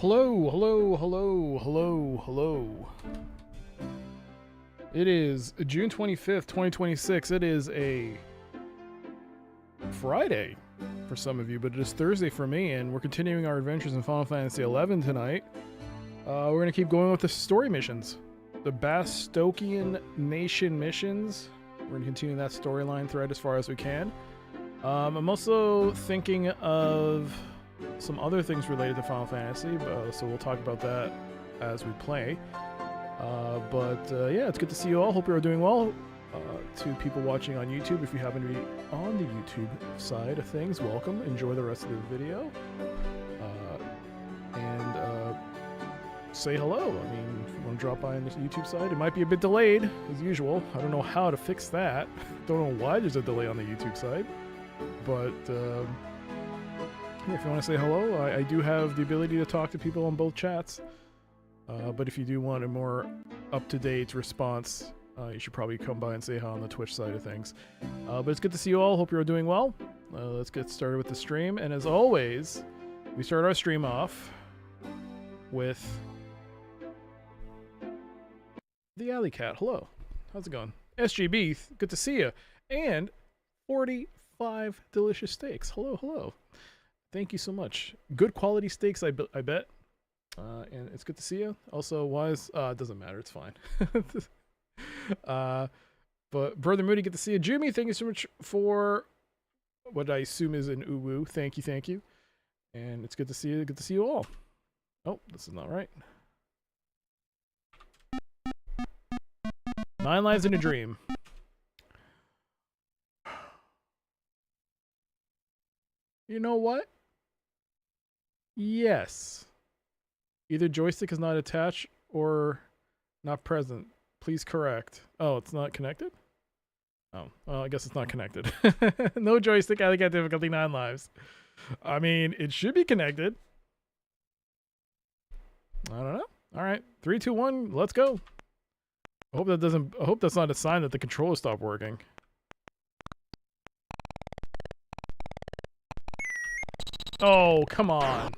Hello, hello, hello, hello, hello. It is June 25th, 2026. It is a Friday for some of you, but it is Thursday for me, and we're continuing our adventures in Final Fantasy XI tonight. We're going to keep going with the story missions. The Bastokian Nation missions. We're going to continue that storyline thread as far as we can. I'm also thinking of some other things related to Final Fantasy, so we'll talk about that as we play. Yeah, it's good to see you all. Hope you're doing well. To people watching on YouTube, if you happen to be on the YouTube side of things, welcome. Enjoy the rest of the video. And say hello. I mean, if you want to drop by on the YouTube side, it might be a bit delayed, as usual. I don't know how to fix that. Don't know why there's a delay on the YouTube side. But yeah, if you want to say hello, I do have the ability to talk to people on both chats. But if you do want a more up-to-date response, you should probably come by and say hi on the Twitch side of things. But it's good to see you all. Hope you're doing well. Let's get started with the stream. And as always, we start our stream off with the Alley Cat. Hello. How's it going? SGB, good to see you. And 45 delicious steaks. Hello, hello. Thank you so much. Good quality steaks, I bet. And it's good to see you. Also, Wise, it doesn't matter. It's fine. But Brother Moody, good to see you. Jimmy, thank you so much for what I assume is an uwu. Thank you, thank you. And it's good to see you. Good to see you all. Oh, this is not right. 9 Lives in a Dream. You know what? Yes. Either joystick is not attached or not present. Please correct. Oh, it's not connected? Oh, well, I guess it's not connected. No joystick, I got difficulty, 9 lives. I mean, it should be connected. I don't know. All right, 3, 2, 1, let's go. I hope that's not a sign that the controller stopped working. Oh, come on.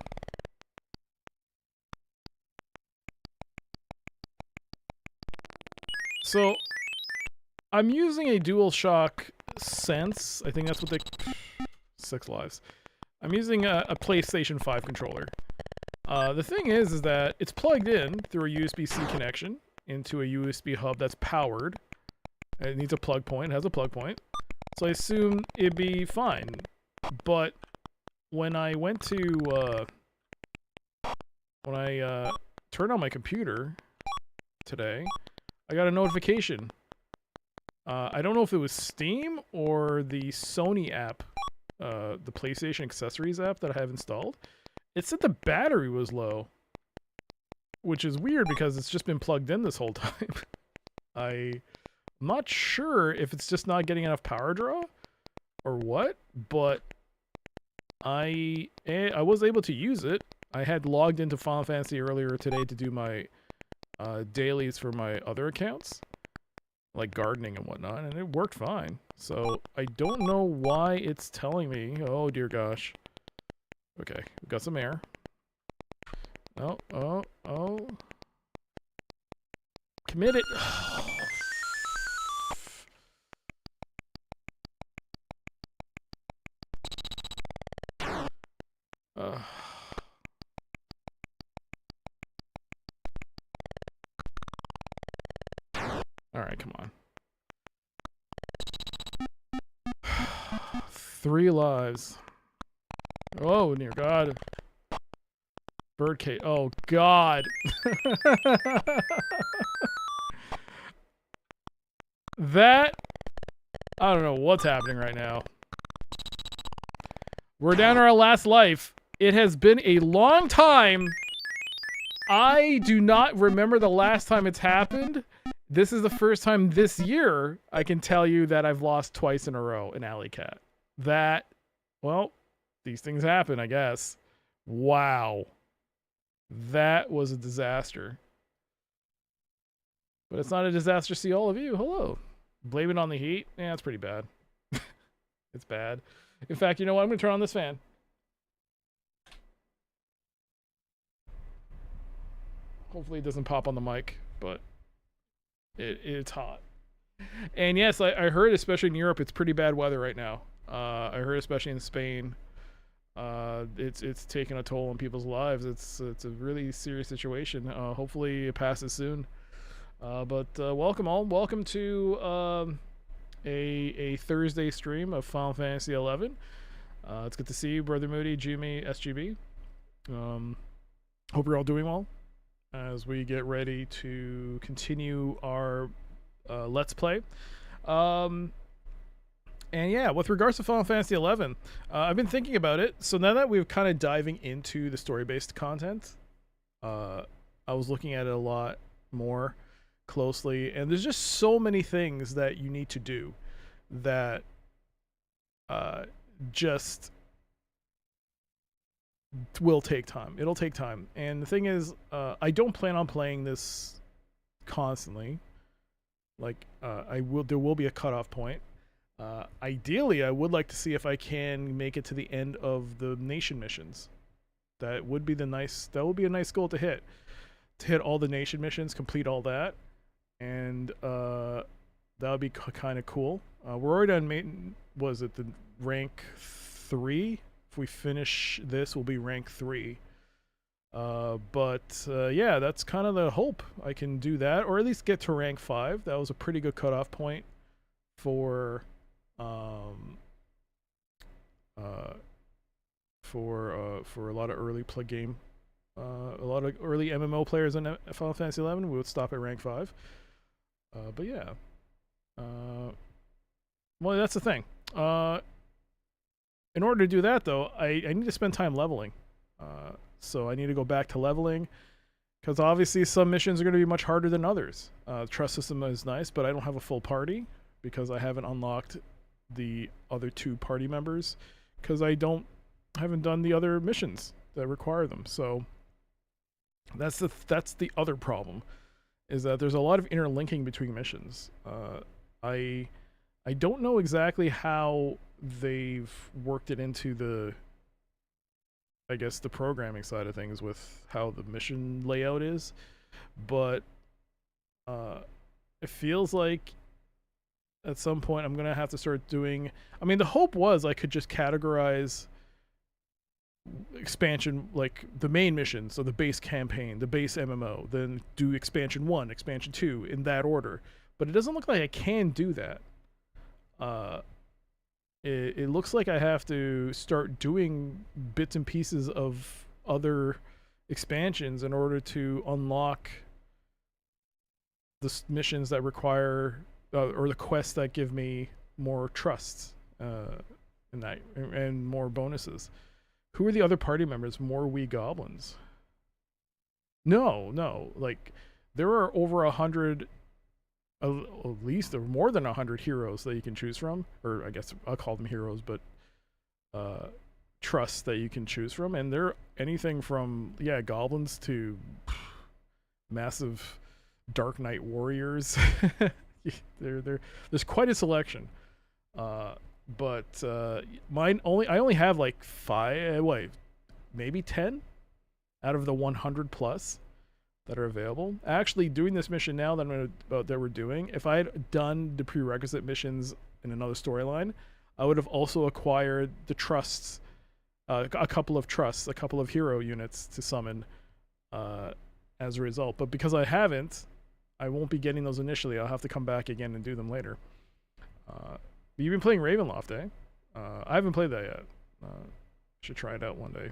So, I'm using a DualShock Sense. I think that's what they... 6 lives. I'm using a PlayStation 5 controller. The thing is that it's plugged in through a USB-C connection into a USB hub that's powered. It needs a plug point. It has a plug point. So I assume it'd be fine. But when I went to... when I turned on my computer today... I got a notification. I don't know if it was Steam or the Sony app, the PlayStation Accessories app that I have installed. It said the battery was low, which is weird because it's just been plugged in this whole time. I'm not sure if it's just not getting enough power draw or what, but I was able to use it. I had logged into Final Fantasy earlier today to do my dailies for my other accounts, like gardening and whatnot, and it worked fine. So I don't know why it's telling me. Oh dear gosh. Okay, we got some air. Oh. Commit it. Alright, come on. 3 lives. Oh, dear God. Birdcage. Oh, God. That... I don't know what's happening right now. We're down to our last life. It has been a long time. I do not remember the last time it's happened. This is the first time this year I can tell you that I've lost twice in a row in Alley Cat. That, well, these things happen, I guess. Wow. That was a disaster. But it's not a disaster to see all of you. Hello. Blame it on the heat? Yeah, it's pretty bad. It's bad. In fact, you know what? I'm going to turn on this fan. Hopefully it doesn't pop on the mic, but it's hot. And yes, I heard, especially in Europe, it's pretty bad weather right now. I heard, especially in Spain, it's taking a toll on people's lives. It's a really serious situation. Hopefully it passes soon. But welcome all. Welcome to a Thursday stream of Final Fantasy XI. It's good to see you, Brother Moody, Jimmy, SGB. Hope you're all doing well as we get ready to continue our Let's Play. And yeah, with regards to Final Fantasy XI, I've been thinking about it. So now that we're kind of diving into the story-based content, I was looking at it a lot more closely, and there's just so many things that you need to do that just will take time. It'll take time. And the thing is, I don't plan on playing this constantly. Like, there will be a cutoff point. Ideally, I would like to see if I can make it to the end of the nation missions. That would be a nice goal to hit. To hit all the nation missions, complete all that, and that would be kind of cool. We're already on the rank 3? If we finish this, we'll be rank 3. But yeah, that's kind of the hope. I can do that, or at least get to rank 5. That was a pretty good cutoff point for a lot of early game. A lot of early MMO players in Final Fantasy XI, we would stop at rank 5. But yeah. Well, that's the thing. In order to do that, though, I need to spend time leveling. So I need to go back to leveling, because obviously some missions are going to be much harder than others. Trust system is nice, but I don't have a full party because I haven't unlocked the other 2 party members, because I haven't done the other missions that require them. So that's the other problem, is that there's a lot of interlinking between missions. I don't know exactly how they've worked it into the programming side of things with how the mission layout is, but it feels like at some point I'm gonna have to start doing. I mean, the hope was I could just categorize expansion, like the main mission, so the base campaign, the base MMO, then do expansion 1, expansion 2 in that order. But it doesn't look like I can do that. It looks like I have to start doing bits and pieces of other expansions in order to unlock the missions that require, or the quests that give me more trust, and more bonuses. Who are the other party members? More wee goblins? No. Like, there are over 100. At least there are more than 100 heroes that you can choose from, or I guess I'll call them heroes, but trusts that you can choose from, and they're anything from goblins to massive Dark Knight warriors. There's quite a selection. But I only have like 5, maybe 10 out of the 100 plus that are available. Actually, doing this mission now that we're doing, if I had done the prerequisite missions in another storyline, I would have also acquired the trusts, a couple of hero units to summon as a result. But because I haven't, I won't be getting those initially. I'll have to come back again and do them later. You've been playing Ravenloft, eh? I haven't played that yet. Should try it out one day.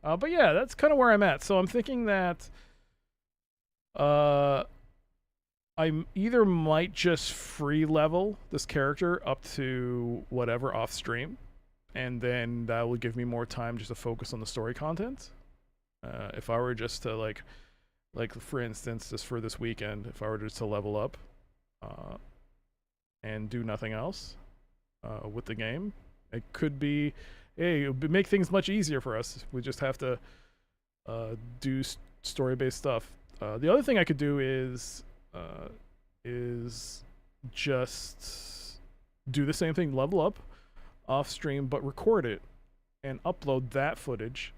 But yeah, that's kind of where I'm at. So I'm thinking that I either might just free level this character up to whatever off stream, and then that will give me more time just to focus on the story content. If I were just to like for instance, just for this weekend, if I were just to level up and do nothing else with the game, it could be, hey, it would make things much easier for us. We just have to do story-based stuff. The other thing I could do is just do the same thing, level up off stream, but record it and upload that footage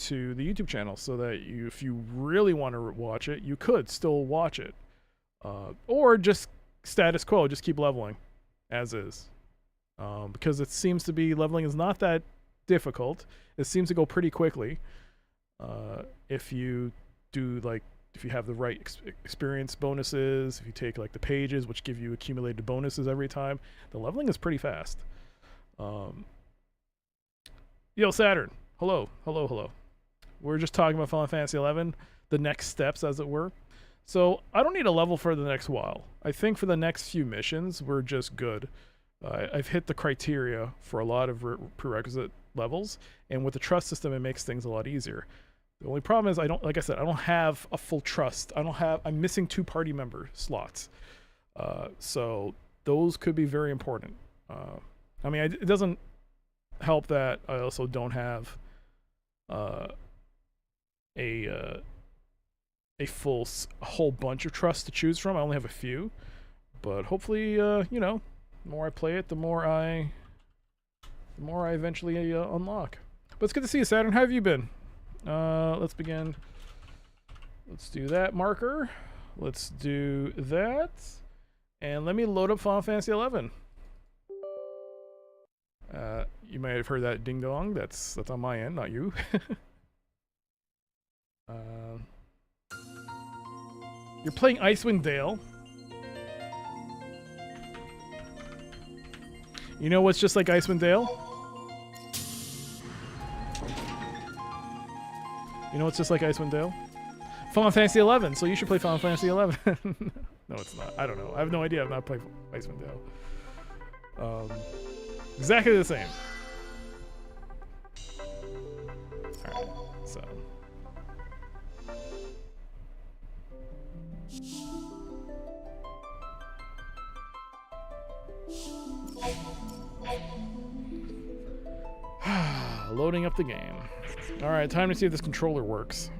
to the YouTube channel so that you, if you really want to watch it, you could still watch it. Or just status quo, just keep leveling as is. Because it seems to be, leveling is not that difficult. It seems to go pretty quickly. If you do, like, if you have the right experience bonuses, if you take like the pages, which give you accumulated bonuses every time, the leveling is pretty fast. Yo, Saturn. Hello. We're just talking about Final Fantasy XI, the next steps, as it were. So I don't need a level for the next while. I think for the next few missions, we're just good. I've hit the criteria for a lot of prerequisite levels, and with the trust system, it makes things a lot easier. The only problem is I don't, like I said, I don't have a full trust. I'm missing 2 party member slots. So those could be very important. I mean, it doesn't help that I also don't have a whole bunch of trusts to choose from. I only have a few, but hopefully, you know, the more I play it, the more I eventually unlock. But it's good to see you, Saturn. How have you been? Let's begin. Let's do that marker. Let's do that. And let me load up Final Fantasy XI. You might have heard that ding dong. That's on my end, not you. You're playing Icewind Dale. You know what's just like Icewind Dale? You know what's just like Icewind Dale? Final Fantasy XI, so you should play Final Fantasy XI. No, it's not. I don't know. I have no idea. I've not played Icewind Dale. Exactly the same. Alright, so. Loading up the game. Alright, time to see if this controller works.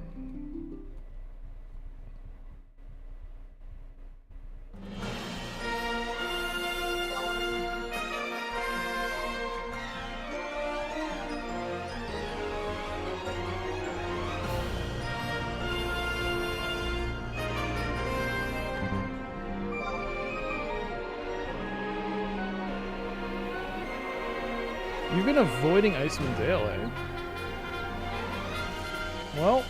You've been avoiding Icewind Dale, eh? Well,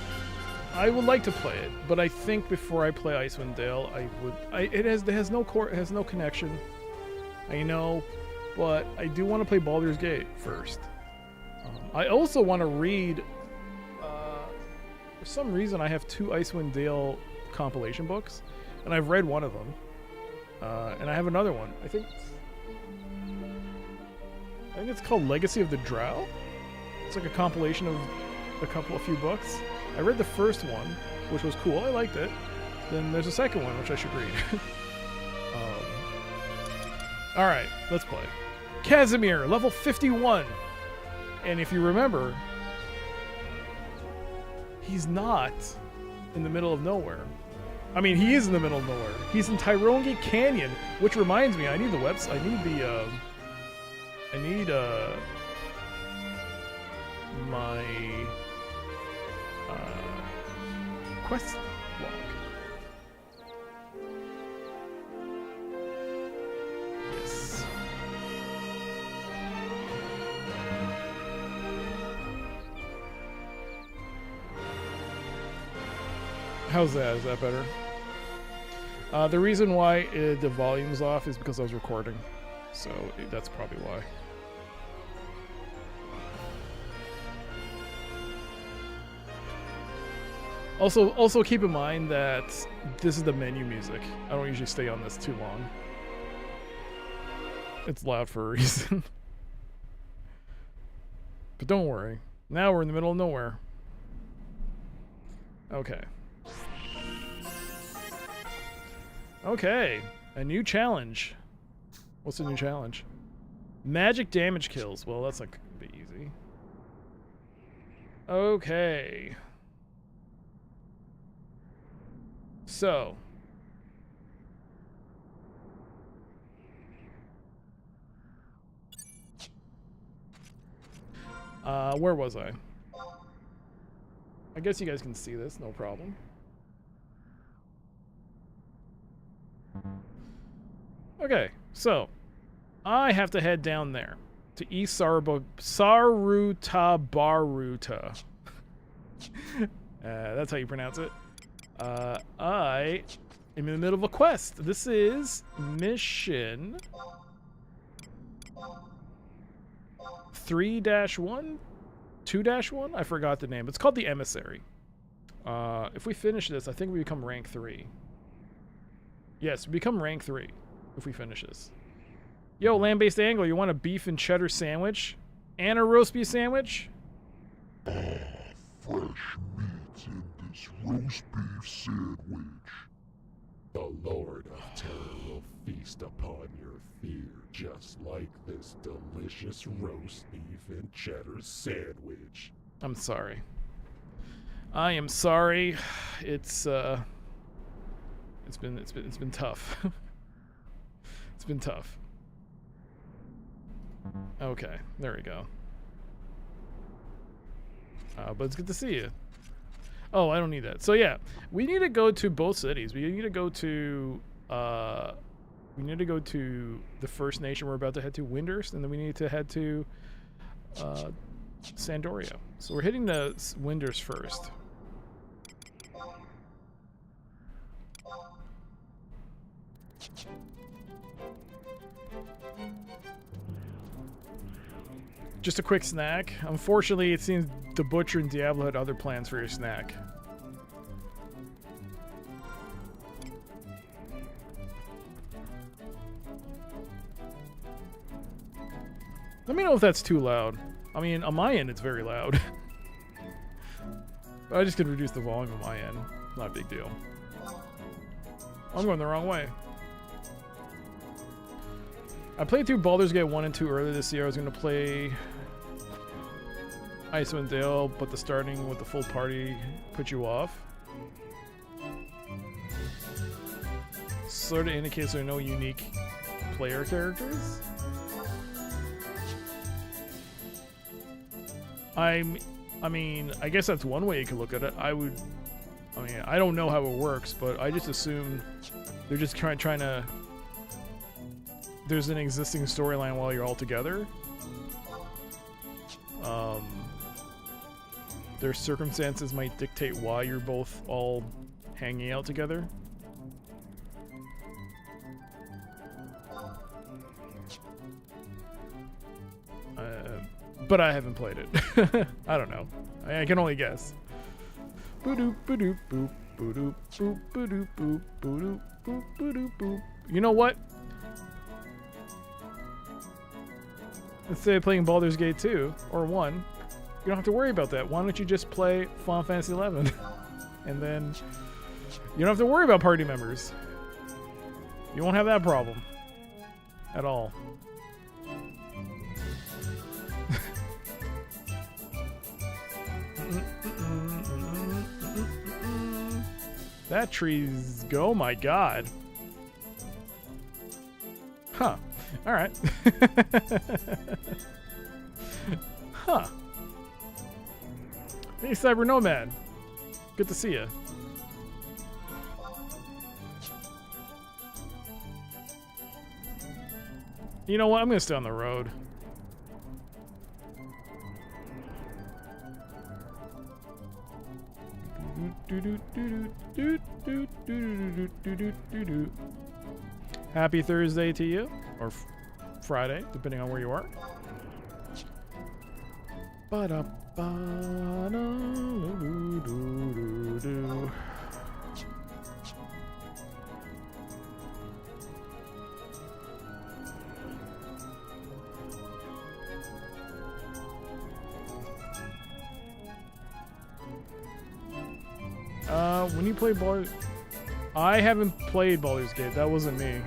I would like to play it, but I think before I play Icewind Dale, it has no connection. I know, but I do want to play Baldur's Gate first. I also want to read. For some reason, I have 2 Icewind Dale compilation books, and I've read one of them, and I have another one. I think it's called Legacy of the Drow. It's like a compilation of a few books. I read the first one, which was cool. I liked it. Then there's a second one, which I should read. All right, let's play. Casimir, level 51. And if you remember, he's not in the middle of nowhere. I mean, he is in the middle of nowhere. He's in Tyrongi Canyon, which reminds me, I need the website. I need my quest log. Yes. How's that? Is that better? The reason why the volume's off is because I was recording, so that's probably why. Also keep in mind that this is the menu music. I don't usually stay on this too long. It's loud for a reason. But don't worry. Now we're in the middle of nowhere. Okay. Okay. A new challenge. What's the new challenge? Magic damage kills. Well, that's like a bit easy. Okay. So, where was I? guess you guys can see this, no problem. Okay, so I have to head down there to East Sarutabaruta. That's how you pronounce it. I am in the middle of a quest. This is mission 3-1? 2-1? I forgot the name. It's called the Emissary. If we finish this, I think we become rank 3. Yes, we become rank 3 if we finish this. Yo, land-based angler, you want a beef and cheddar sandwich? And a roast beef sandwich? Fresh meat in this roast beef sandwich. The Lord of Terror will feast upon your fear, just like this delicious roast beef and cheddar sandwich. I'm sorry. I am sorry. It's been tough. It's been tough. Okay, there we go. But it's good to see you. Oh, I don't need that. So yeah, we need to go to both cities. We need to go to the First Nation we're about to head to, Windurst, and then we need to head to Sandoria. So we're hitting the Windurst first. Just a quick snack. Unfortunately, it seems the Butcher and Diablo had other plans for your snack. Let me know if that's too loud. I mean, on my end, it's very loud. I just could reduce the volume on my end. Not a big deal. I'm going the wrong way. I played through Baldur's Gate 1 and 2 earlier this year. I was going to play Icewind Dale, but the starting with the full party put you off. Sort of indicates there are no unique player characters. I mean, I guess that's one way you could look at it. I don't know how it works, but I just assume they're just trying to... There's an existing storyline while you're all together. Their circumstances might dictate why you're both all hanging out together. But I haven't played it. I don't know. I can only guess. You know what? Instead of playing Baldur's Gate 2 or 1, you don't have to worry about that. Why don't you just play Final Fantasy 11? And then you don't have to worry about party members. You won't have that problem at all. That tree's oh my god. Huh. Alright. Huh. Hey, Cyber Nomad. Good to see you. You know what? I'm gonna stay on the road. Happy Thursday to you, or Friday, depending on where you are. When you play I haven't played Baldur's Gate. That wasn't me.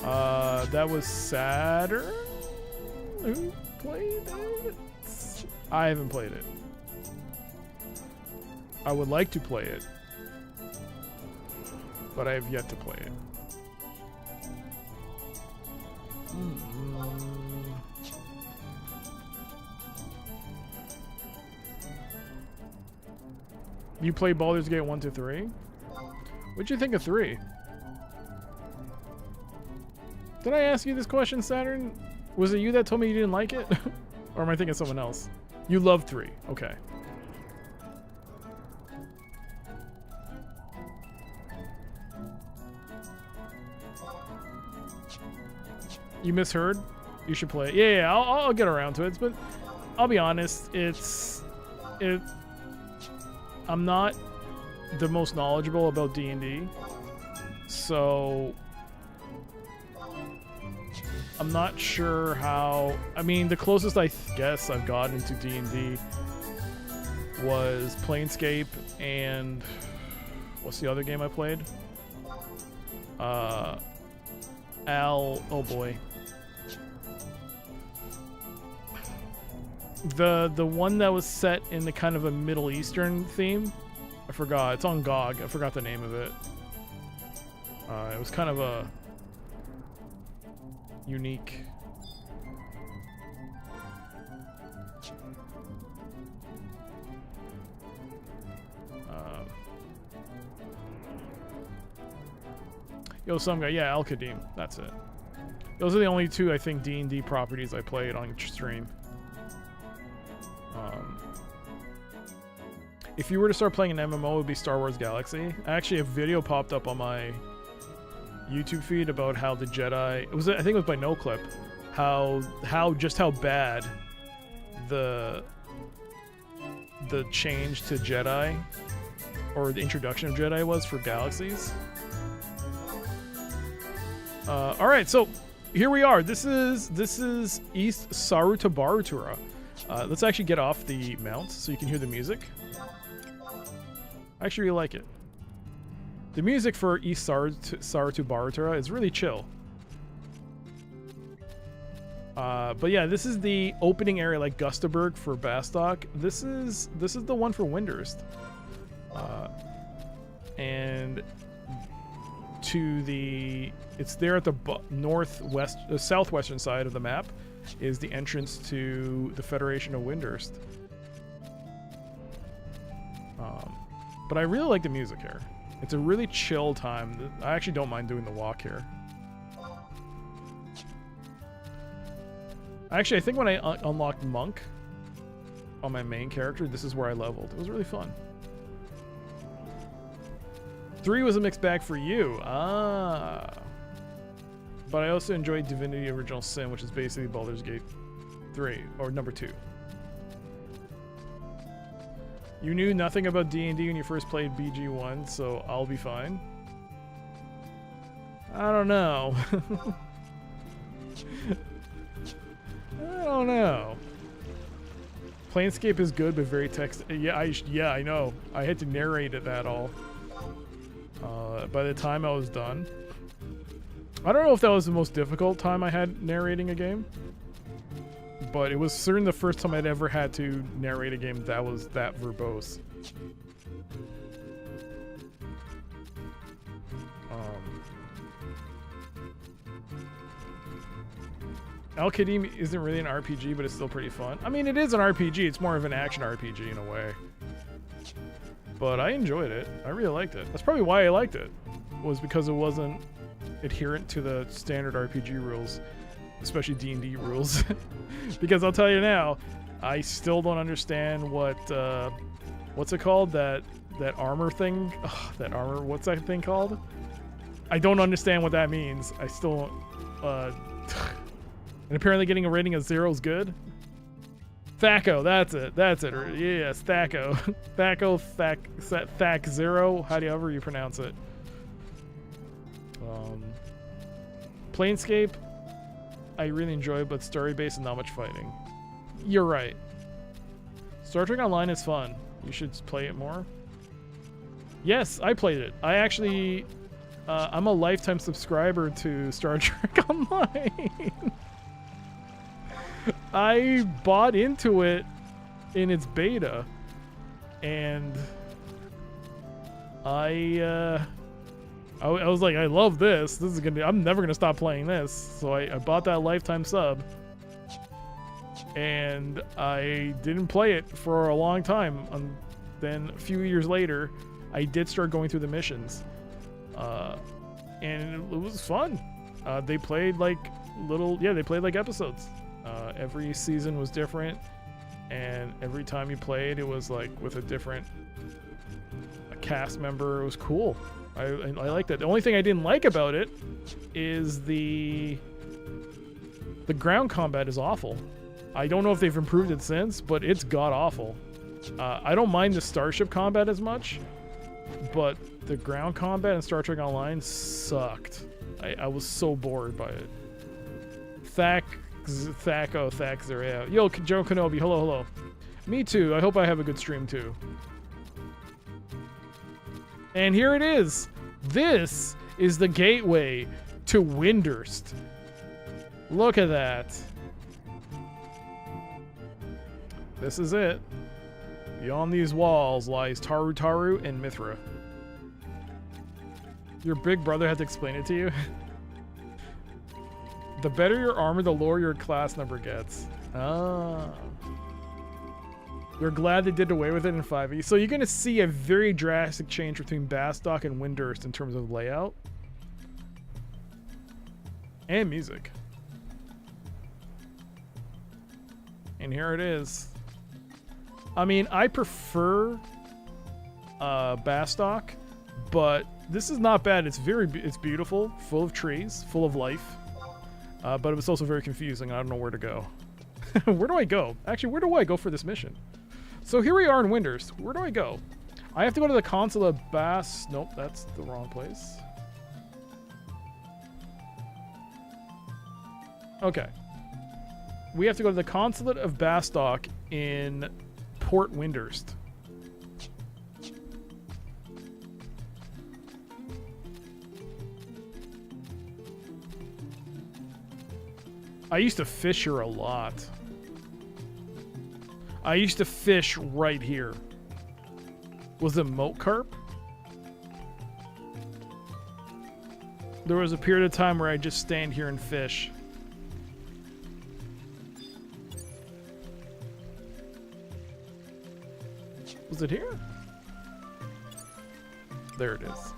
That was Saturn who played it. I haven't played it. I would like to play it, but I have yet to play it. You played Baldur's Gate 1 to 3? What'd you think of 3? Did I ask you this question, Saturn? Was it you that told me you didn't like it? Or am I thinking of someone else? You love 3. Okay. You misheard? You should play it. Yeah, I'll get around to it. But I'll be honest, I'm not the most knowledgeable about D&D, so I'm not sure how. I mean, the closest I guess I've gotten to D&D was Planescape and what's the other game I played? Oh boy. The one that was set in the kind of a Middle Eastern theme. I forgot. It's on GOG. I forgot the name of it. It was kind of a unique. Yo, some guy. Yeah, Al-Qadim. That's it. Those are the only two, I think, D&D properties I played on stream. If you were to start playing an MMO, it would be Star Wars Galaxy. Actually, a video popped up on my YouTube feed about how the Jedi. I think it was by NoClip. How bad the change to Jedi, or the introduction of Jedi, was for Galaxies. All right, so here we are. This is East Saruta Barutura. Let's actually get off the mount so you can hear the music. I actually really like it. The music for East Saruta Barutura is really chill. But yeah, this is the opening area, like Gustaberg for Bastok. This is the one for Windurst. And it's there at the southwestern side of the map is the entrance to the Federation of Windurst. But I really like the music here. It's a really chill time. I actually don't mind doing the walk here. Actually, I think when I unlocked Monk on my main character, this is where I leveled. It was really fun. 3 was a mixed bag for you. Ah. But I also enjoyed Divinity Original Sin, which is basically Baldur's Gate 3, or number 2. You knew nothing about D&D when you first played BG1, so I'll be fine. I don't know. I don't know. Planescape is good, but very text. Yeah, I know. I had to narrate it at all. By the time I was done, I don't know if that was the most difficult time I had narrating a game, but it was certainly the first time I'd ever had to narrate a game that was that verbose. Al-Qadim isn't really an RPG, but it's still pretty fun. I mean, it is an RPG. It's more of an action RPG in a way. But I enjoyed it. I really liked it. That's probably why I liked it, was because it wasn't adherent to the standard RPG rules, especially D&D rules. Because I'll tell you now, I still don't understand what's it called? That armor thing? Ugh, that armor, what's that thing called? I don't understand what that means. I still and apparently getting a rating of 0 is good. Thaco, that's it. Yes, Thaco. Thaco, Thac 0, however you pronounce it. Planescape, I really enjoy, but story-based and not much fighting. You're right. Star Trek Online is fun. You should play it more. Yes, I played it. I actually, I'm a lifetime subscriber to Star Trek Online. I bought into it in its beta, and I was like, I love this. This is gonna. I'm never gonna stop playing this. So I bought that lifetime sub, and I didn't play it for a long time then a few years later, I did start going through the missions, and it was fun. They played like they played like episodes. Every season was different, and every time you played, it was like with a different cast member. It was cool. I liked it. The only thing I didn't like about it is the ground combat is awful. I don't know if they've improved it since, but it's god awful. I don't mind the starship combat as much, but the ground combat in Star Trek Online sucked. I was so bored by it. Thax, yeah. Yo, Joe Kenobi, hello. Me too. I hope I have a good stream too. And here it is. This is the gateway to Windurst. Look at that. This is it. Beyond these walls lies Taru and Mithra. Your big brother had to explain it to you? The better your armor, the lower your class number gets. Ah. You're glad they did away with it in 5e. So you're going to see a very drastic change between Bastok and Windurst in terms of layout. And music. And here it is. I mean, I prefer Bastok, but this is not bad. It's beautiful, full of trees, full of life. But it was also very confusing. I don't know where to go. Where do I go? Actually, where do I go for this mission? So here we are in Windurst. Where do I go? I have to go to the Consulate of Nope, that's the wrong place. Okay. We have to go to the Consulate of Bastok in Port Windurst. I used to fish here a lot. I used to fish right here. Was it moat carp? There was a period of time where I just stand here and fish. Was it here? There it is.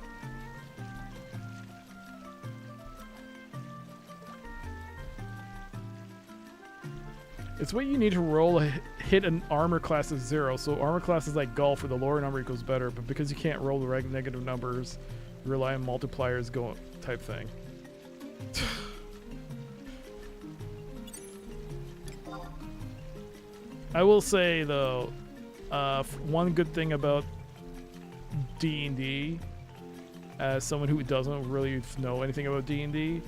It's what you need to roll hit an armor class of 0. So armor class is like golf where the lower number equals better, but because you can't roll the negative numbers, you rely on multipliers go type thing. I will say though, one good thing about D&D, as someone who doesn't really know anything about D&D,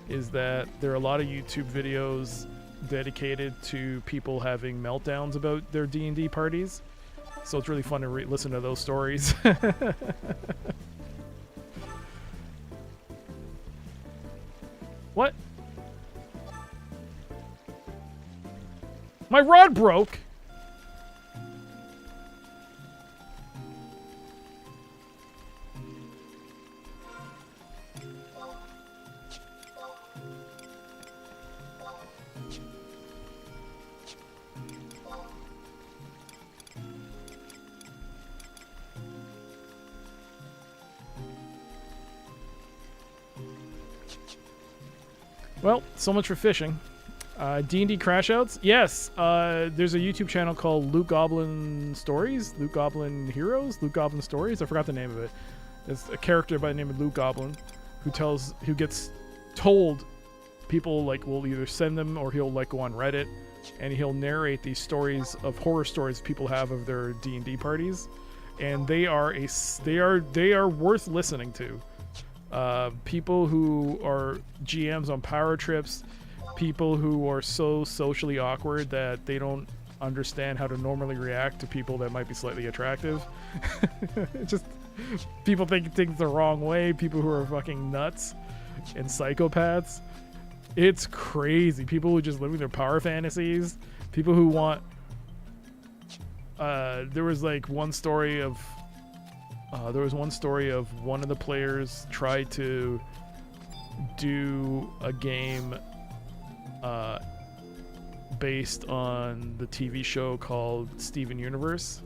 is that there are a lot of YouTube videos dedicated to people having meltdowns about their D&D parties. So it's really fun to listen to those stories. What? My rod broke! Well, so much for fishing. D&D crash outs? Yes, there's a YouTube channel called Loot Goblin Stories, Loot Goblin Heroes, Loot Goblin Stories. I forgot the name of it. It's a character by the name of Loot Goblin who gets told people like will either send them or he'll like go on Reddit and he'll narrate these stories of horror stories people have of their D&D parties, and they are worth listening to. People who are GMs on power trips, people who are so socially awkward that they don't understand how to normally react to people that might be slightly attractive. Just people think things the wrong way, people who are fucking nuts and psychopaths. It's crazy. People who just living their power fantasies, people who want there was one story of one of the players tried to do a game based on the TV show called Steven Universe,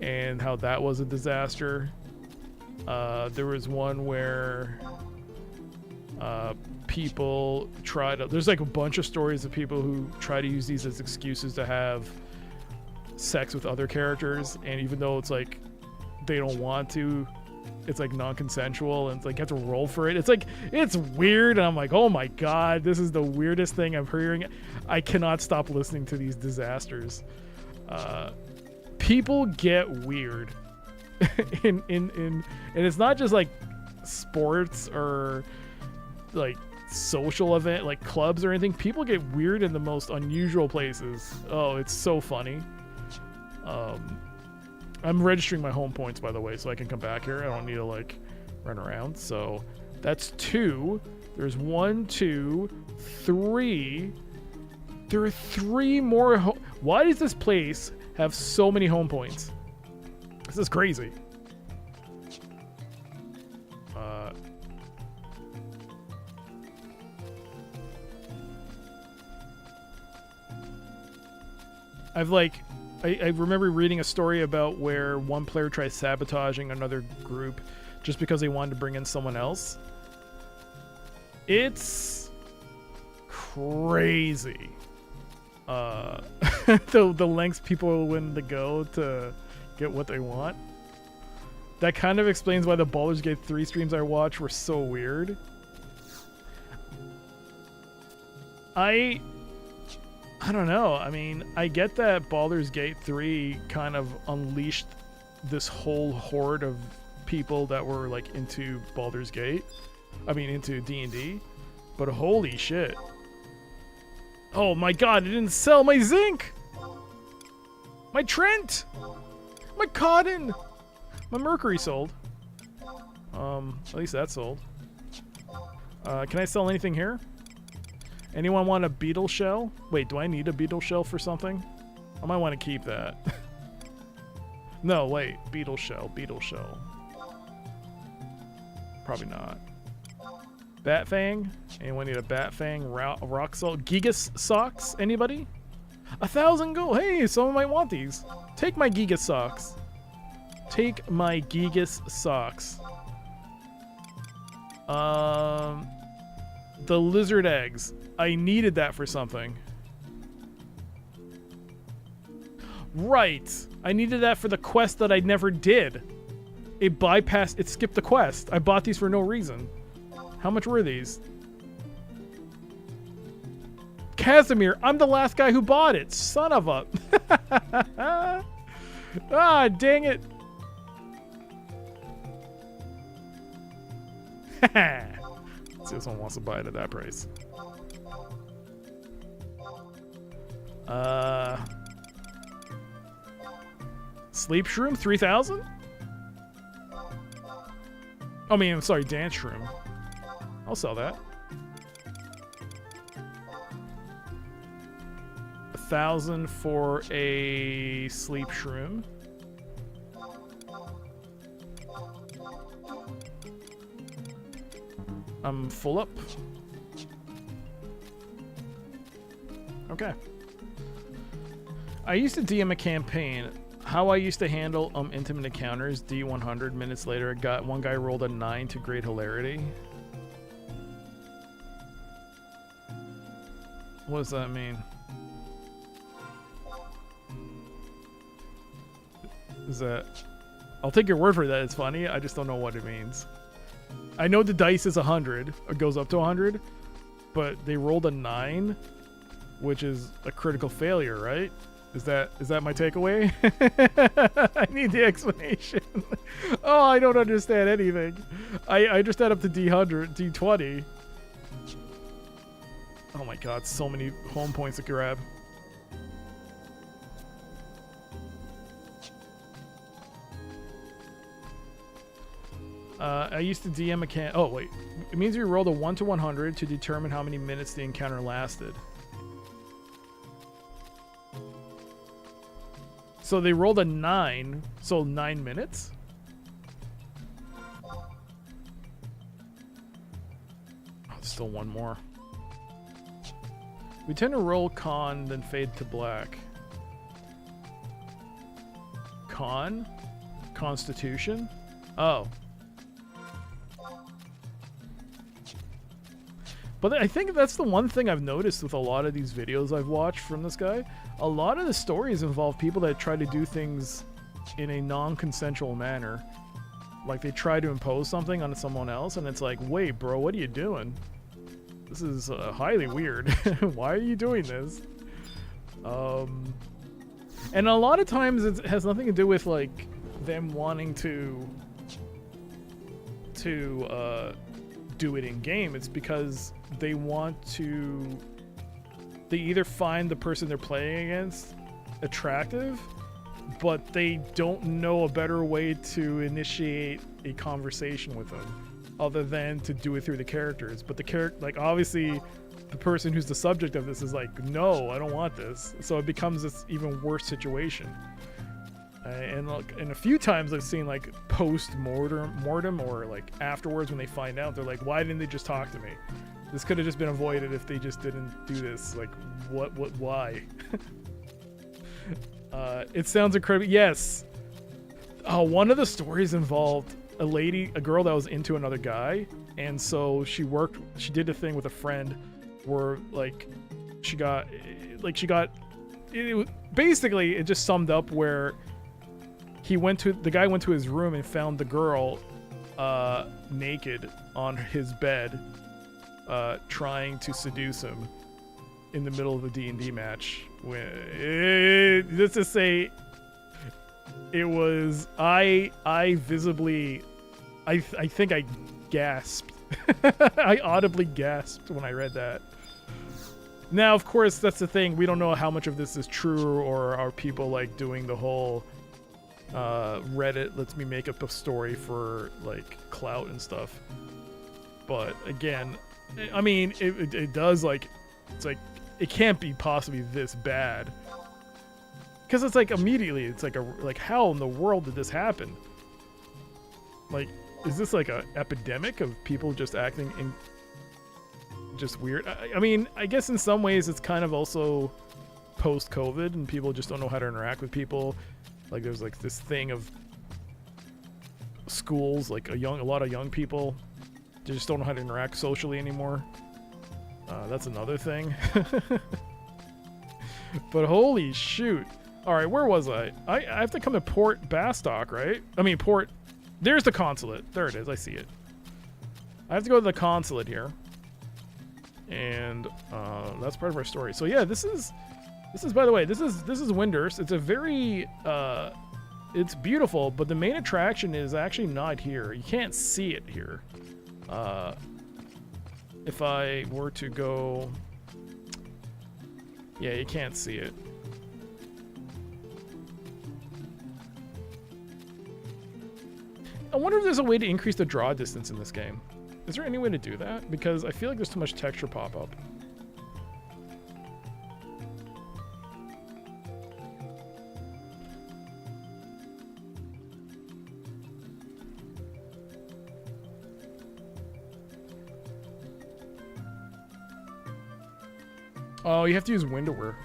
and how that was a disaster. There was one where people try to... There's like a bunch of stories of people who try to use these as excuses to have sex with other characters, and even though it's like they don't want to, it's like non-consensual, and it's like you have to roll for it. It's like, it's weird, and I'm like, oh my god, this is the weirdest thing I'm hearing. I cannot stop listening to these disasters. People get weird and it's not just like sports or like social event like clubs or anything. People get weird in the most unusual places. Oh, it's so funny. I'm registering my home points, by the way, so I can come back here. I don't need to like run around. So that's 2. There's 1, 2, 3. There are 3 more. Why does this place have so many home points? This is crazy. I remember reading a story about where one player tries sabotaging another group just because they wanted to bring in someone else. It's crazy. The lengths people are willing to go to get what they want. That kind of explains why the Baldur's Gate 3 streams I watched were so weird. I don't know. I mean, I get that Baldur's Gate 3 kind of unleashed this whole horde of people that were like into Baldur's Gate. I mean, into D&D. But holy shit. Oh my god, it didn't sell my zinc! My Trent! My cotton! My mercury sold. At least that sold. Can I sell anything here? Anyone want a beetle shell? Wait, do I need a beetle shell for something? I might want to keep that. No, wait. Beetle shell. Probably not. Bat Fang? Anyone need a Bat Fang? Rock Salt? Gigas Socks? Anybody? 1,000 gold. Hey, someone might want these. Take my Gigas Socks. Take my Gigas Socks. The lizard eggs. I needed that for something. Right. I needed that for the quest that I never did. It bypassed... It skipped the quest. I bought these for no reason. How much were these? Casimir, I'm the last guy who bought it. Son of a... Ah, dang it. Let's see if someone wants to buy it at that price. Sleep Shroom, 3,000? I mean, I'm sorry, Dance Shroom. I'll sell that. 1,000 for a Sleep Shroom. I'm full up. Okay. I used to DM a campaign. How I used to handle intimate encounters. D100 minutes later, one guy rolled a 9 to great hilarity. What does that mean? Is that... I'll take your word for that. It's funny. I just don't know what it means. I know the dice is 100. It goes up to 100. But they rolled a 9, which is a critical failure, right? Is that my takeaway? I need the explanation. Oh, I don't understand anything. I just add up to D100, D20. Oh my god, so many home points to grab. I used to DM a oh wait, it means we rolled a 1 to 100 to determine how many minutes the encounter lasted. So they rolled a 9, so 9 minutes? Oh, there's still one more. We tend to roll con, then fade to black. Constitution? Oh. But I think that's the one thing I've noticed with a lot of these videos I've watched from this guy. A lot of the stories involve people that try to do things in a non-consensual manner. Like they try to impose something on someone else, and it's like, wait, bro, what are you doing? This is highly weird. Why are you doing this? And a lot of times it has nothing to do with like them wanting to do it in game. It's because they want to. They either find the person they're playing against attractive, but they don't know a better way to initiate a conversation with them other than to do it through the characters. But the character, like, obviously the person who's the subject of this is like, no, I don't want this. So it becomes this even worse situation. And a few times I've seen like post-mortem or like afterwards when they find out, they're like, why didn't they just talk to me? This could have just been avoided if they just didn't do this. Like, why? It sounds incredible. Yes. One of the stories involved a girl that was into another guy, and so she did a thing with a friend where basically it just summed up where the guy went to his room and found the girl naked on his bed, trying to seduce him in the middle of a D&D match. Let's just say it was I think I gasped. I audibly gasped when I read that. Now, of course, that's the thing. We don't know how much of this is true, or are people like doing the whole Reddit lets me make up a story for like clout and stuff. But again, I mean, it does like, it's like, it can't be possibly this bad. Because it's like immediately, it's like how in the world did this happen? Like, is this like a epidemic of people just acting just weird? I mean, I guess in some ways it's kind of also post-COVID and people just don't know how to interact with people. Like there's like this thing of schools, like a lot of young people, they just don't know how to interact socially anymore. That's another thing. But holy shoot. Alright, where was I? I have to come to Port Bastok, right? I mean, there's the consulate. There it is, I see it. I have to go to the consulate here. And that's part of our story. So yeah, this is by the way, this is Windurst. It's a very it's beautiful, but the main attraction is actually not here. You can't see it here. If I were to go, yeah, you can't see it. I wonder if there's a way to increase the draw distance in this game. Is there any way to do that? Because I feel like there's too much texture pop up. Oh, you have to use Windower.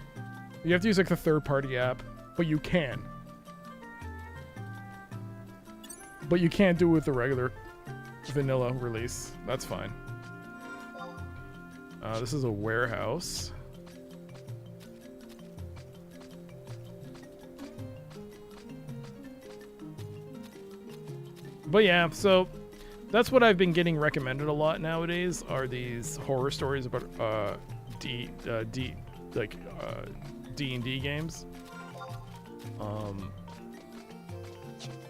You have to use like the third-party app, but you can. But you can't do it with the regular vanilla release. That's fine. This is a warehouse. But yeah, so that's what I've been getting recommended a lot nowadays, are these horror stories about D&D games.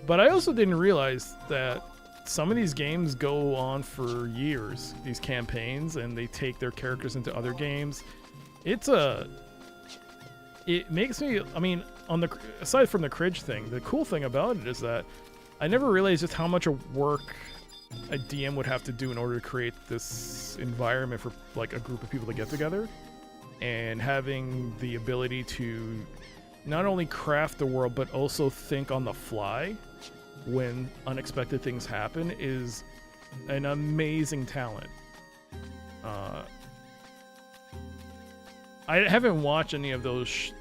But I also didn't realize that some of these games go on for years, these campaigns, and they take their characters into other games. It makes me, I mean, aside from the cringe thing, the cool thing about it is that I never realized just how much work a DM would have to do in order to create this environment for like a group of people to get together, and having the ability to not only craft the world but also think on the fly when unexpected things happen is an amazing talent. I haven't watched any of those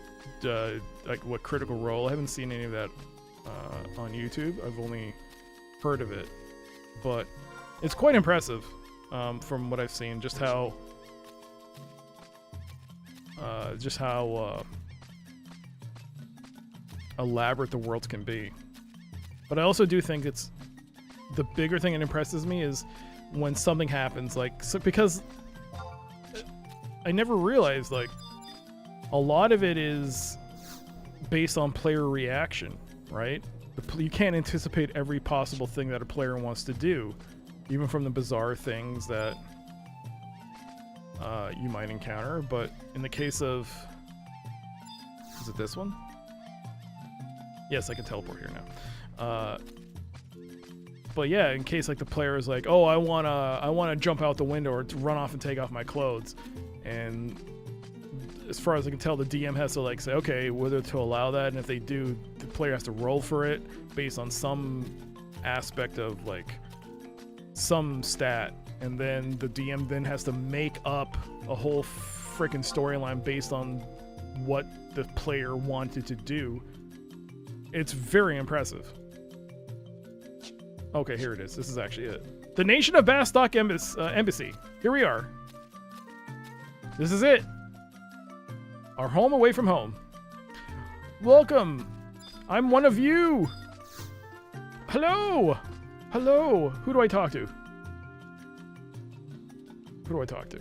like what Critical Role, I haven't seen any of that on YouTube. I've only heard of it, but it's quite impressive from what I've seen. Just how elaborate the worlds can be. But I also do think it's the bigger thing that impresses me is when something happens, like, so, because I never realized, like, a lot of it is based on player reaction, right? You can't anticipate every possible thing that a player wants to do, even from the bizarre things that you might encounter. But in the case of, is it this one? Yes, I can teleport here now. But yeah, in case like the player is like, oh, I wanna jump out the window or to run off and take off my clothes, and as far as I can tell, the DM has to like say, okay, whether to allow that, and if they do, the player has to roll for it based on some aspect of like some stat, and then the DM then has to make up a whole freaking storyline based on what the player wanted to do. It's very impressive. Okay, here it is. This is actually it. The nation of Bastok Embassy. Here we are. This is it. Our home away from home. Welcome. I'm one of you. Hello. Hello. Who do I talk to? Who do I talk to?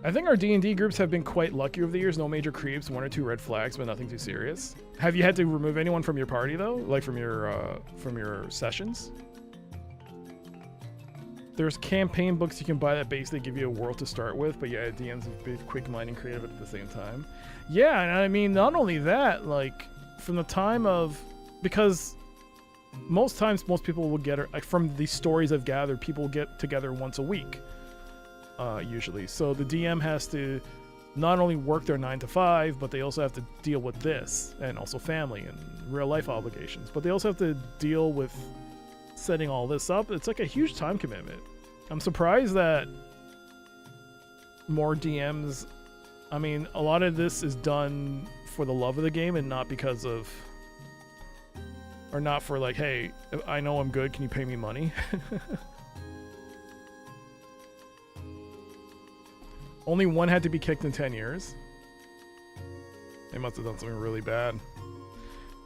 I think our D&D groups have been quite lucky over the years. No major creeps, 1 or 2 red flags, but nothing too serious. Have you had to remove anyone from your party though? Like from your sessions? There's campaign books you can buy that basically give you a world to start with, but yeah, DMs have been quick minding creative at the same time. Yeah, and I mean, not only that, like from the time of, because most times most people will get, like from the stories I've gathered, people get together once a week. Usually. So the DM has to not only work their 9 to 5, but they also have to deal with this, and also family and real life obligations. But they also have to deal with setting all this up. It's like a huge time commitment. I'm surprised that more DMs, I mean, a lot of this is done for the love of the game and not because of, or not for like, hey, I know I'm good, can you pay me money? Only one had to be kicked in 10 years. They must have done something really bad.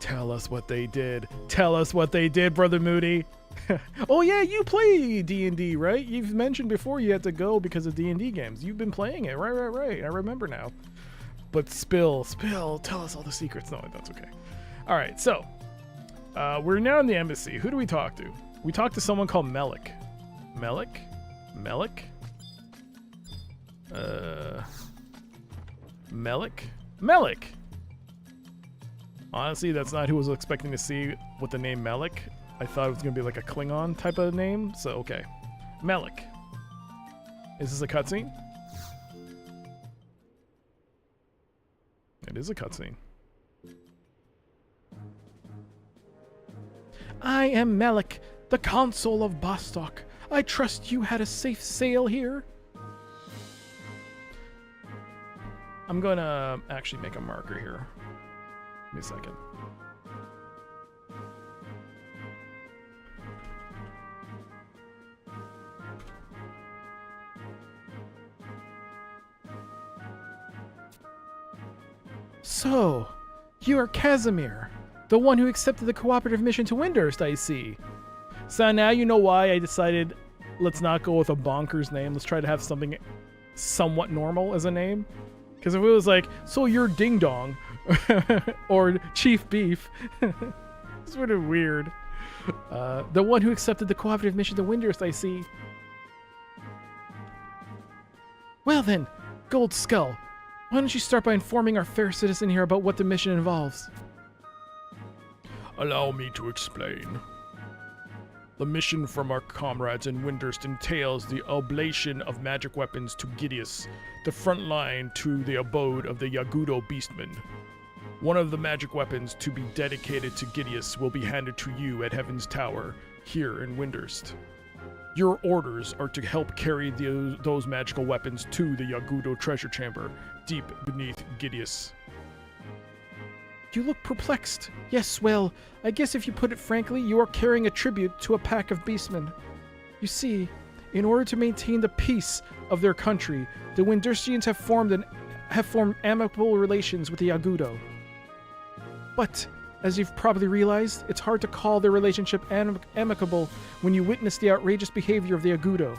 Tell us what they did. Tell us what they did, Brother Moody. Oh yeah, you play D&D, right? You've mentioned before you had to go because of D&D games. You've been playing it. Right. I remember now. But spill. Tell us all the secrets. No, that's okay. All right, so we're now in the embassy. Who do we talk to? We talk to someone called Melik. Melik? Melik. Honestly, that's not who I was expecting to see with the name Melik. I thought it was gonna be like a Klingon type of name, so okay. Melik. Is this a cutscene? It is a cutscene. I am Melik, the Consul of Bastok. I trust you had a safe sail here. I'm gonna actually make a marker here. Give me a second. So, you are Casimir, the one who accepted the cooperative mission to Windurst, I see. So now you know why I decided let's not go with a bonkers name. Let's try to have something somewhat normal as a name. Because if it was like, so you're Ding Dong, or Chief Beef, it's sort of weird. The one who accepted the cooperative mission to Windurst, I see. Well then, Gold Skull, why don't you start by informing our fair citizen here about what the mission involves? Allow me to explain. The mission from our comrades in Windurst entails the oblation of magic weapons to Gideus, the front line to the abode of the Yagudo Beastmen. One of the magic weapons to be dedicated to Gideus will be handed to you at Heaven's Tower, here in Windurst. Your orders are to help carry those magical weapons to the Yagudo treasure chamber, deep beneath Gideus. You look perplexed. Yes, well, I guess if you put it frankly, you are carrying a tribute to a pack of beastmen. You see, in order to maintain the peace of their country, the Winderstians have formed amicable relations with the Yagudo. But, as you've probably realized, it's hard to call their relationship amicable when you witness the outrageous behavior of the Yagudo.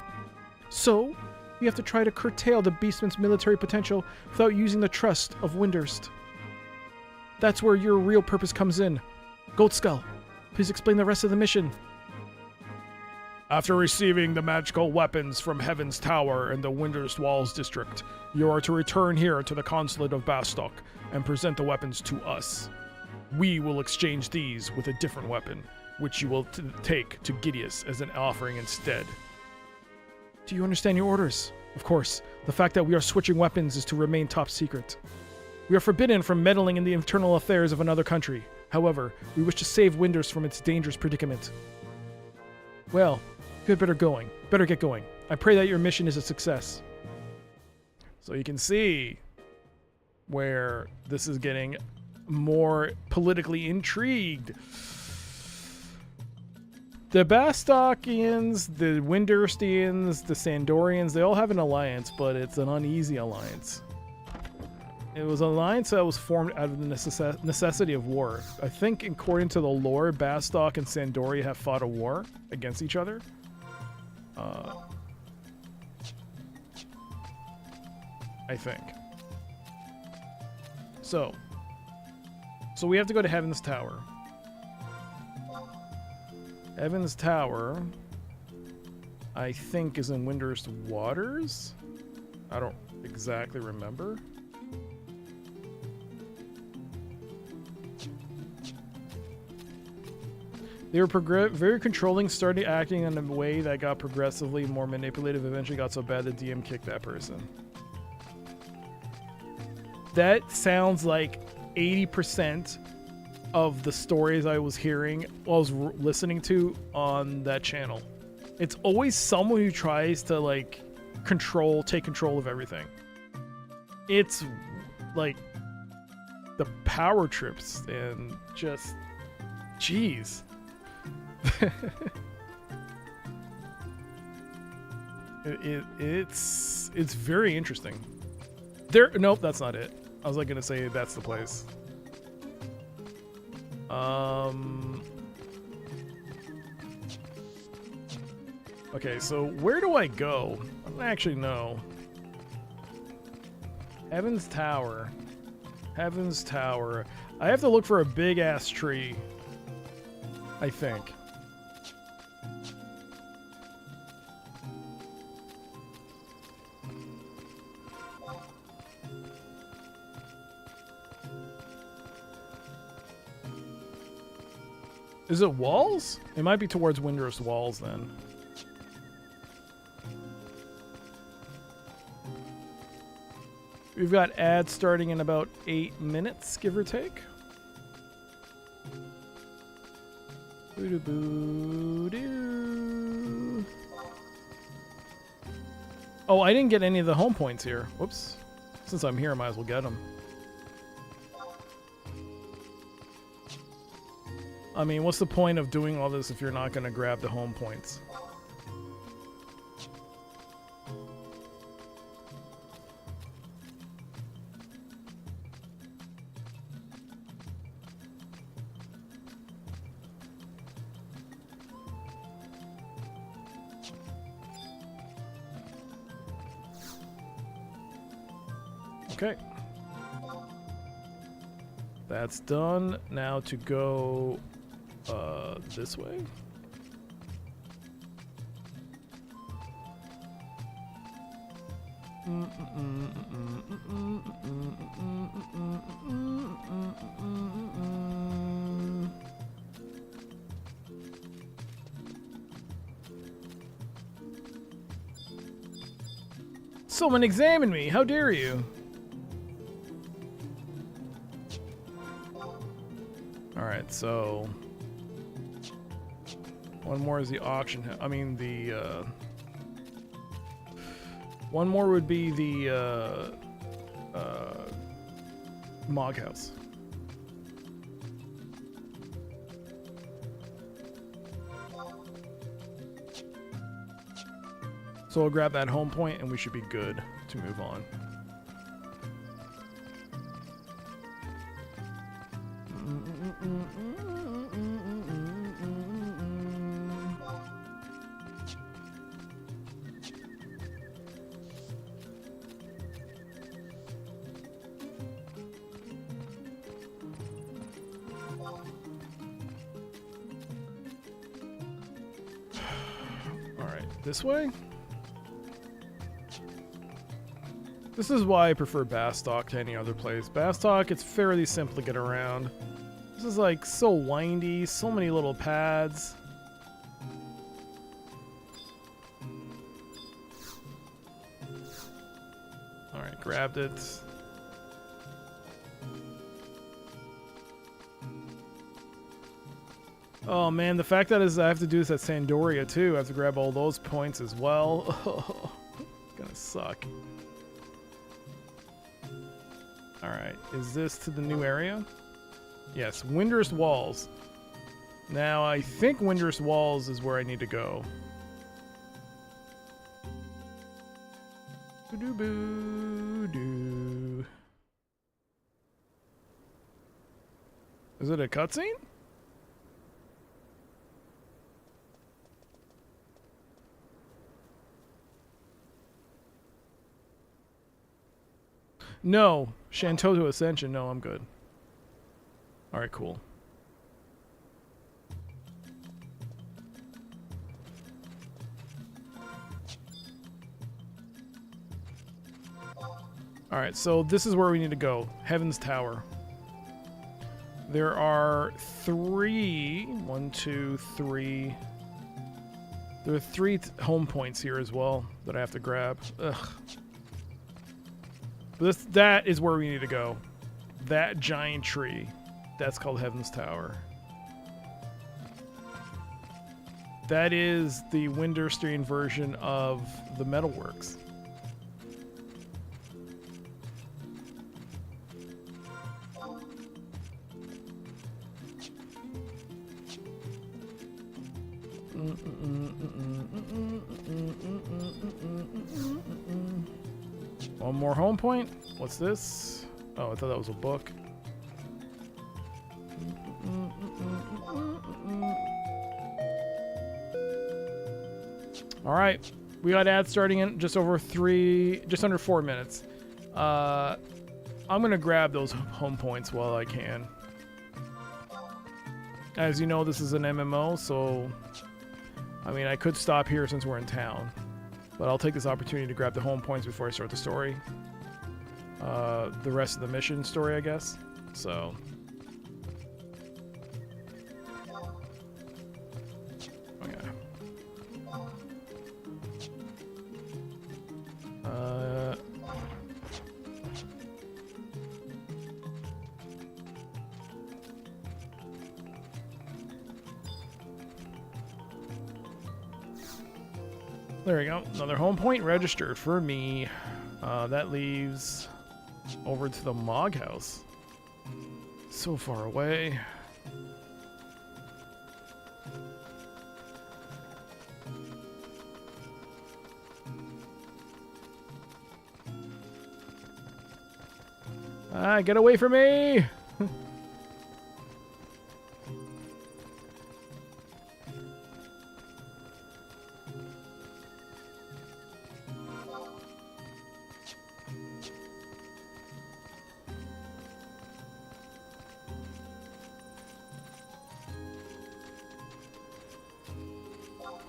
So, you have to try to curtail the beastmen's military potential without using the trust of Windurst. That's where your real purpose comes in. Gold Skull, please explain the rest of the mission. After receiving the magical weapons from Heaven's Tower in the Windurst Walls district, you are to return here to the consulate of Bastok and present the weapons to us. We will exchange these with a different weapon, which you will take to Gideus as an offering instead. Do you understand your orders? Of course, the fact that we are switching weapons is to remain top secret. We are forbidden from meddling in the internal affairs of another country. However, we wish to save Windurst from its dangerous predicament. Well, you had better get going. I pray that your mission is a success. So you can see where this is getting more politically intrigued. The Bastokians, the Windurstians, the Sandorians, they all have an alliance, but it's an uneasy alliance. It was an alliance that was formed out of the necessity of war. I think, according to the lore, Bastok and Sandoria have fought a war against each other. I think. So we have to go to Heaven's Tower. Heaven's Tower, I think, is in Windurst Waters. I don't exactly remember. They were very controlling, started acting in a way that got progressively more manipulative, eventually got so bad the DM kicked that person. That sounds like 80% of the stories I was hearing while I was listening to on that channel. It's always someone who tries to, like, take control of everything. It's like the power trips and just, jeez. It's very interesting. Nope, that's not it. I was like gonna say that's the place. Okay, so where do I go? I don't actually know. Heaven's Tower. Heaven's Tower. I have to look for a big ass tree, I think. Is it walls? It might be towards Windurst Walls then. We've got ads starting in about 8 minutes, give or take. Boo-doo-boo-doo. Oh, I didn't get any of the home points here. Whoops. Since I'm here, I might as well get them. I mean, what's the point of doing all this if you're not going to grab the home points? Okay. That's done. Now to go this way. Someone examine me! How dare you! Alright, so one more is the auction. I mean, the one more would be the Mog House. So we'll grab that home point and we should be good to move on. All right, this way? This is why I prefer Bastok to any other place. Bastok, it's fairly simple to get around. This is like so windy, so many little pads. Alright, grabbed it. Oh man, the fact that is I have to do this at Sandoria too. I have to grab all those points as well. Oh, gonna suck. Alright, is this to the new area? Yes, Windurst Walls. Now, I think Windurst Walls is where I need to go. Boo-doo-boo-doo. Is it a cutscene? No. Chateau to Ascension. No, I'm good. Alright, cool. Alright, so this is where we need to go. Heaven's Tower. There are three... 1, 2, 3... There are 3 home points here as well that I have to grab. Ugh. That is where we need to go. That giant tree. That's called Heaven's Tower. That is the Windurstian version of the Metalworks. One more home point. What's this? Oh, I thought that was a book. All right, we got ads starting in just under 4 minutes. I'm gonna grab those home points while I can. As you know, this is an MMO, so I mean, I could stop here since we're in town, but I'll take this opportunity to grab the home points before I start the story. The rest of the mission story, I guess. So. There we go. Another home point registered for me. That leaves over to the Mog House. So far away. Ah, get away from me!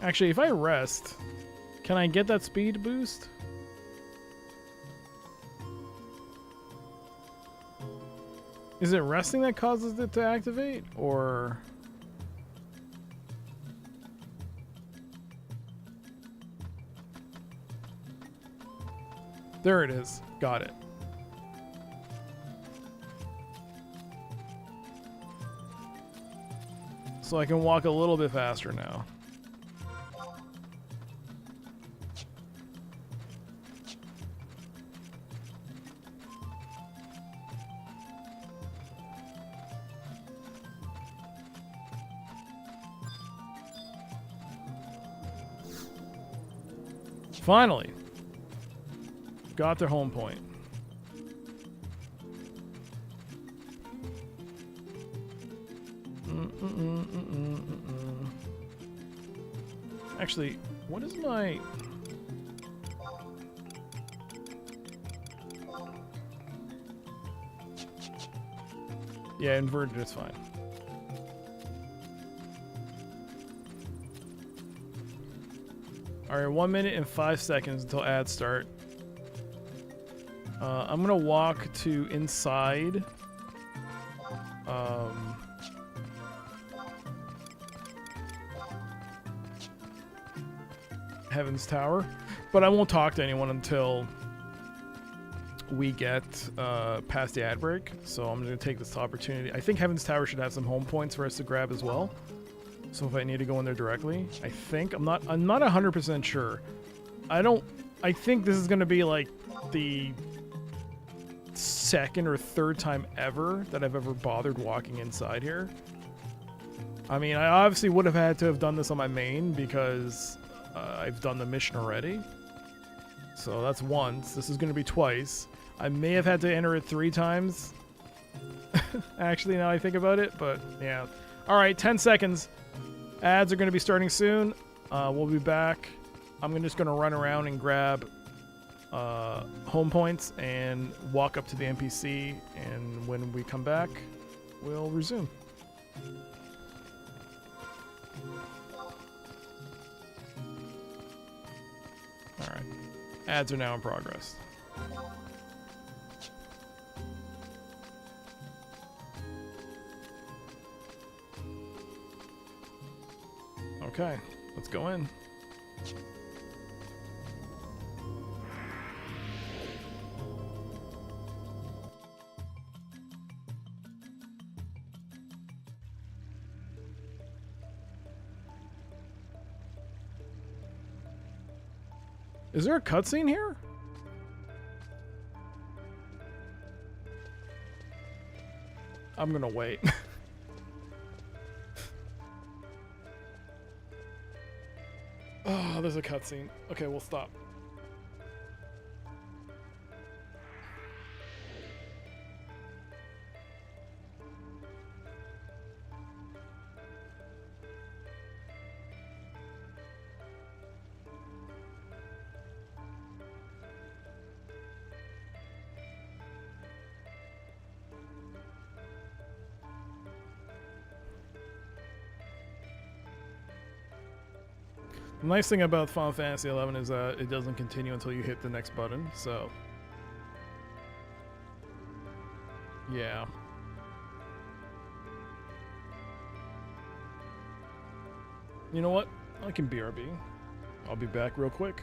Actually, if I rest, can I get that speed boost? Is it resting that causes it to activate, or... There it is. Got it. So I can walk a little bit faster now. Finally. Got their home point. Actually, what is my... Yeah, inverted is fine. Alright, 1 minute and 5 seconds until ads start. I'm gonna walk to inside. Heaven's Tower, but I won't talk to anyone until we get past the ad break. So I'm going to take this opportunity. I think Heaven's Tower should have some home points for us to grab as well. So if I need to go in there directly, I think I'm not 100% sure. I think this is going to be like the second or third time ever that I've ever bothered walking inside here. I mean, I obviously would have had to have done this on my main because I've done the mission already. So that's once. This is going to be twice. I may have had to enter it 3 times. Actually, now I think about it, but yeah. Alright, 10 seconds. Ads are going to be starting soon. We'll be back. I'm just going to run around and grab home points and walk up to the NPC, and when we come back, we'll resume. Alright. Ads are now in progress. Okay, let's go in. Is there a cutscene here? I'm gonna wait. Oh, there's a cutscene. Okay, we'll stop. The nice thing about Final Fantasy XI is that it doesn't continue until you hit the next button, so... yeah. You know what? I can BRB. I'll be back real quick.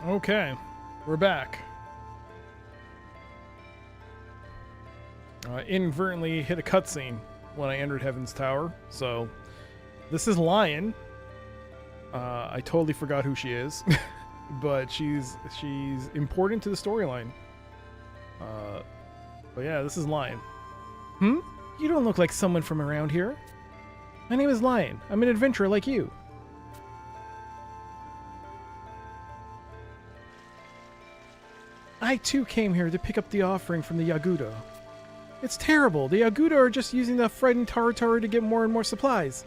Okay, we're back. I inadvertently hit a cutscene when I entered Heaven's Tower, so this is Lion. I totally forgot who she is, but she's important to the storyline. But yeah, this is Lion. You don't look like someone from around here. My name is Lion. I'm an adventurer like you. I too came here to pick up the offering from the Yaguda. It's terrible. The Yaguda are just using the frightened Taru to get more and more supplies.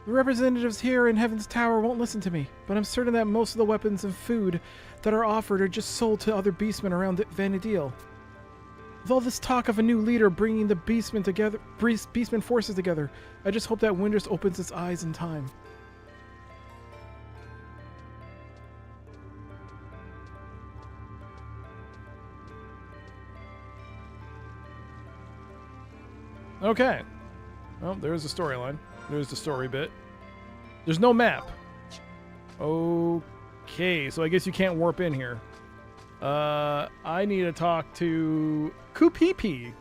The representatives here in Heaven's Tower won't listen to me, but I'm certain that most of the weapons and food that are offered are just sold to other beastmen around Vanadil. With all this talk of a new leader bringing the beastmen forces together, I just hope that Windrest opens its eyes in time. Okay. Well, there's the storyline. There's the story bit. There's no map. Okay, so I guess you can't warp in here. I need to talk to Kupipi.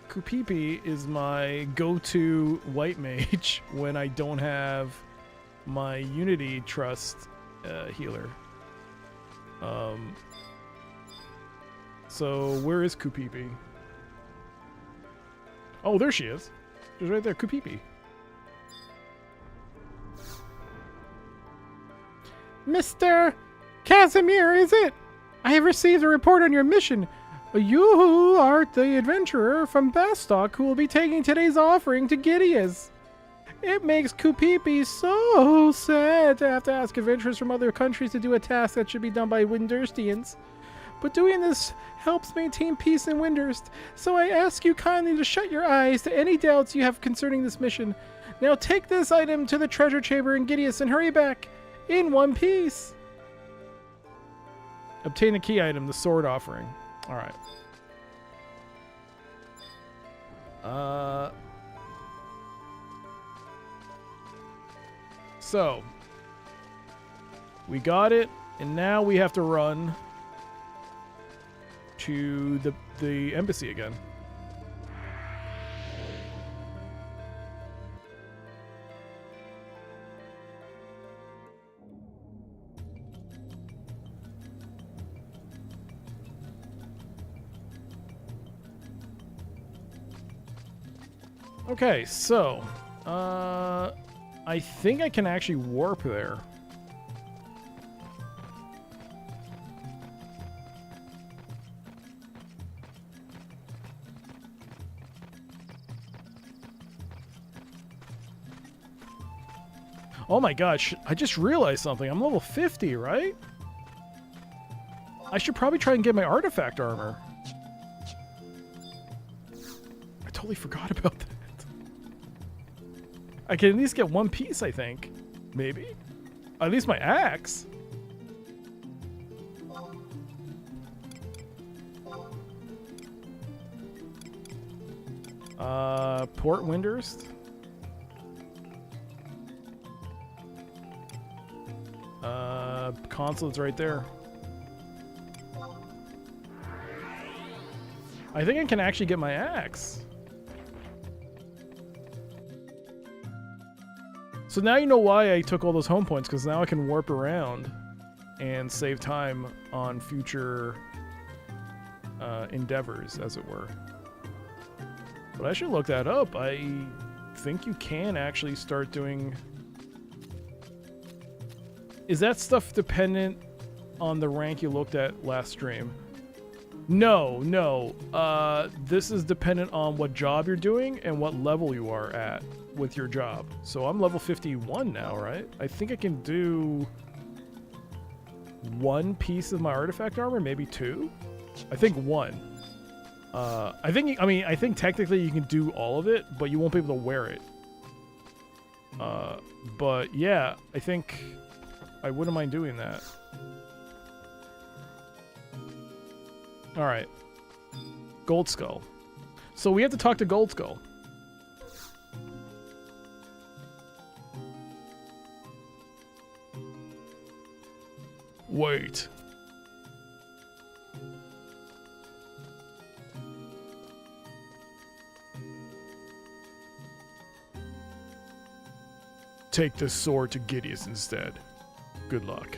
Kupipi is my go-to white mage when I don't have my Unity Trust healer. So where is Kupipi? Oh, there she is. She's right there, Kupipi. Mr. Casimir, is it? I have received a report on your mission. You are the adventurer from Bastok who will be taking today's offering to Gideas. It makes Kupipi so sad to have to ask adventurers from other countries to do a task that should be done by Winderstians. But doing this helps maintain peace in Windurst, so I ask you kindly to shut your eyes to any doubts you have concerning this mission. Now take this item to the treasure chamber in Gideas and hurry back in one piece. Obtain a key item, the sword offering. Alright. So, we got it, and now we have to run to the embassy again. Okay, so I think I can actually warp there. Oh my gosh, I just realized something. I'm level 50, right? I should probably try and get my artifact armor. I totally forgot about that. I can at least get one piece, I think. Maybe. At least my axe. Port Windurst. Consulate's right there. I think I can actually get my axe. So now you know why I took all those home points, because now I can warp around and save time on future endeavors, as it were. But I should look that up. I think you can actually start doing... Is that stuff dependent on the rank you looked at last stream? No. This is dependent on what job you're doing and what level you are at with your job. So I'm level 51 now, right? I think I can do one piece of my artifact armor, maybe two. I think one. I think technically you can do all of it, but you won't be able to wear it. But yeah, I think I wouldn't mind doing that. Alright. Gold Skull. So we have to talk to Gold Skull. Wait. Take this sword to Gideus instead. Good luck.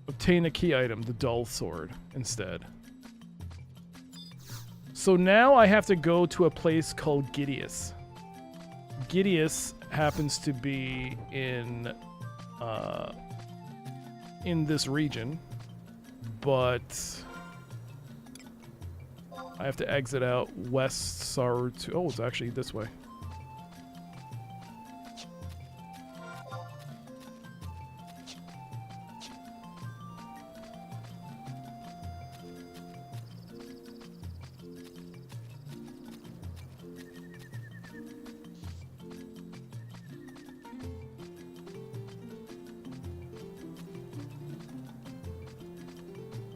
Obtain a key item, the dull sword, instead. So now I have to go to a place called Gideus. Gideus happens to be in this region, but I have to exit out West Sarutu. Oh, it's actually this way.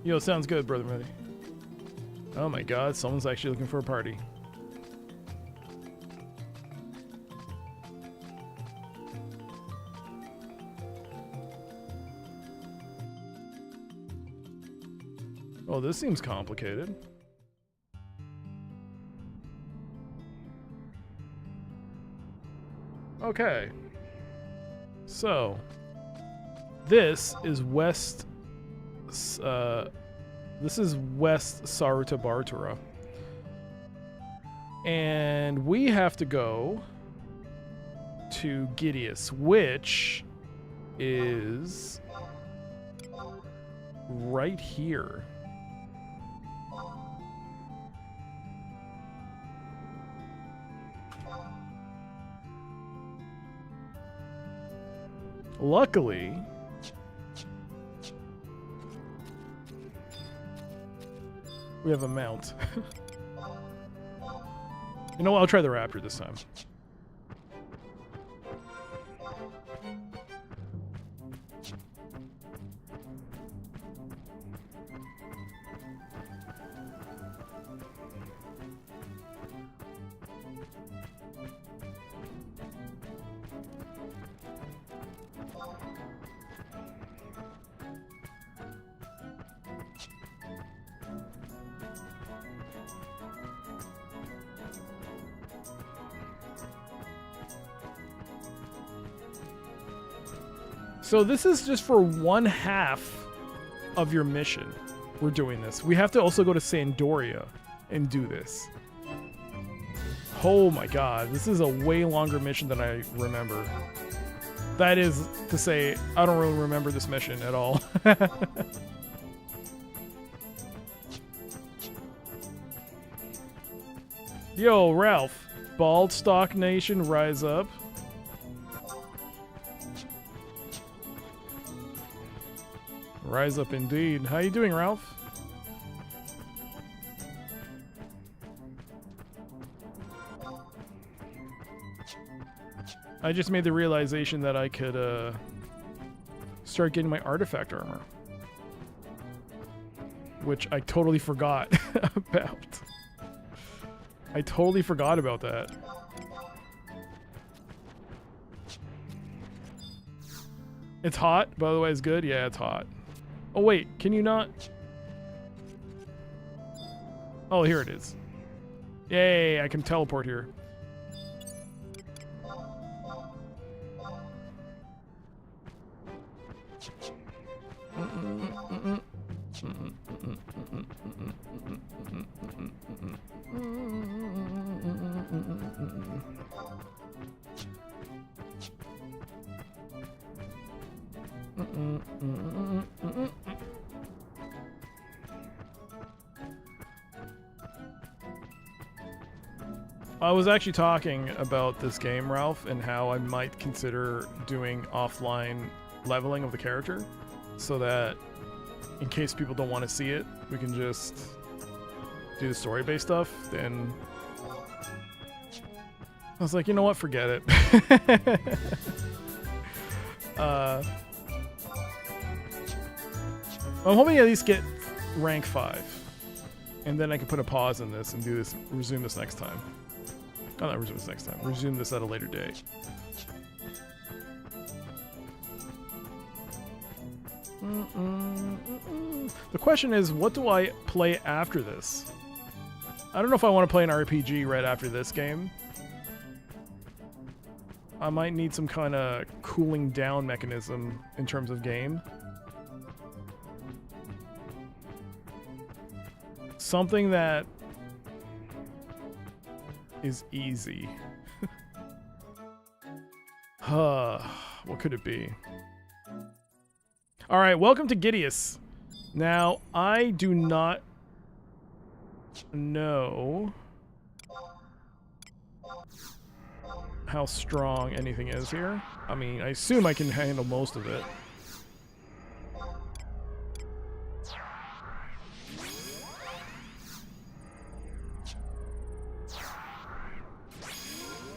Yo, sounds good, Brother Moody. Oh my god, someone's actually looking for a party. Oh, this seems complicated. Okay. So, this is West Sarutabartura. And we have to go to Gideus, which is right here. Luckily, we have a mount. You know what? I'll try the raptor this time. So this is just for one half of your mission. We're doing this. We have to also go to Sandoria and do this. Oh my god, this is a way longer mission than I remember. That is to say, I don't really remember this mission at all. Yo, Ralph. Bastok Nation, rise up. Rise up indeed. How you doing, Ralph? I just made the realization that I could start getting my artifact armor, which I totally forgot about. I totally forgot about that. It's hot, by the way. It's good. Yeah, it's hot. Oh wait, can you not? Oh, here it is. Yay, I can teleport here. I was actually talking about this game, Ralph, and how I might consider doing offline leveling of the character so that in case people don't want to see it, we can just do the story-based stuff. Then I was like, you know what, forget it. I'm hoping to at least get rank 5. And then I can put a pause in this and do this, resume this next time. Oh, not resume this next time. Resume this at a later date. The question is, what do I play after this? I don't know if I want to play an RPG right after this game. I might need some kind of cooling down mechanism in terms of game. Something that is easy. What could it be? All right, welcome to Gideus. Now, I do not know how strong anything is here. I mean, I assume I can handle most of it.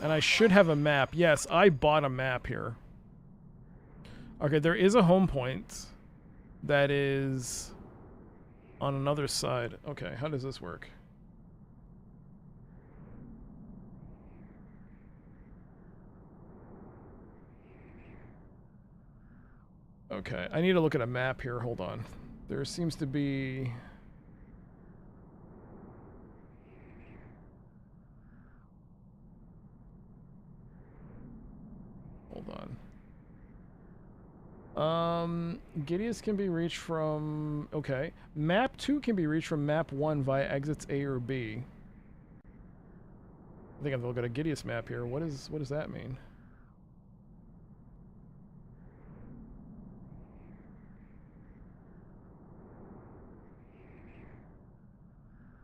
And I should have a map. Yes, I bought a map here. Okay, there is a home point that is on another side. Okay, how does this work? Okay, I need to look at a map here. Hold on. There seems to be... Hold on. Gideus can be reached from... Okay. Map 2 can be reached from map 1 via exits A or B. I think I've got a Gideus map here. What does that mean?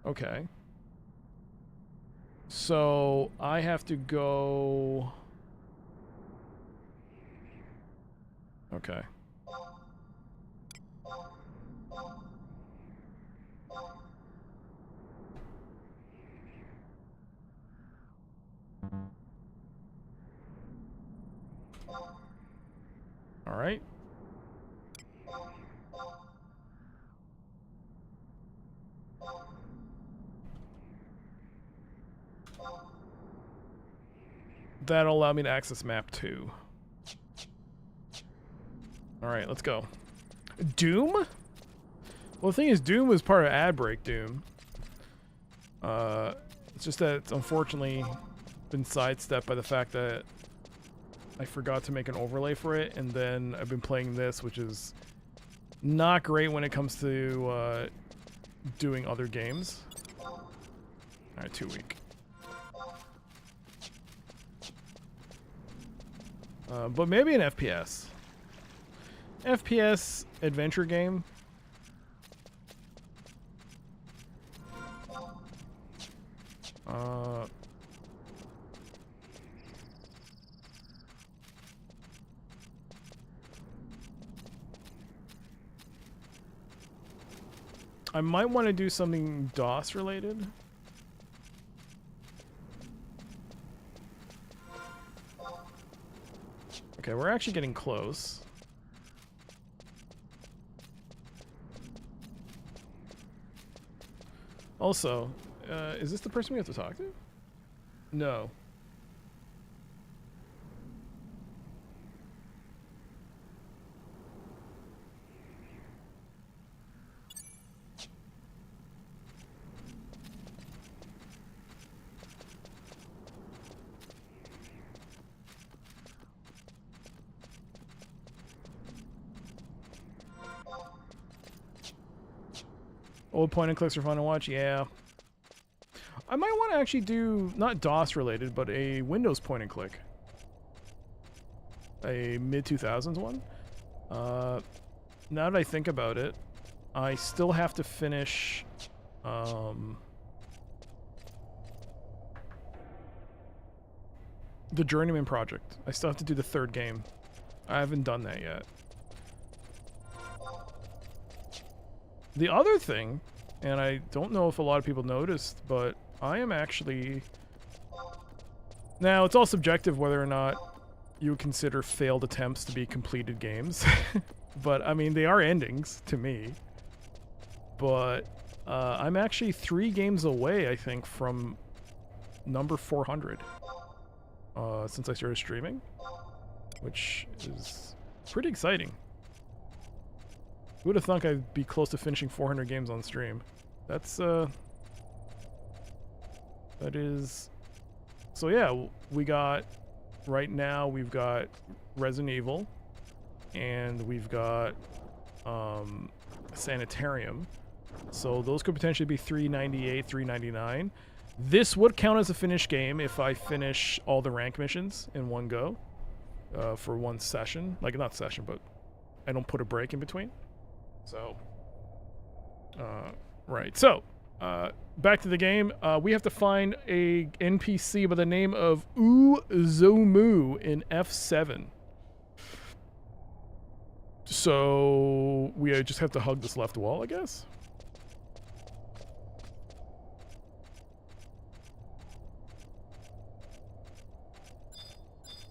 Okay. So I have to go... Okay. All right. That'll allow me to access map 2. Alright, let's go. Doom? Well, the thing is, Doom was part of Ad Break Doom. It's just that it's unfortunately been sidestepped by the fact that I forgot to make an overlay for it, and then I've been playing this, which is not great when it comes to doing other games. Alright, 2 week. But maybe an FPS. FPS adventure game. I might want to do something DOS related. Okay, we're actually getting close. Also, is this the person we have to talk to? No. Old point and clicks are fun to watch, yeah. I might want to actually do, not DOS related, but a Windows point and click. A mid-2000s one. Now that I think about it, I still have to finish the Journeyman project. I still have to do the 3rd game. I haven't done that yet. The other thing, and I don't know if a lot of people noticed, but I am actually... Now, it's all subjective whether or not you would consider failed attempts to be completed games. But, I mean, they are endings, to me. but I'm actually 3 games away, I think, from number 400 since I started streaming, which is pretty exciting. Who would have thunk I'd be close to finishing 400 games on stream? That's that is. So yeah, we got right now we've got Resident Evil, and we've got Sanitarium. So those could potentially be $398, $399. This would count as a finished game if I finish all the rank missions in one go for one session. Like, not session, but I don't put a break in between. So, right. So, back to the game. We have to find a NPC by the name of Uzumu in F7. So, we just have to hug this left wall, I guess?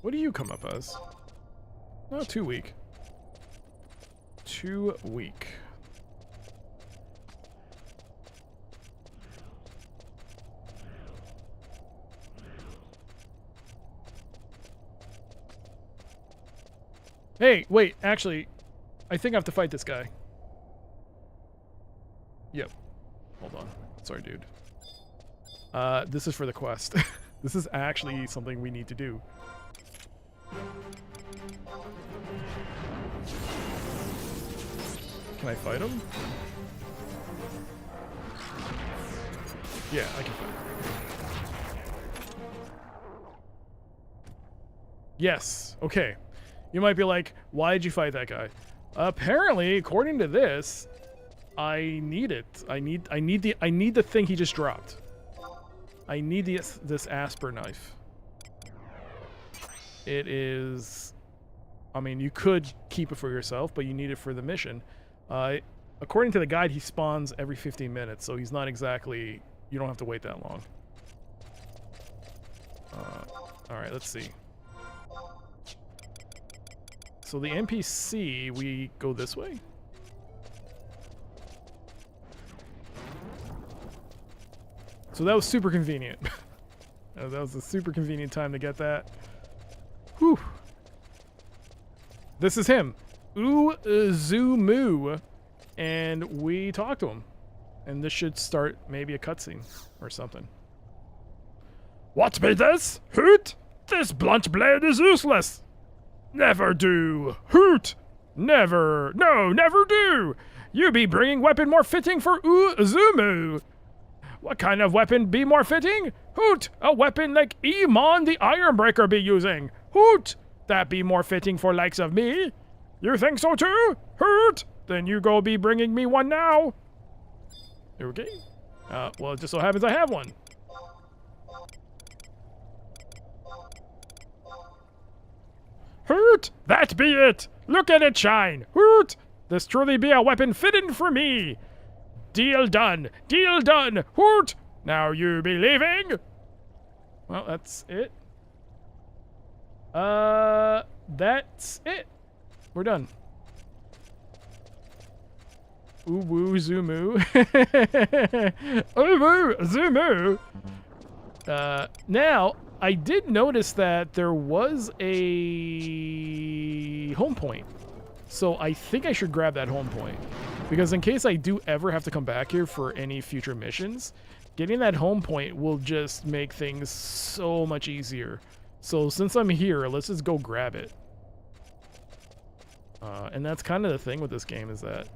What do you come up as? Oh, 2 weak. 2 weak. Hey, wait, actually, I think I have to fight this guy. Yep. Hold on. Sorry, dude. This is for the quest. This is actually something we need to do. Can I fight him? Yeah, I can fight him. Yes. Okay. You might be like, why did you fight that guy? Apparently, according to this, I need it. I need the thing he just dropped. I need this Asper knife. It is, I mean, you could keep it for yourself, but you need it for the mission. According to the guide, he spawns every 15 minutes, so he's not exactly, you don't have to wait that long. Alright, let's see. So the NPC, we go this way? So that was super convenient. That was a super convenient time to get that. Whew. This is him. Uzumu. And we talked to him. And this should start maybe a cutscene or something. What be this? Hoot! This blunt blade is useless! Never do! Hoot! Never! No, never do! You be bringing weapon more fitting for Uzumu! What kind of weapon be more fitting? Hoot! A weapon like Emon the Ironbreaker be using! Hoot! That be more fitting for likes of me! You think so too? Hoot! Then you go be bringing me one now! Okay. Well, it just so happens I have one. Hoot! That be it! Look at it shine! Hoot! This truly be a weapon fitting for me! Deal done! Deal done! Hoot! Now you be leaving? Well, that's it. That's it. We're done. Uwu Zumu. Uwu Zumu. Now, I did notice that there was a home point. So I think I should grab that home point. Because in case I do ever have to come back here for any future missions, getting that home point will just make things so much easier. So since I'm here, let's just go grab it. And that's kind of the thing with this game, is that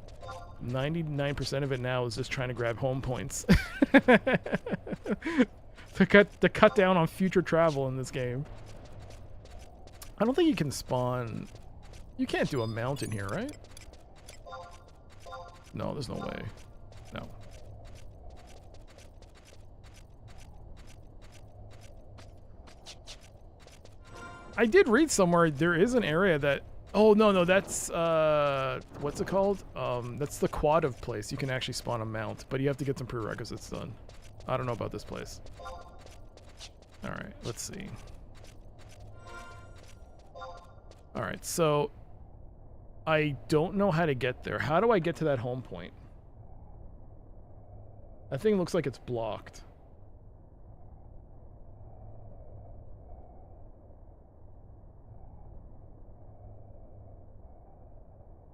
99% of it now is just trying to grab home points. to cut down on future travel in this game. I don't think you can spawn... You can't do a mountain here, right? No, there's no way. No. I did read somewhere there is an area that... Oh, no, that's... what's it called? That's the quad of place. You can actually spawn a mount, but you have to get some prerequisites done. I don't know about this place. Alright, let's see. Alright, so... I don't know how to get there. How do I get to that home point? That thing looks like it's blocked.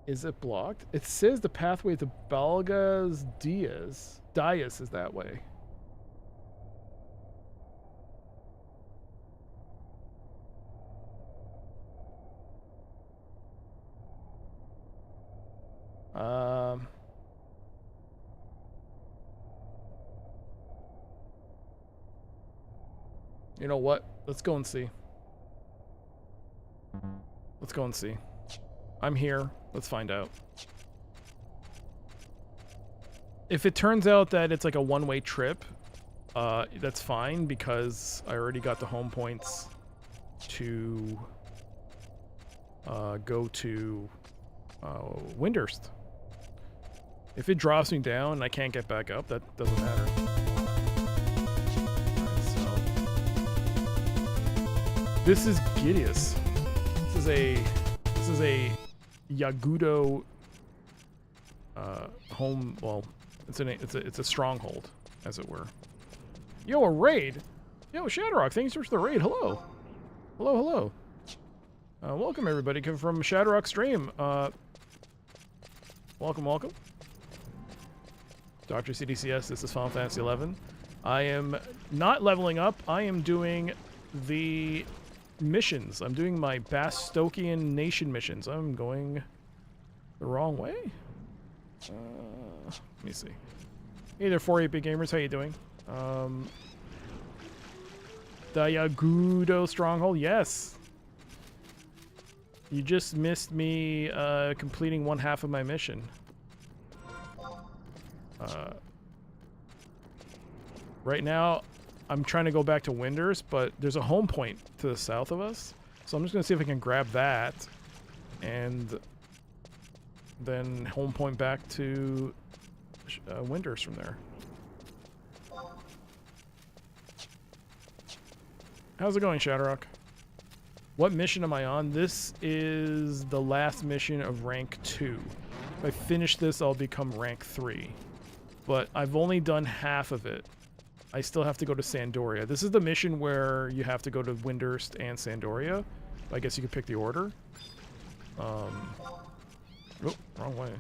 Is it blocked? It says the pathway to Balgas Dias is that way. You know what? Let's go and see. Let's go and see. I'm here. Let's find out. If it turns out that it's like a one-way trip, that's fine because I already got the home points to go to Windurst. If it drops me down and I can't get back up, that doesn't matter. This is Gideus. This is a Yagudo home. Well, it's a stronghold, as it were. Yo, a raid. Yo, Shadowrock, thanks for the raid. Hello, hello. Welcome everybody from Shadowrock stream. Welcome. Dr. CDCS. This is Final Fantasy 11. I am not leveling up. I am doing the missions. I'm doing my Bastokian Nation missions. I'm going the wrong way. Let me see. Hey there, 48-bit gamers. How you doing? The Yagudo stronghold. Yes. You just missed me completing one half of my mission. Right now, I'm trying to go back to Windurst, but there's a home point to the south of us. So I'm just going to see if I can grab that. And then home point back to Windurst from there. How's it going, Shadowrock? What mission am I on? This is the last mission of rank 2. If I finish this, I'll become rank 3. But I've only done half of it. I still have to go to Sandoria. This is the mission where you have to go to Windurst and Sandoria. I guess you could pick the order. Oh, wrong way.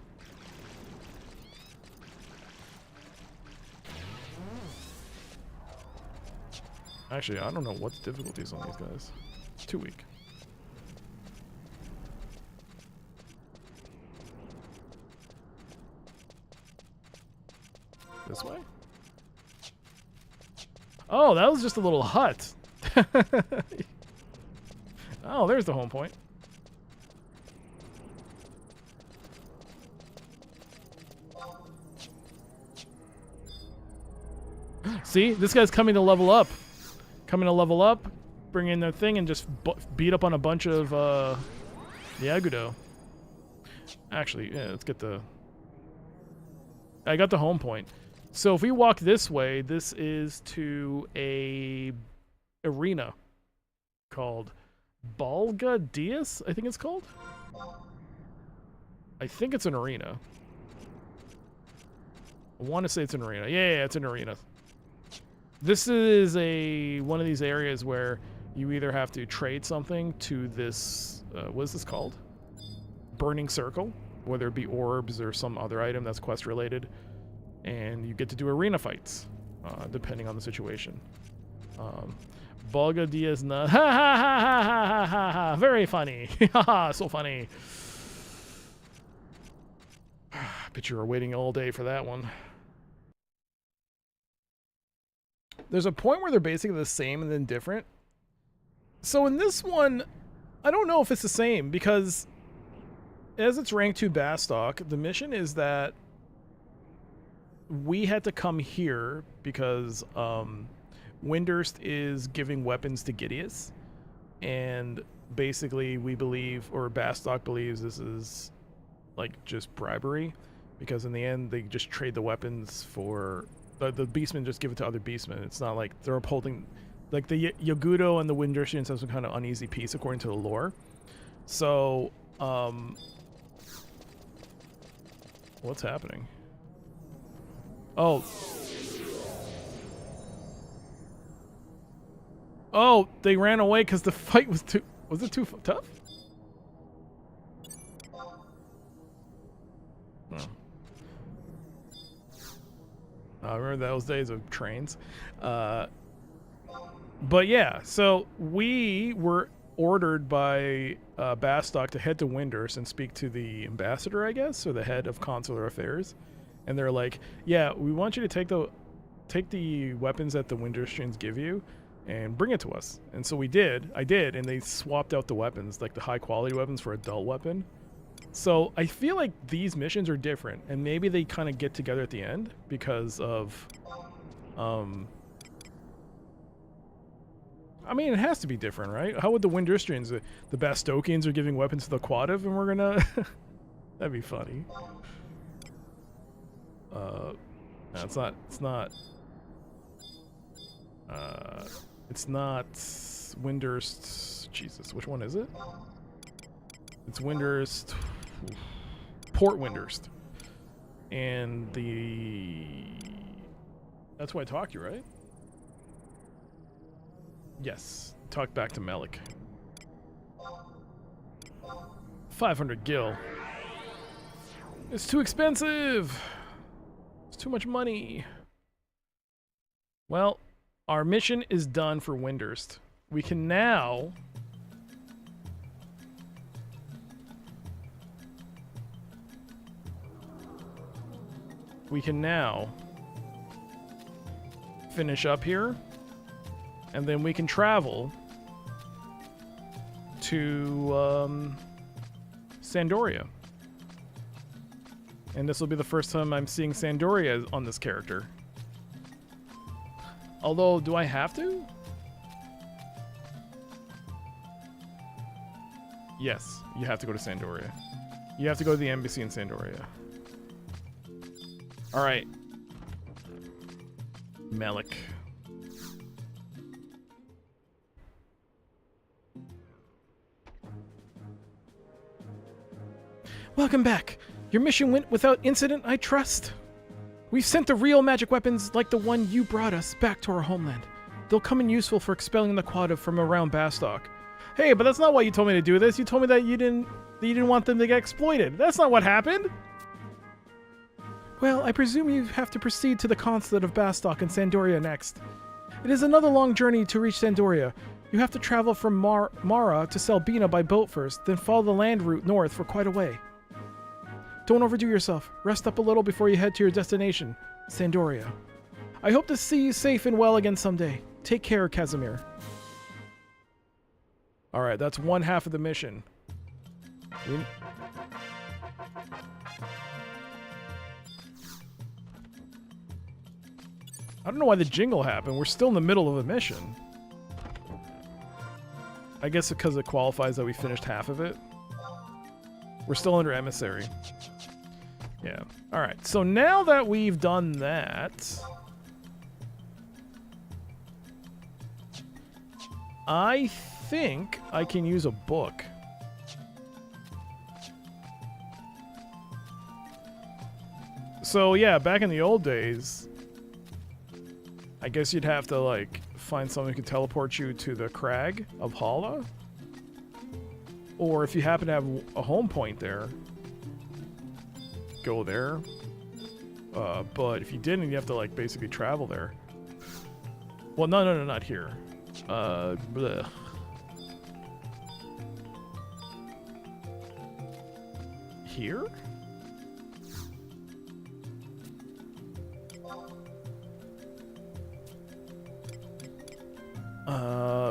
Actually, I don't know what the difficulty is on these guys. It's too weak. This way? Oh, that was just a little hut. Oh, there's the home point. See, this guy's coming to level up. Bring in their thing and just beat up on a bunch of Yagudo. Actually, yeah, let's get the... I got the home point. So if we walk this way, this is to a arena called Balga Dias, I think it's called. I think it's an arena. I want to say it's an arena. Yeah, it's an arena. This is one of these areas where you either have to trade something to this, what is this called? Burning Circle, whether it be orbs or some other item that's quest related. And you get to do arena fights, depending on the situation. Balga Diaz na ha ha ha ha ha ha ha, very funny. Haha, so funny. Bet you were waiting all day for that one. There's a point where they're basically the same and then different. So in this one, I don't know if it's the same because as it's rank 2 Bastok, the mission is that we had to come here because Windurst is giving weapons to Gideus, and basically we believe, or Bastok believes, this is like just bribery, because in the end they just trade the weapons for the beastmen, just give it to other beastmen. It's not like they're upholding, like the Yagudo and the Windurstians have some kind of uneasy peace according to the lore. So what's happening? Oh, Oh, they ran away because the fight was too... Was it too tough? Oh. I remember those days of trains. But yeah, so we were ordered by Bastok to head to Windurst and speak to the ambassador, I guess, or the head of consular affairs. And they're like, yeah, we want you to take the weapons that the Windurstians give you and bring it to us. And so we did. I did, and they swapped out the weapons, like the high quality weapons for a dull weapon. So I feel like these missions are different, and maybe they kind of get together at the end because of I mean, it has to be different, right? How would the Windurstrians, the Bastokians are giving weapons to the Quadiv, and we're gonna... That'd be funny. No, it's not... It's not Windurst... Jesus, which one is it? It's Windurst... Port Windurst. And the... That's why I talked to you, right? Yes. Talk back to Melik. 500 gil. It's too expensive! It's too much money. Well, our mission is done for Windurst. We can now... finish up here. And then we can travel to Sandoria. And this will be the first time I'm seeing Sandoria on this character. Although, do I have to? Yes, you have to go to Sandoria. You have to go to the embassy in Sandoria. Alright. Melik. Welcome back. Your mission went without incident, I trust. We've sent the real magic weapons like the one you brought us back to our homeland. They'll come in useful for expelling the Quadiv from around Bastok. Hey, but that's not why you told me to do this. You told me that you didn't want them to get exploited. That's not what happened. Well, I presume you have to proceed to the consulate of Bastok and Sandoria next. It is another long journey to reach Sandoria. You have to travel from Mara to Selbina by boat first, then follow the land route north for quite a way. Don't overdo yourself. Rest up a little before you head to your destination, Sandoria. I hope to see you safe and well again someday. Take care, Casimir. Alright, that's one half of the mission. I don't know why the jingle happened. We're still in the middle of a mission. I guess because it qualifies that we finished half of it. We're still under Emissary. Yeah. Alright, so now that we've done that... I think I can use a book. So yeah, back in the old days, I guess you'd have to like find someone who could teleport you to the crag of Hala. Or if you happen to have a home point there, go there. But if you didn't, you have to like basically travel there. Well, no, not here. Bleh. Here?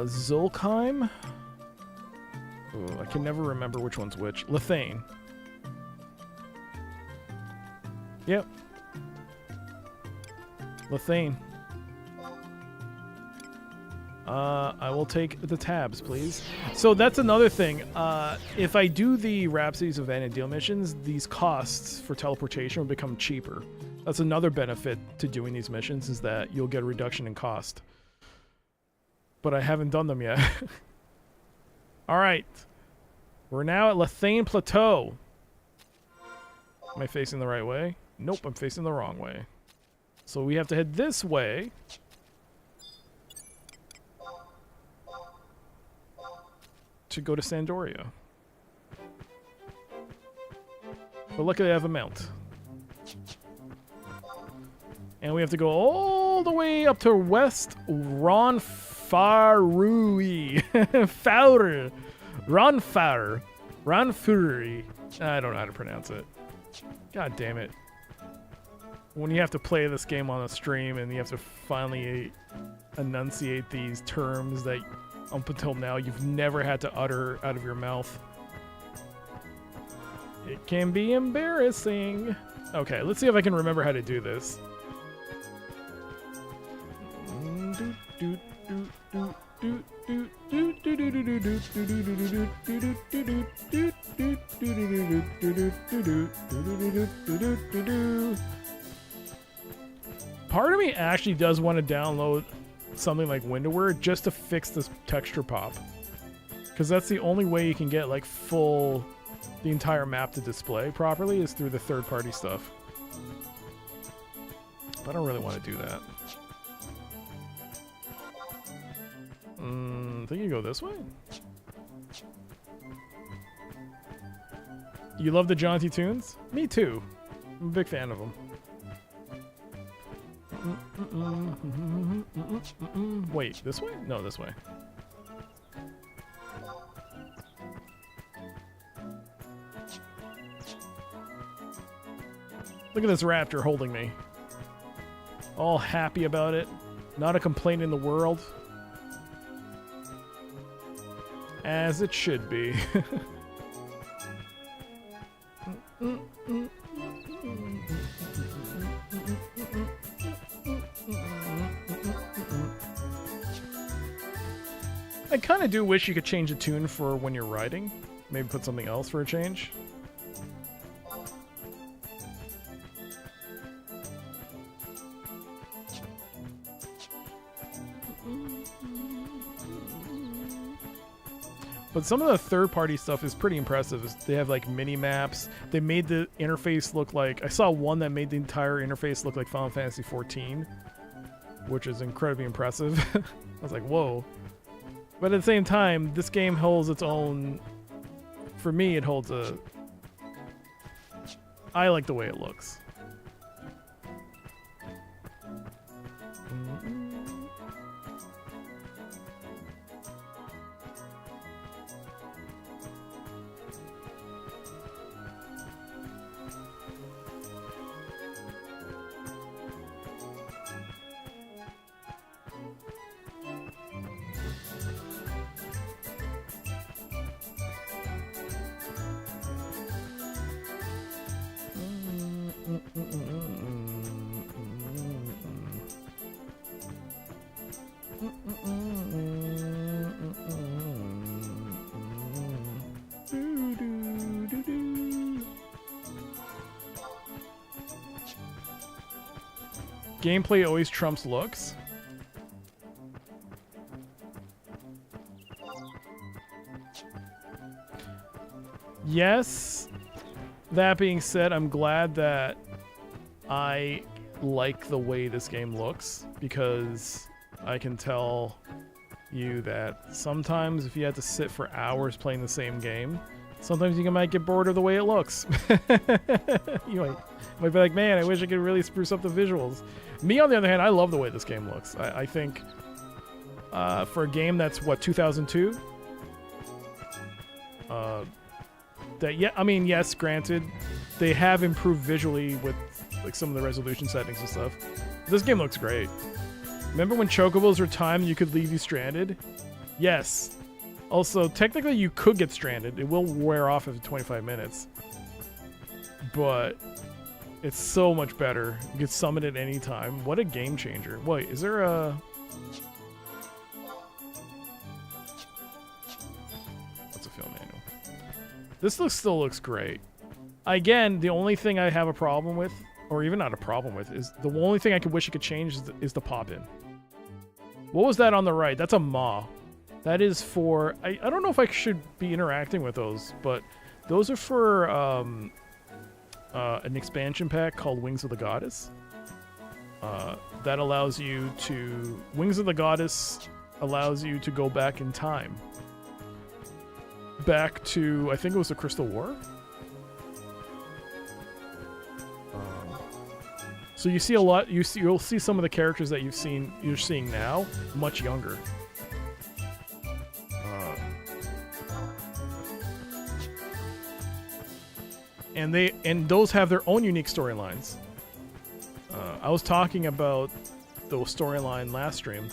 Zulkheim? Ooh, I can never remember which one's which. Lethane. Yep. Lethane. I will take the tabs, please. So that's another thing. If I do the Rhapsodies of Vana'diel missions, these costs for teleportation will become cheaper. That's another benefit to doing these missions, is that you'll get a reduction in cost. But I haven't done them yet. Alright. We're now at Lethane Plateau. Am I facing the right way? Nope, I'm facing the wrong way. So we have to head this way. to go to Sandoria. But luckily I have a mount. And we have to go all the way up to West Ronfarui. Faur. Ronfar. Ronfuri. I don't know how to pronounce it. God damn it. When you have to play this game on a stream and you have to finally enunciate these terms that up until now you've never had to utter out of your mouth. It can be embarrassing. Okay, let's see if I can remember how to do this. Part of me actually does want to download something like Windowware just to fix this texture pop, because that's the only way you can get like the entire map to display properly is through the third-party stuff. I don't really want to do that. I think you go this way. You love the jaunty tunes? Me too. I'm a big fan of them. Wait, this way? No, this way. Look at this raptor holding me. All happy about it. Not a complaint in the world. As it should be. I kind of do wish you could change the tune for when you're riding. Maybe put something else for a change. But some of the third-party stuff is pretty impressive. They have like mini maps. They made the interface look like... I saw one that made the entire interface look like Final Fantasy XIV, which is incredibly impressive. I was like, whoa. But at the same time, this game holds its own... For me, it holds a... I like the way it looks. Gameplay always trumps looks. Yes. That being said, I'm glad that I like the way this game looks, because I can tell you that sometimes if you have to sit for hours playing the same game, sometimes you might get bored of the way it looks. You might be like, man, I wish I could really spruce up the visuals. Me, on the other hand, I love the way this game looks. I think for a game that's, what, 2002? Yes, granted, they have improved visually with like some of the resolution settings and stuff. This game looks great. Remember when chocobos were timed, you could leave you stranded? Yes. Also, technically you could get stranded. It will wear off after 25 minutes. But it's so much better. You can summon it any time. What a game changer. Wait, is there a... What's a film manual? This still looks great. Again, the only thing I have a problem with, or even not a problem with, is the only thing I could wish it could change is the pop-in. What was that on the right? That's a maw. That is for... I don't know if I should be interacting with those, but those are for an expansion pack called Wings of the Goddess. That allows you to... Wings of the Goddess allows you to go back in time. back to, I think it was the Crystal War. So you see a lot. You'll see some of the characters that you're seeing now much younger. And those have their own unique storylines. I was talking about the storyline last stream,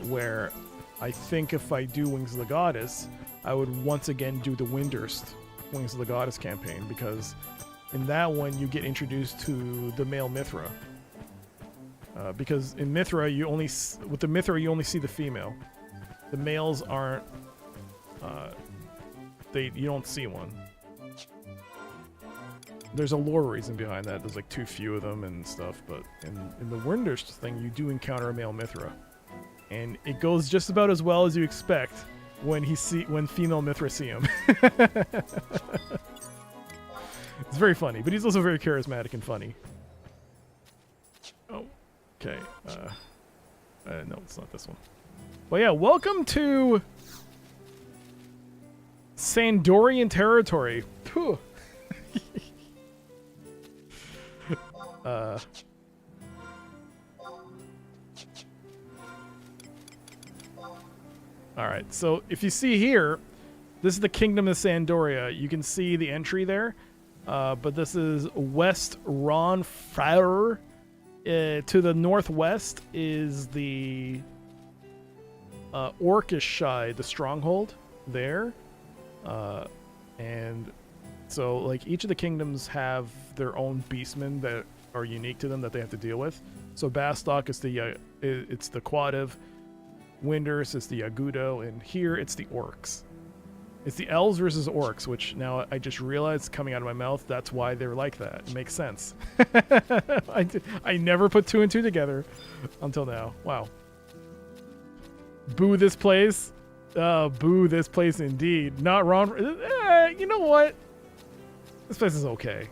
where I think if I do Wings of the Goddess, I would once again do the Windurst Wings of the Goddess campaign, because in that one you get introduced to the male Mithra. Because in Mithra with the Mithra you only see the female. The males aren't. You don't see one. There's a lore reason behind that. There's like too few of them and stuff, but in the Windurst thing, you do encounter a male Mithra, and it goes just about as well as you expect when female Mithra see him. It's very funny, but he's also very charismatic and funny. Oh, okay. No, it's not this one. Well, yeah, welcome to Sandorian territory. Phew. Alright, so if you see here, this is the Kingdom of Sandoria. You can see the entry there, but this is West Ronfarer. To the northwest is the Orcish side, the stronghold there. And so, like, each of the kingdoms have their own beastmen that are unique to them that they have to deal with. So Bastok is it's the Quadiv, Windurst is the Agudo, and here it's the Orcs. It's the Elves versus Orcs, which now I just realized coming out of my mouth, that's why they're like that. It makes sense. I never put two and two together until now. Wow. Boo this place. Boo this place indeed. Not wrong. You know what? This place is okay.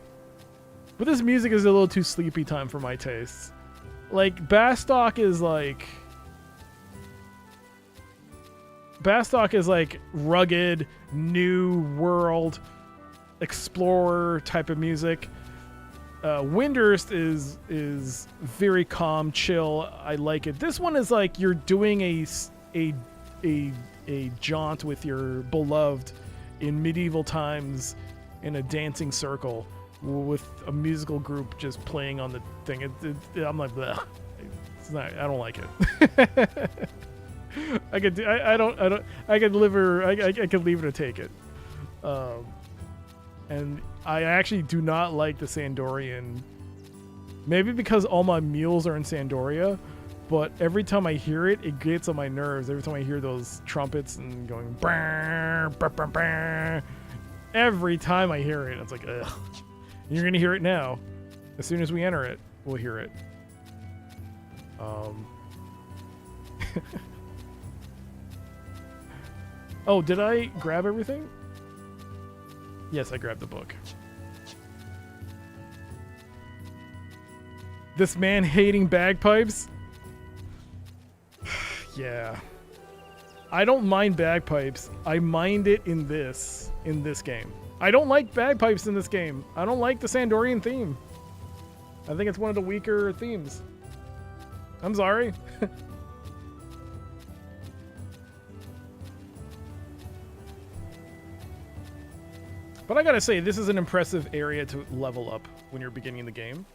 But this music is a little too sleepy time for my tastes. Like, Bastok is like rugged, new world, explorer type of music. Windurst is very calm, chill. I like it. This one is like you're doing a jaunt with your beloved in medieval times in a dancing circle with a musical group just playing on the thing. I'm like, bleh. It's not. I don't like it. I could leave it or take it. And I actually do not like the Sandorian. Maybe because all my meals are in Sandoria, but every time I hear it, it gets on my nerves. Every time I hear those trumpets and going, brr, brr, brr, brr, every time I hear it, it's like, ugh. You're gonna hear it now. As soon as we enter it, we'll hear it. Oh, did I grab everything? Yes, I grabbed the book. This man hating bagpipes? Yeah. I don't mind bagpipes. I mind it in this game. I don't like bagpipes in this game. I don't like the Sandorian theme. I think it's one of the weaker themes. I'm sorry. But I gotta say, this is an impressive area to level up when you're beginning the game.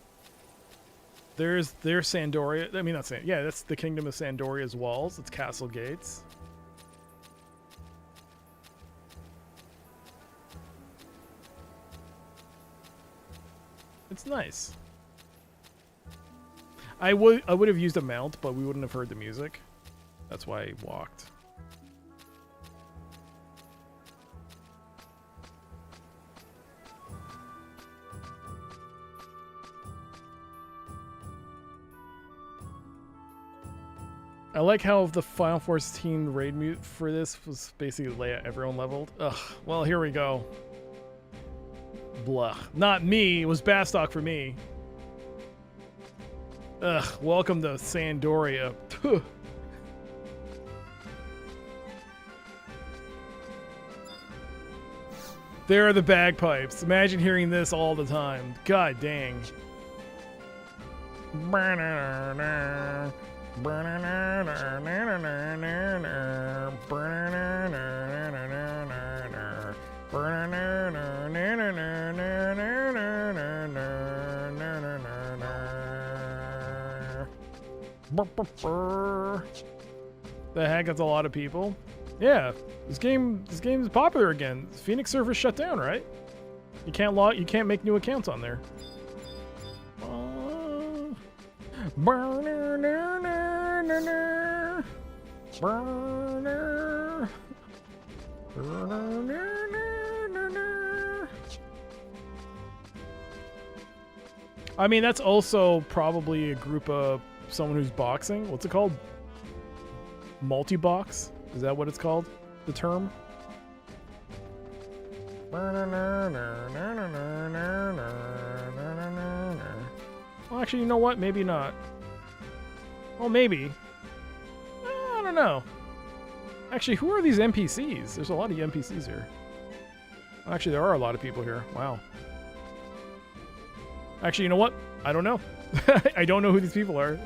There's Sandoria. I mean, not Sandoria. Yeah, that's the Kingdom of Sandoria's walls. It's castle gates. It's nice. I would have used a mount, but we wouldn't have heard the music. That's why I walked. I like how the Final 14 raid mute for this was basically Leia everyone leveled. Ugh, well, here we go. Blah. Not me, it was Bastok for me. Ugh, welcome to Sandoria. There are the bagpipes. Imagine hearing this all the time. God dang. The heck, that's a lot of people. Yeah, this game is popular again. Phoenix server shut down, right? You can't make new accounts on there. I mean, that's also probably a group of someone who's boxing. What's it called? Multi-box? Is that what it's called? The term? Well, actually, you know what? Maybe not. Well, maybe. I don't know. Actually, who are these NPCs? There's a lot of NPCs here. Actually, there are a lot of people here. Wow. Actually, you know what? I don't know. I don't know who these people are.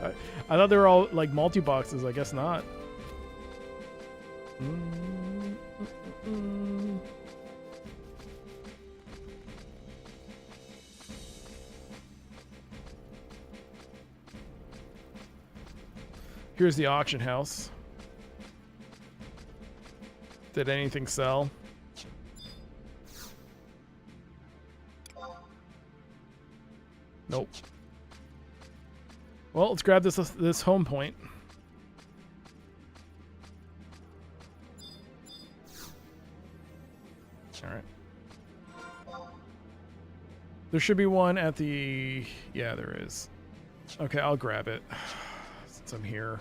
I thought they were all like multi-boxes. I guess not. Here's the auction house. Did anything sell? Nope. Well, let's grab this home point. All right. There should be one at the... Yeah, there is. Okay, I'll grab it since I'm here.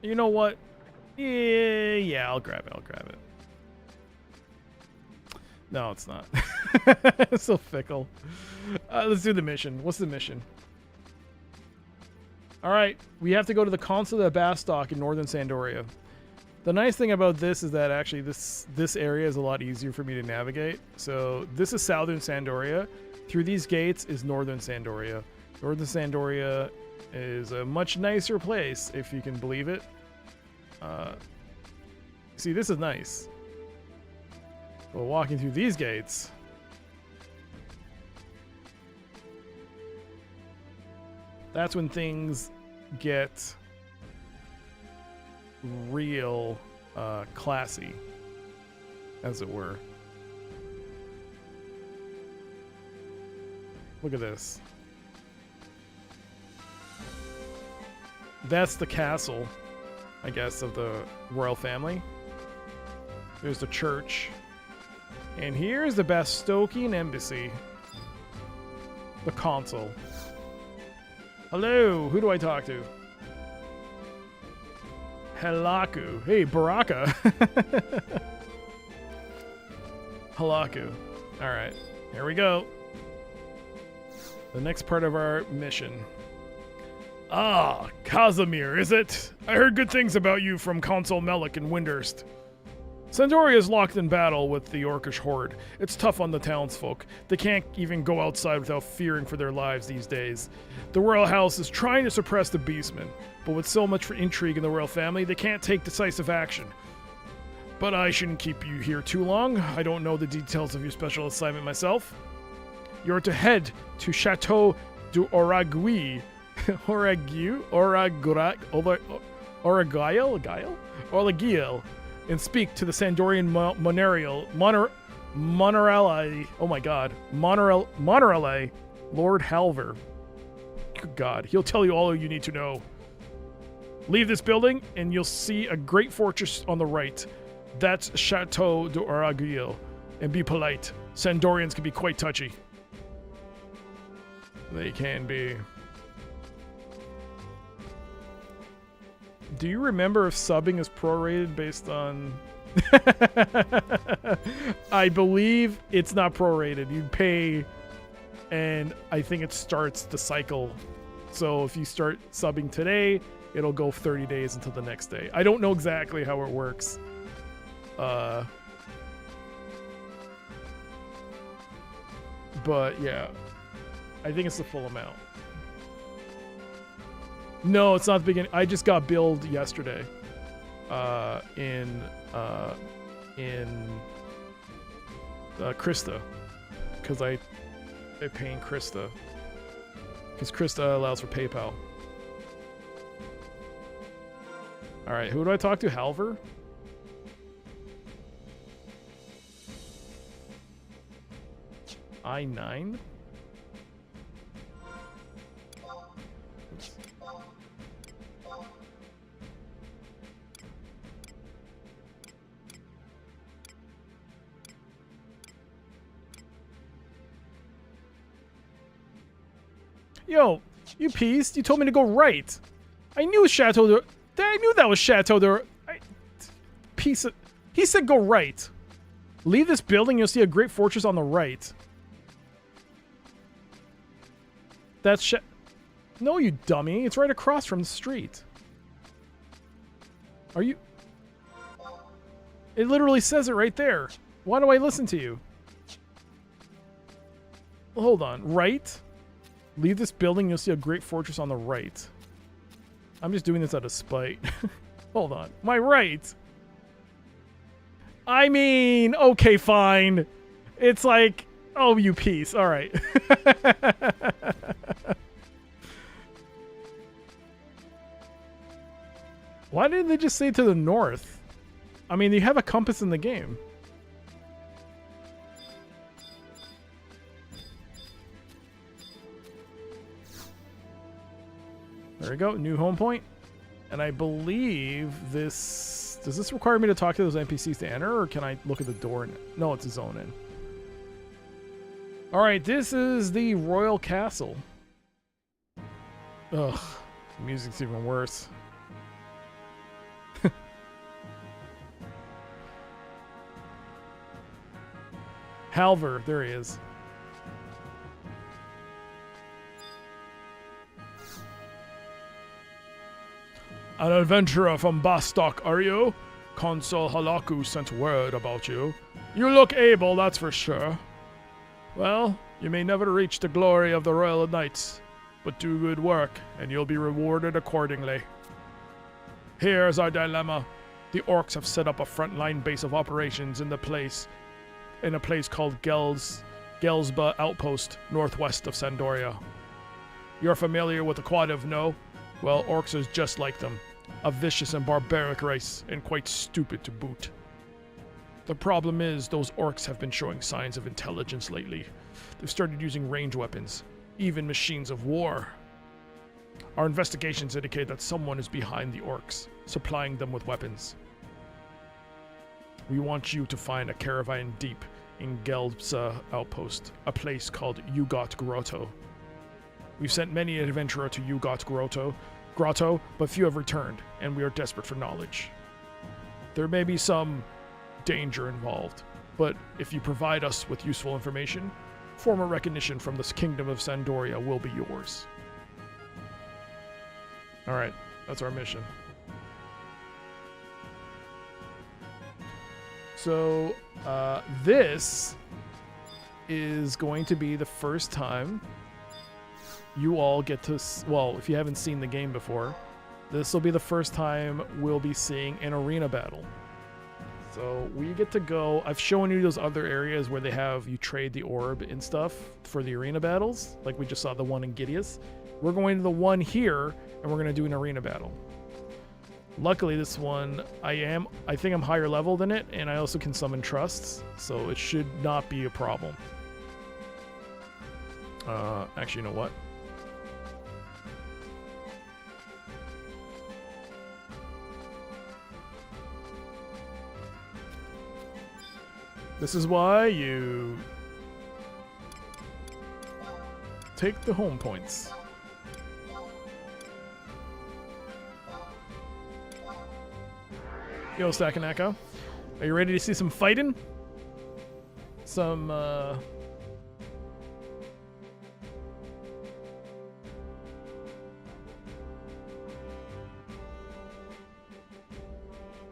You know what? Yeah, I'll grab it. No, it's not. It's so fickle. Let's do the mission. What's the mission? All right, we have to go to the Consulate of Bastok in northern Sandoria. The nice thing about this is that actually this area is a lot easier for me to navigate. So this is southern Sandoria. Through these gates is northern Sandoria. Northern Sandoria is a much nicer place, if you can believe it. See, this is nice. But walking through these gates, that's when things get real classy, as it were. Look at this. That's the castle, I guess, of the royal family. There's the church. And here's the Bastokian embassy. The consul. Hello, who do I talk to? Helaku. Hey, Baraka. Helaku. Alright, here we go. The next part of our mission. Ah, Casimir, is it? I heard good things about you from Consul Melik in Windhurst. Sandoria is locked in battle with the Orcish horde. It's tough on the townsfolk. They can't even go outside without fearing for their lives these days. The royal house is trying to suppress the beastmen, but with so much intrigue in the royal family, they can't take decisive action. But I shouldn't keep you here too long. I don't know the details of your special assignment myself. You're to head to Chateau du Oragui. Oragiel, and speak to the Sandorian Monorelli. Oh my god. Monorelli, Lord Halver. Good god. He'll tell you all you need to know. Leave this building and you'll see a great fortress on the right. That's Chateau de Oraguil. And be polite. Sandorians can be quite touchy. They can be. Do you remember if subbing is prorated based on... I believe it's not prorated. You pay, and I think it starts the cycle. So if you start subbing today, it'll go 30 days until the next day. I don't know exactly how it works. But yeah, I think it's the full amount. No, it's not the beginning. I just got billed yesterday. In Krista, because I pay in Krista, because Krista allows for PayPal. All right, who do I talk to? Halver? I-9? Yo, you piece, you told me to go right. I knew Chateau de... I knew that was Chateau de... Piece of... He said go right. Leave this building, you'll see a great fortress on the right. That's No, you dummy. It's right across from the street. Are you... It literally says it right there. Why do I listen to you? Well, hold on. Right? Leave this building, you'll see a great fortress on the right. I'm just doing this out of spite. Hold on. My right? I mean, okay, fine. It's like, oh, you piece. All right. Why didn't they just say to the north? I mean, you have a compass in the game. There we go, new home point. And I believe this... Does this require me to talk to those NPCs to enter, or can I look at the door? No, it's a zone in. Alright, this is the Royal Castle. Ugh, the music's even worse. Halver, there he is. An adventurer from Bastok, are you? Consul Halaku sent word about you. You look able, that's for sure. Well, you may never reach the glory of the Royal Knights, but do good work, and you'll be rewarded accordingly. Here's our dilemma. The orcs have set up a frontline base of operations in a place called Gelsba Outpost, northwest of Sandoria. You're familiar with the Quadiv, no? Well, orcs is just like them. A vicious and barbaric race, and quite stupid to boot. The problem is, those orcs have been showing signs of intelligence lately. They've started using range weapons, even machines of war. Our investigations indicate that someone is behind the orcs, supplying them with weapons. We want you to find a caravan deep in Gelbsa Outpost, a place called Ugot Grotto. We've sent many an adventurer to Ugot Grotto, but few have returned, and we are desperate for knowledge. There may be some danger involved, but if you provide us with useful information, former recognition from the Kingdom of Sandoria will be yours. Alright, that's our mission. So, this is going to be the first time you all get to... Well, if you haven't seen the game before, this will be the first time we'll be seeing an arena battle. So, we get to go... I've shown you those other areas where they have... You trade the orb and stuff for the arena battles. Like we just saw the one in Gideus. We're going to the one here, and we're going to do an arena battle. Luckily, this one, I think I'm higher level than it, and I also can summon trusts, so it should not be a problem. Actually, you know what? This is why you take the home points. Yo, Stakanako. Are you ready to see some fighting? Some,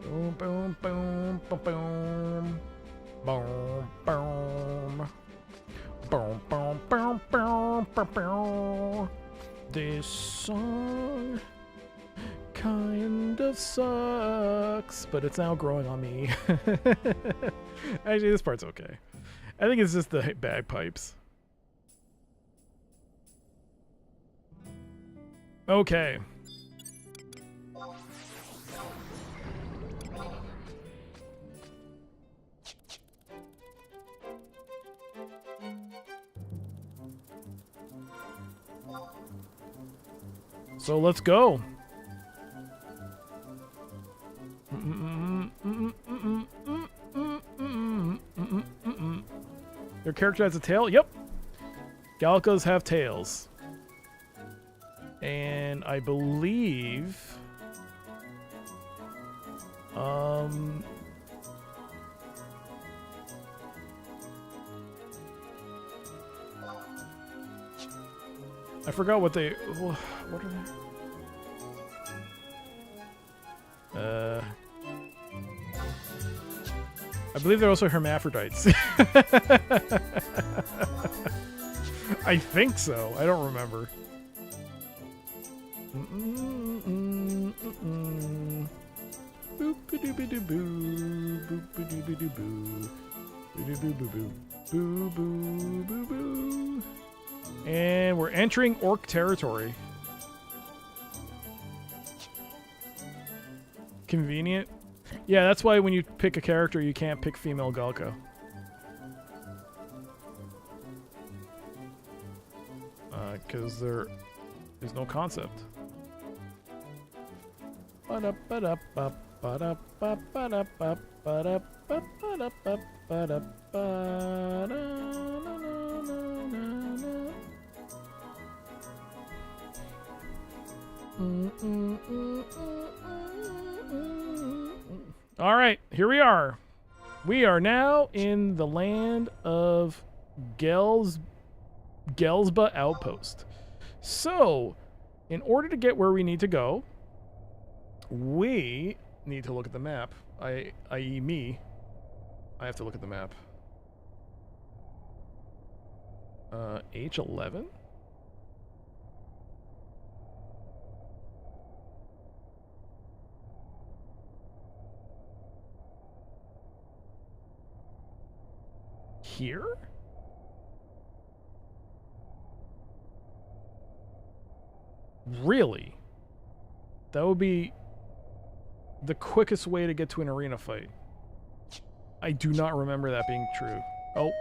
Boom, boom, boom, boom, boom. Boom, boom. Boom, boom, boom, boom, boom, boom. This song kind of sucks, but it's now growing on me. Actually, this part's okay. I think it's just the bagpipes. Okay. So let's go. Your character has a tail? Yep. Galcos have tails. And I believe... I forgot what they... What are they? I believe they're also hermaphrodites. I think so. I don't remember. And we're entering orc territory. Convenient. Yeah, that's why when you pick a character, you can't pick female Galka. Because there is no concept. All right, here we are. We are now in the land of Gelsba Outpost. So, in order to get where we need to go, we need to look at the map. I.e. me. I have to look at the map. H11? Here? Really? That would be the quickest way to get to an arena fight. I do not remember that being true. Oh.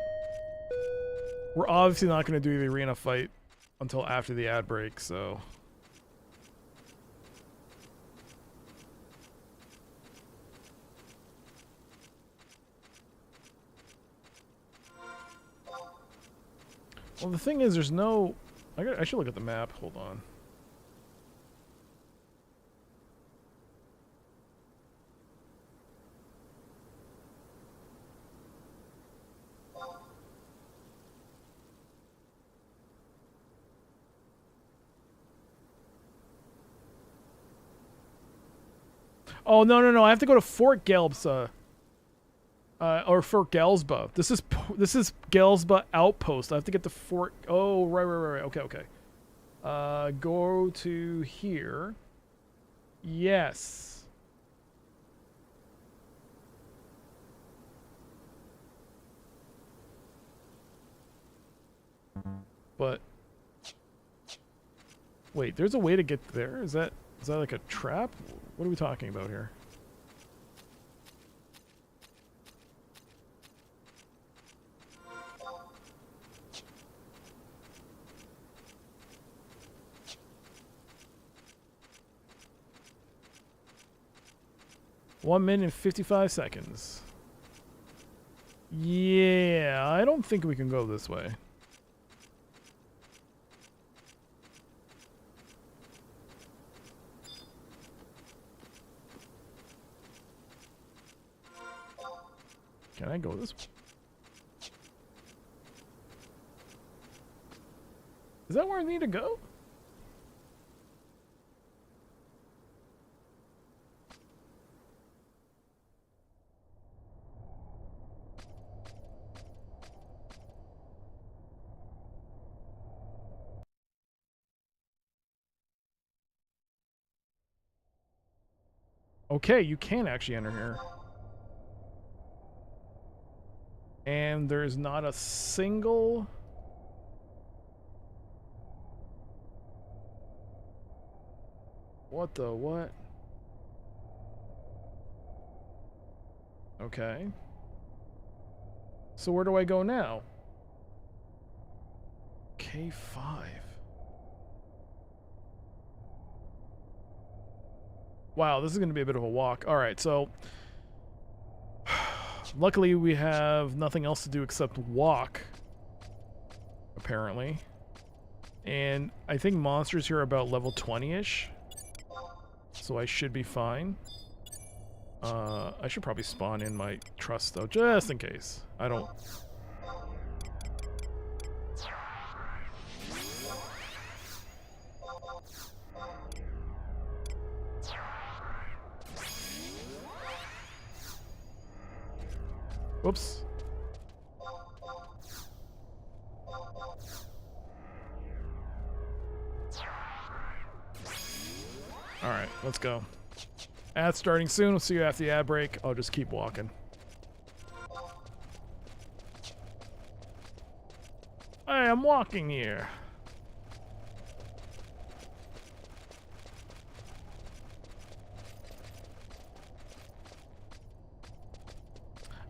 We're obviously not going to do the arena fight until after the ad break, so... Well, the thing is, there's no... I should look at the map. Hold on. Oh, no. I have to go to Fort Gelbsa. Or Fort Gelsba. This is Gelsba Outpost. I have to get to Fort... Oh, right. Okay. Go to here. Yes. But... Wait, there's a way to get there? Is that like a trap? What are we talking about here? One minute and 55 seconds. Yeah, I don't think we can go this way. Can I go this way? Is that where I need to go? Okay, you can actually enter here. And there's not a single... What the what? Okay. So where do I go now? K5. Wow, this is going to be a bit of a walk. All right, so luckily we have nothing else to do except walk, apparently. And I think monsters here are about level 20-ish. So I should be fine. I should probably spawn in my trust, though, just in case. I don't... Whoops. Alright, let's go. Ad starting soon. We'll see you after the ad break. I'll just keep walking. I am walking here.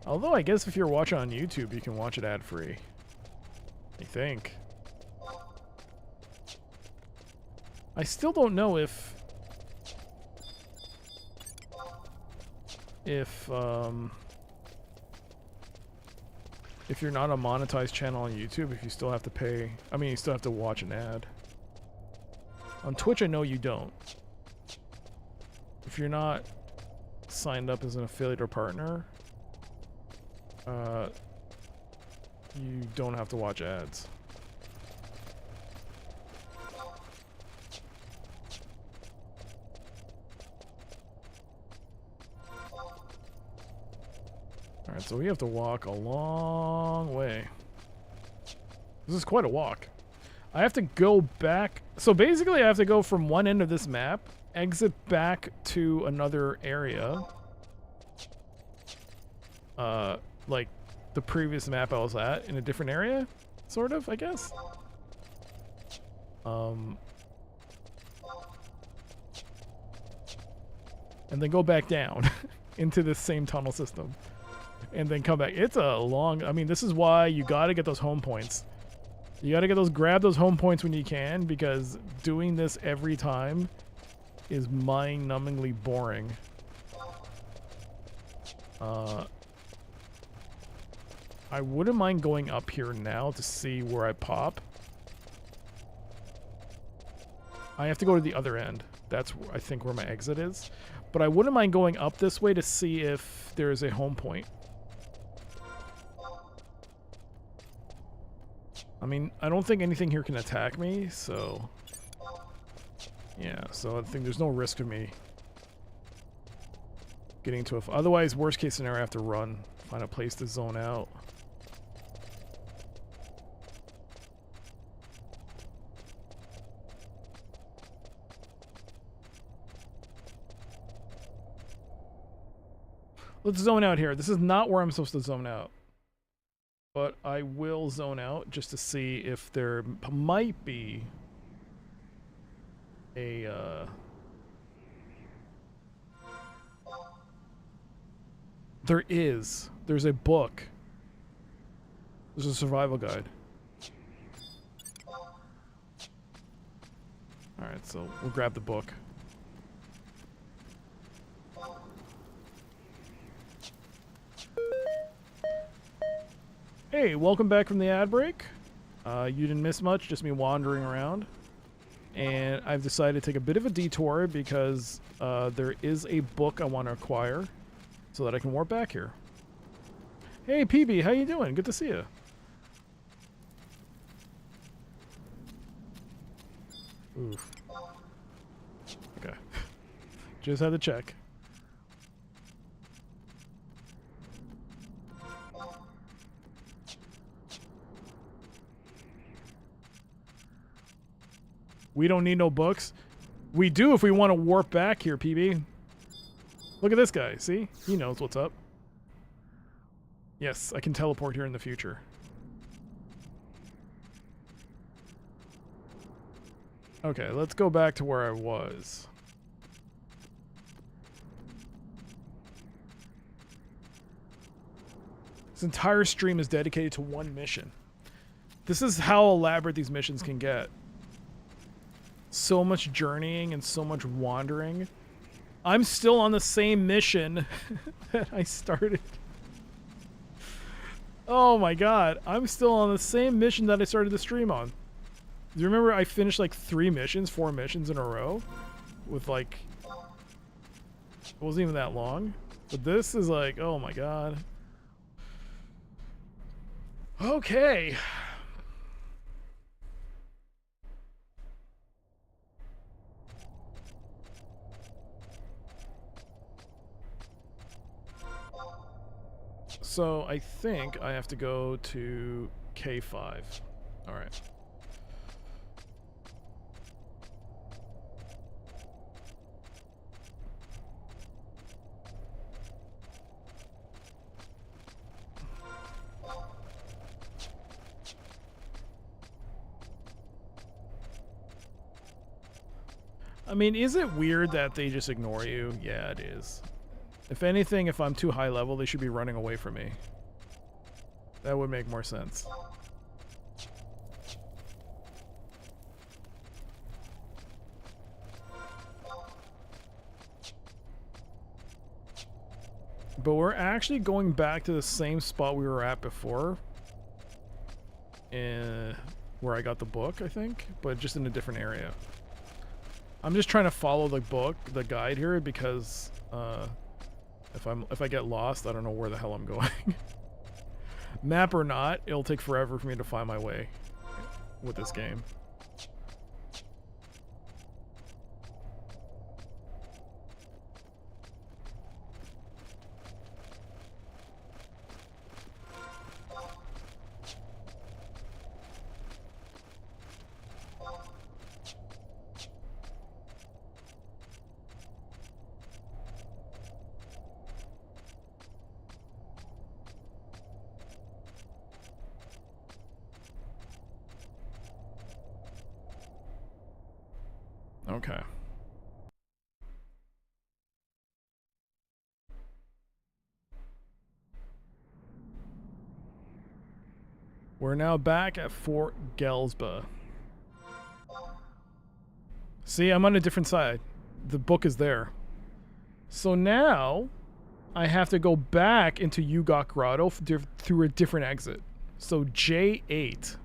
Although I guess if you're watching on YouTube, you can watch it ad-free. I think. I still don't know if you're not a monetized channel on YouTube, if you still have to pay, I mean, you still have to watch an ad. On Twitch, I know you don't. If you're not signed up as an affiliate or partner, you don't have to watch ads. Alright, so we have to walk a long way. This is quite a walk. I have to go back. So basically I have to go from one end of this map, exit back to another area. Like the previous map I was at in a different area, sort of, I guess. And then go back down into this same tunnel system. And then come back. It's a long... I mean, this is why you gotta get those home points. You gotta get those... Grab those home points when you can, because doing this every time is mind-numbingly boring. I wouldn't mind going up here now to see where I pop. I have to go to the other end. That's, I think, where my exit is. But I wouldn't mind going up this way to see if there is a home point. I mean, I don't think anything here can attack me, so... Yeah, so I think there's no risk of me getting to a... Otherwise, worst case scenario, I have to run. Find a place to zone out. Let's zone out here. This is not where I'm supposed to zone out. But I will zone out just to see if there might be a... There is. There's a book. There's a survival guide. Alright, so we'll grab the book. Hey, welcome back from the ad break. You didn't miss much, just me wandering around. And I've decided to take a bit of a detour because there is a book I want to acquire so that I can warp back here. Hey, PB, how you doing? Good to see you. Oof. Okay. Just had to check. We don't need no books. We do if we want to warp back here, PB. Look at this guy. See? He knows what's up. Yes, I can teleport here in the future. Okay, let's go back to where I was. This entire stream is dedicated to one mission. This is how elaborate these missions can get. So much journeying and so much wandering. I'm still on the same mission that I started. Oh my god, I'm still on the same mission that I started the stream on. Do you remember I finished like 4 missions in a row? With like... It wasn't even that long. But this is like, oh my god. Okay. So I think I have to go to K5. All right. I mean, is it weird that they just ignore you? Yeah, it is. If anything, if I'm too high level, they should be running away from me. That would make more sense. But we're actually going back to the same spot we were at before. Where I got the book, I think. But just in a different area. I'm just trying to follow the book, the guide here, because if I get lost, I don't know where the hell I'm going. Map or not, it'll take forever for me to find my way with this game. Okay. We're now back at Fort Gelsba. See, I'm on a different side. The book is there. So now I have to go back into Yugok Grotto through a different exit. So J8,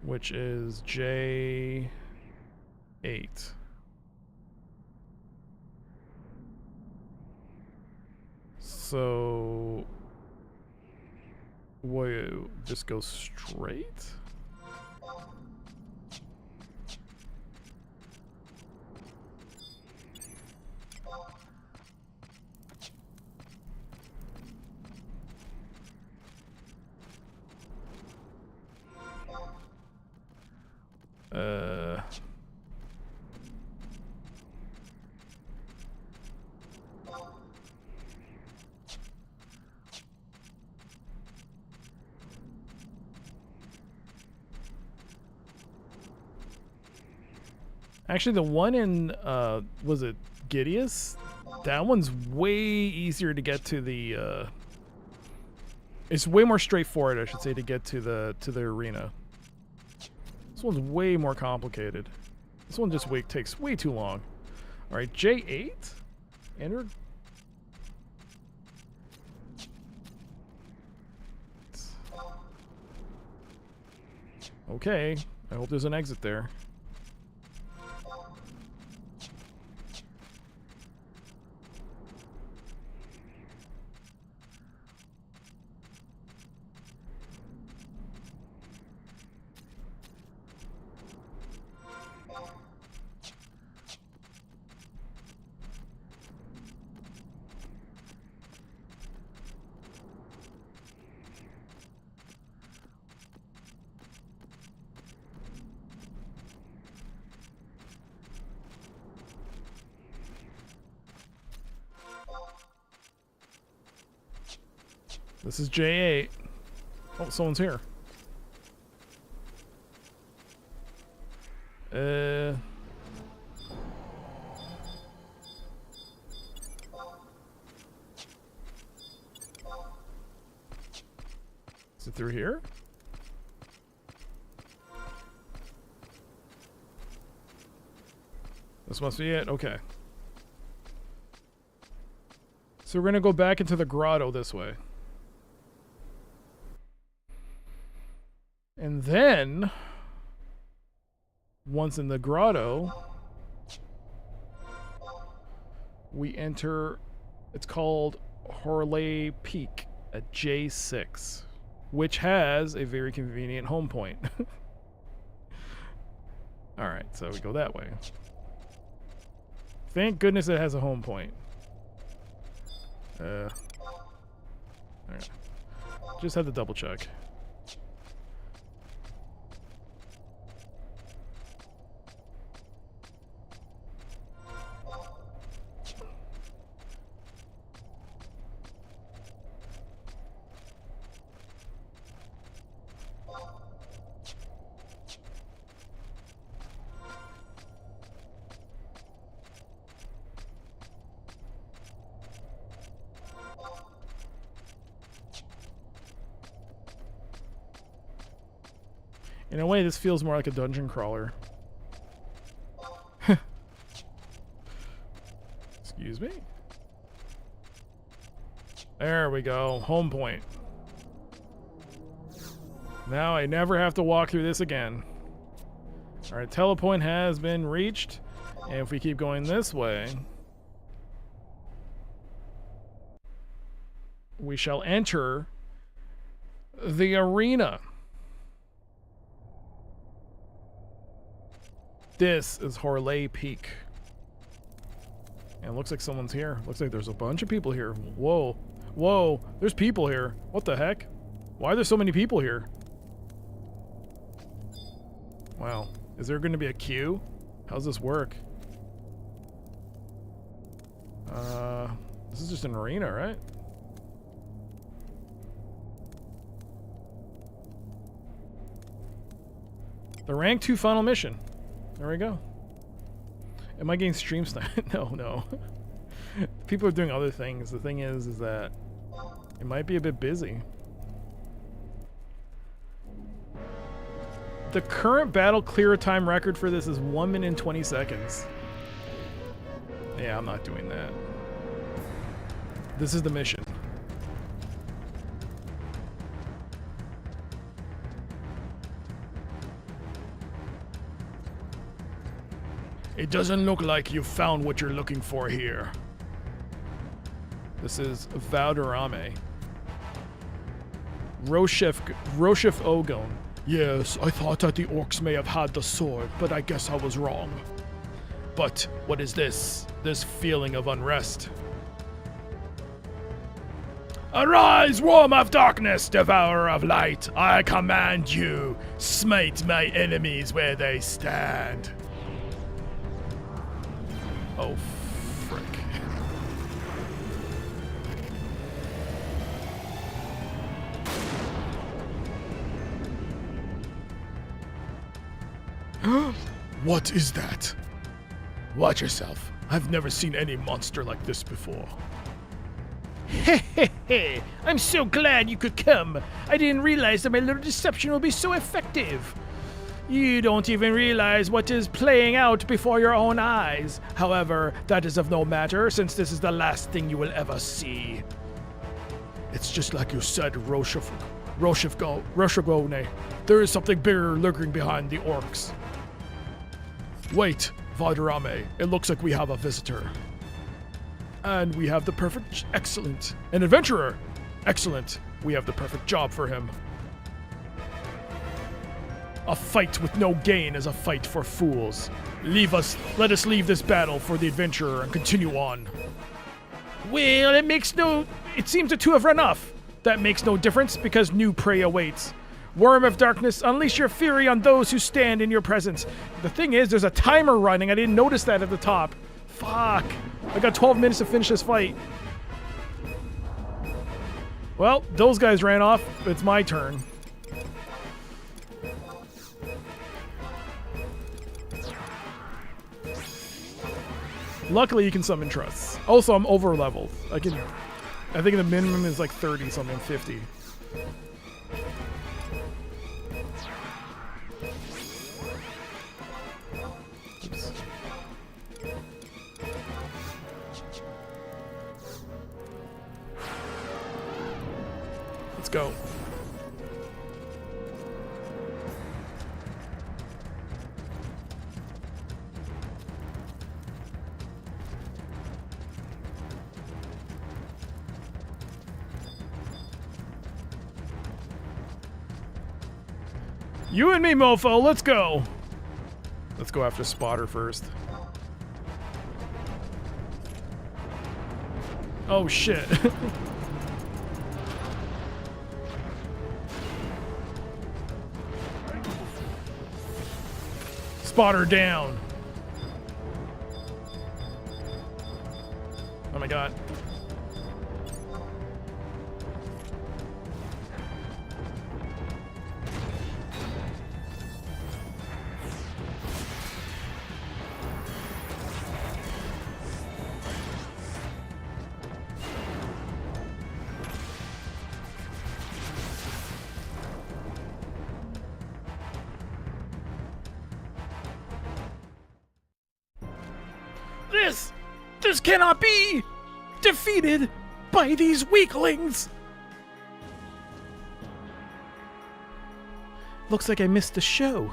which is J8. So, whoa, just go straight? Actually, the one in, was it Gideus? That one's way easier to get to the, it's way more straightforward, I should say, to get to the arena. This one's way more complicated. This one just takes way too long. Alright, J8? Enter. Okay, I hope there's an exit there. This is J8. Oh, someone's here. Is it through here? This must be it. Okay. So we're gonna go back into the grotto this way. And then, once in the grotto, we enter, it's called Horley Peak at J6, which has a very convenient home point. Alright, so we go that way. Thank goodness it has a home point. Alright. Just had to double check. In a way, this feels more like a dungeon crawler. Excuse me? There we go. Home point. Now I never have to walk through this again. Alright, telepoint has been reached. And if we keep going this way, we shall enter the arena. This is Horley Peak. And it looks like someone's here. Looks like there's a bunch of people here. Whoa. Whoa. There's people here. What the heck? Why are there so many people here? Wow. Is there going to be a queue? How's this work? This is just an arena, right? The rank 2 final mission. There we go. Am I getting stream sniped? No. People are doing other things. The thing is that it might be a bit busy. The current battle clear time record for this is 1 minute and 20 seconds. Yeah, I'm not doing that. This is the mission. It doesn't look like you've found what you're looking for here. This is Valderrame. Roshef Ogon. Yes, I thought that the orcs may have had the sword, but I guess I was wrong. But what is this? This feeling of unrest. Arise, worm of darkness, devourer of light. I command you, smite my enemies where they stand. Oh, frick. What is that? Watch yourself. I've never seen any monster like this before. Hehehe, I'm so glad you could come. I didn't realize that my little deception will be so effective. You don't even realize what is playing out before your own eyes. However, that is of no matter, since this is the last thing you will ever see. It's just like you said, Roshefgone. There is something bigger lurking behind the orcs. Wait, Valderrame, it looks like we have a visitor. And we have the perfect... Excellent. An adventurer. Excellent. We have the perfect job for him. A fight with no gain is a fight for fools. Let us leave this battle for the adventurer and continue on. Well, it seems the two have run off. That makes no difference because new prey awaits. Worm of darkness, unleash your fury on those who stand in your presence. The thing is, there's a timer running. I didn't notice that at the top. Fuck. I got 12 minutes to finish this fight. Well, those guys ran off. It's my turn. Luckily, you can summon trusts. Also, I'm over leveled. I think the minimum is like 30 something, 50. Oops. Let's go. You and me, mofo, let's go. Let's go after Spotter first. Oh shit. Spotter down. Oh my god. This cannot be! Defeated by these weaklings! Looks like I missed the show.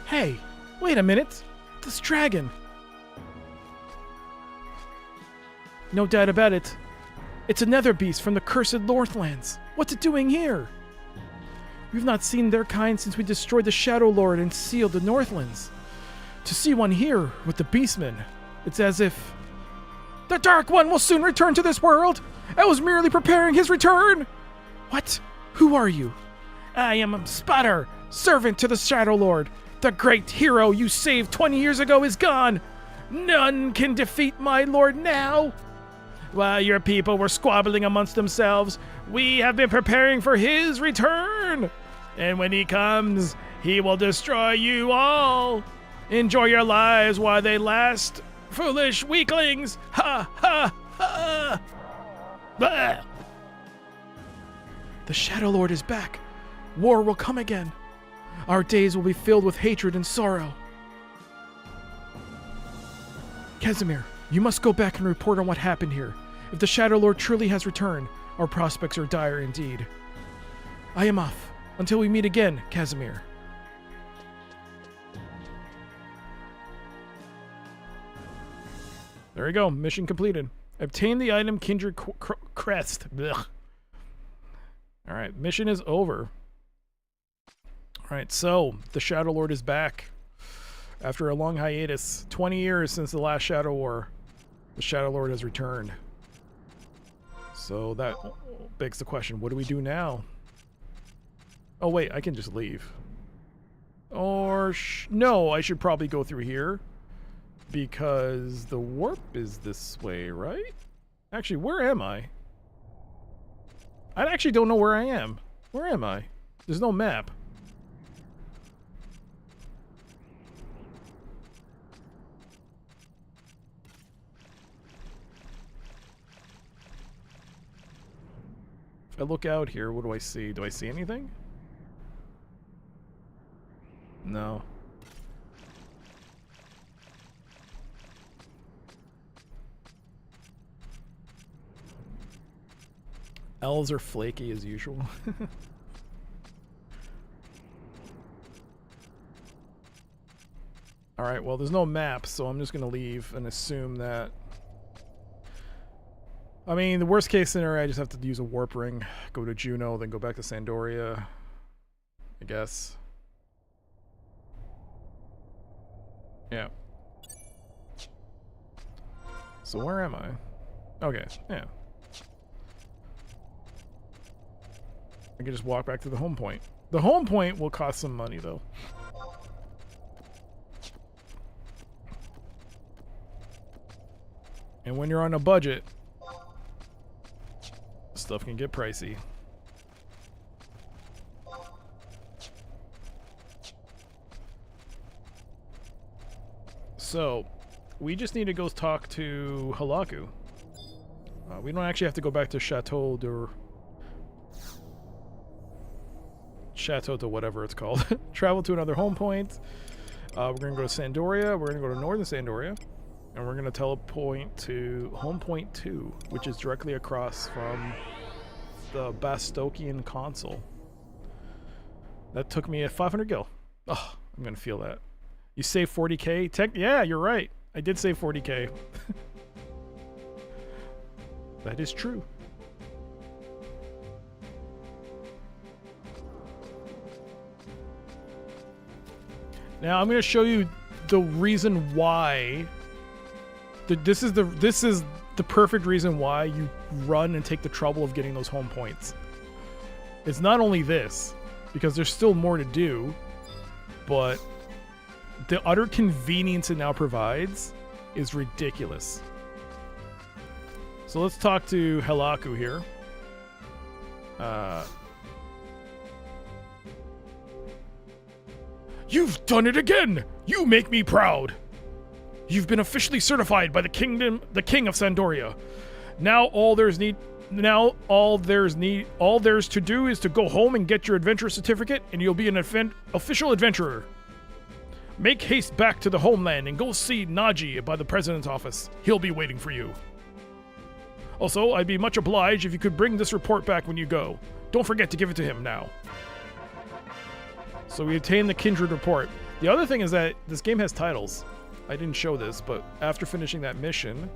Hey, wait a minute. This dragon. No doubt about it. It's another beast from the cursed Northlands. What's it doing here? We've not seen their kind since we destroyed the Shadow Lord and sealed the Northlands. To see one here with the Beastmen, it's as if... The Dark One will soon return to this world! I was merely preparing his return! What? Who are you? I am Spotter, servant to the Shadow Lord. The great hero you saved 20 years ago is gone! None can defeat my lord now! While your people were squabbling amongst themselves, we have been preparing for his return. And when he comes, he will destroy you all. Enjoy your lives while they last, foolish weaklings. Ha, ha, ha. Blah. The Shadow Lord is back. War will come again. Our days will be filled with hatred and sorrow. Casimir, you must go back and report on what happened here. If the Shadow Lord truly has returned, our prospects are dire indeed. I am off. Until we meet again, Casimir. There we go. Mission completed. Obtain the item Kindred Crest. Ugh. Alright, mission is over. Alright, so the Shadow Lord is back. After a long hiatus, 20 years since the last Shadow War, the Shadow Lord has returned. So that begs the question, what do we do now? Oh wait, I can just leave. Or no, I should probably go through here. Because the warp is this way, right? Actually, where am I? I actually don't know where I am. Where am I? There's no map. If I look out here, what do I see? Do I see anything? No. Elves are flaky as usual. Alright, well there's no map, so I'm just gonna leave and assume that... I mean, the worst case scenario, I just have to use a warp ring, go to Jeuno, then go back to Sandoria, I guess. Yeah. So where am I? Okay, yeah. I can just walk back to the home point. The home point will cost some money, though. And when you're on a budget, stuff can get pricey. So, we just need to go talk to Halaku. We don't actually have to go back to Chateau to whatever it's called. Travel to another home point. We're going to go to Sandoria. We're going to go to northern Sandoria. And we're going to teleport to home point 2, which is directly across from the Bastokian console. That took me a 500 gil. Oh, I'm going to feel that. You save 40k? Yeah, you're right. I did save 40k. That is true. Now I'm going to show you the reason why. This is the perfect reason why you run and take the trouble of getting those home points. It's not only this, because there's still more to do, but the utter convenience it now provides is ridiculous. So let's talk to Halaku here. You've done it again! You make me proud! You've been officially certified by the king of Sandoria. Now all there's to do is to go home and get your adventure certificate, and you'll be an official adventurer. Make haste back to the homeland and go see Naji by the president's office. He'll be waiting for you. Also, I'd be much obliged if you could bring this report back when you go. Don't forget to give it to him now. So we obtained the Kindred report. The other thing is that this game has titles. I didn't show this, but after finishing that mission,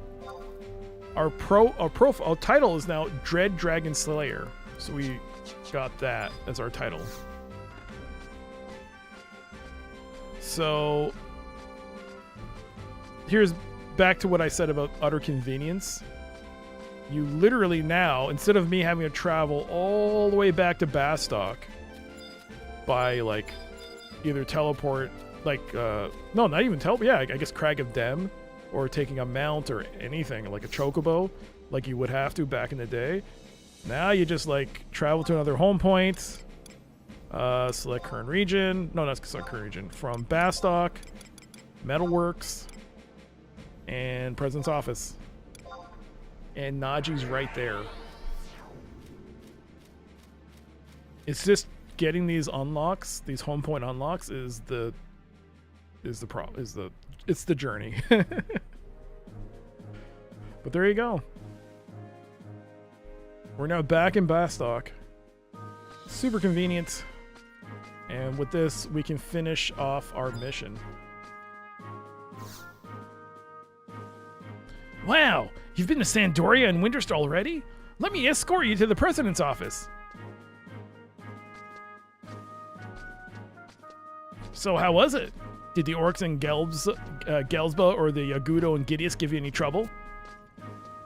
our title is now Dread Dragon Slayer. So we got that as our title. So here's back to what I said about utter convenience. You literally now, instead of me having to travel all the way back to Bastok by like either teleport, like no, not even teleport. Yeah, I guess Crag of Dem, or taking a mount or anything like a chocobo, like you would have to back in the day. Now you just like travel to another home point. Select current region. No, that's select current region. From Bastok, Metalworks, and President's Office. And Naji's right there. It's just getting these unlocks, these home point unlocks, it's the journey. But there you go. We're now back in Bastok. Super convenient. And with this, we can finish off our mission. Wow! You've been to Sandoria and Winterst already? Let me escort you to the president's office. So how was it? Did the orcs and Gelsba or the Yagudo and Gideus give you any trouble?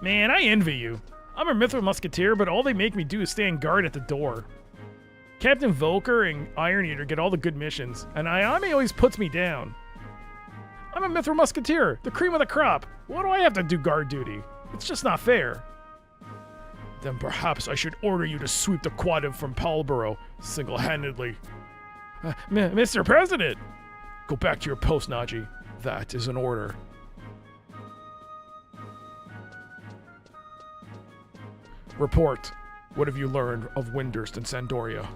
Man, I envy you. I'm a Mithril Musketeer, but all they make me do is stand guard at the door. Captain Volker and Iron Eater get all the good missions, and Ayame always puts me down. I'm a Mithril Musketeer, the cream of the crop. Why do I have to do guard duty? It's just not fair. Then perhaps I should order you to sweep the Quadrant from Palborough single-handedly. Mr. President! Go back to your post, Naji. That is an order. Report. What have you learned of Winterst and Sandoria?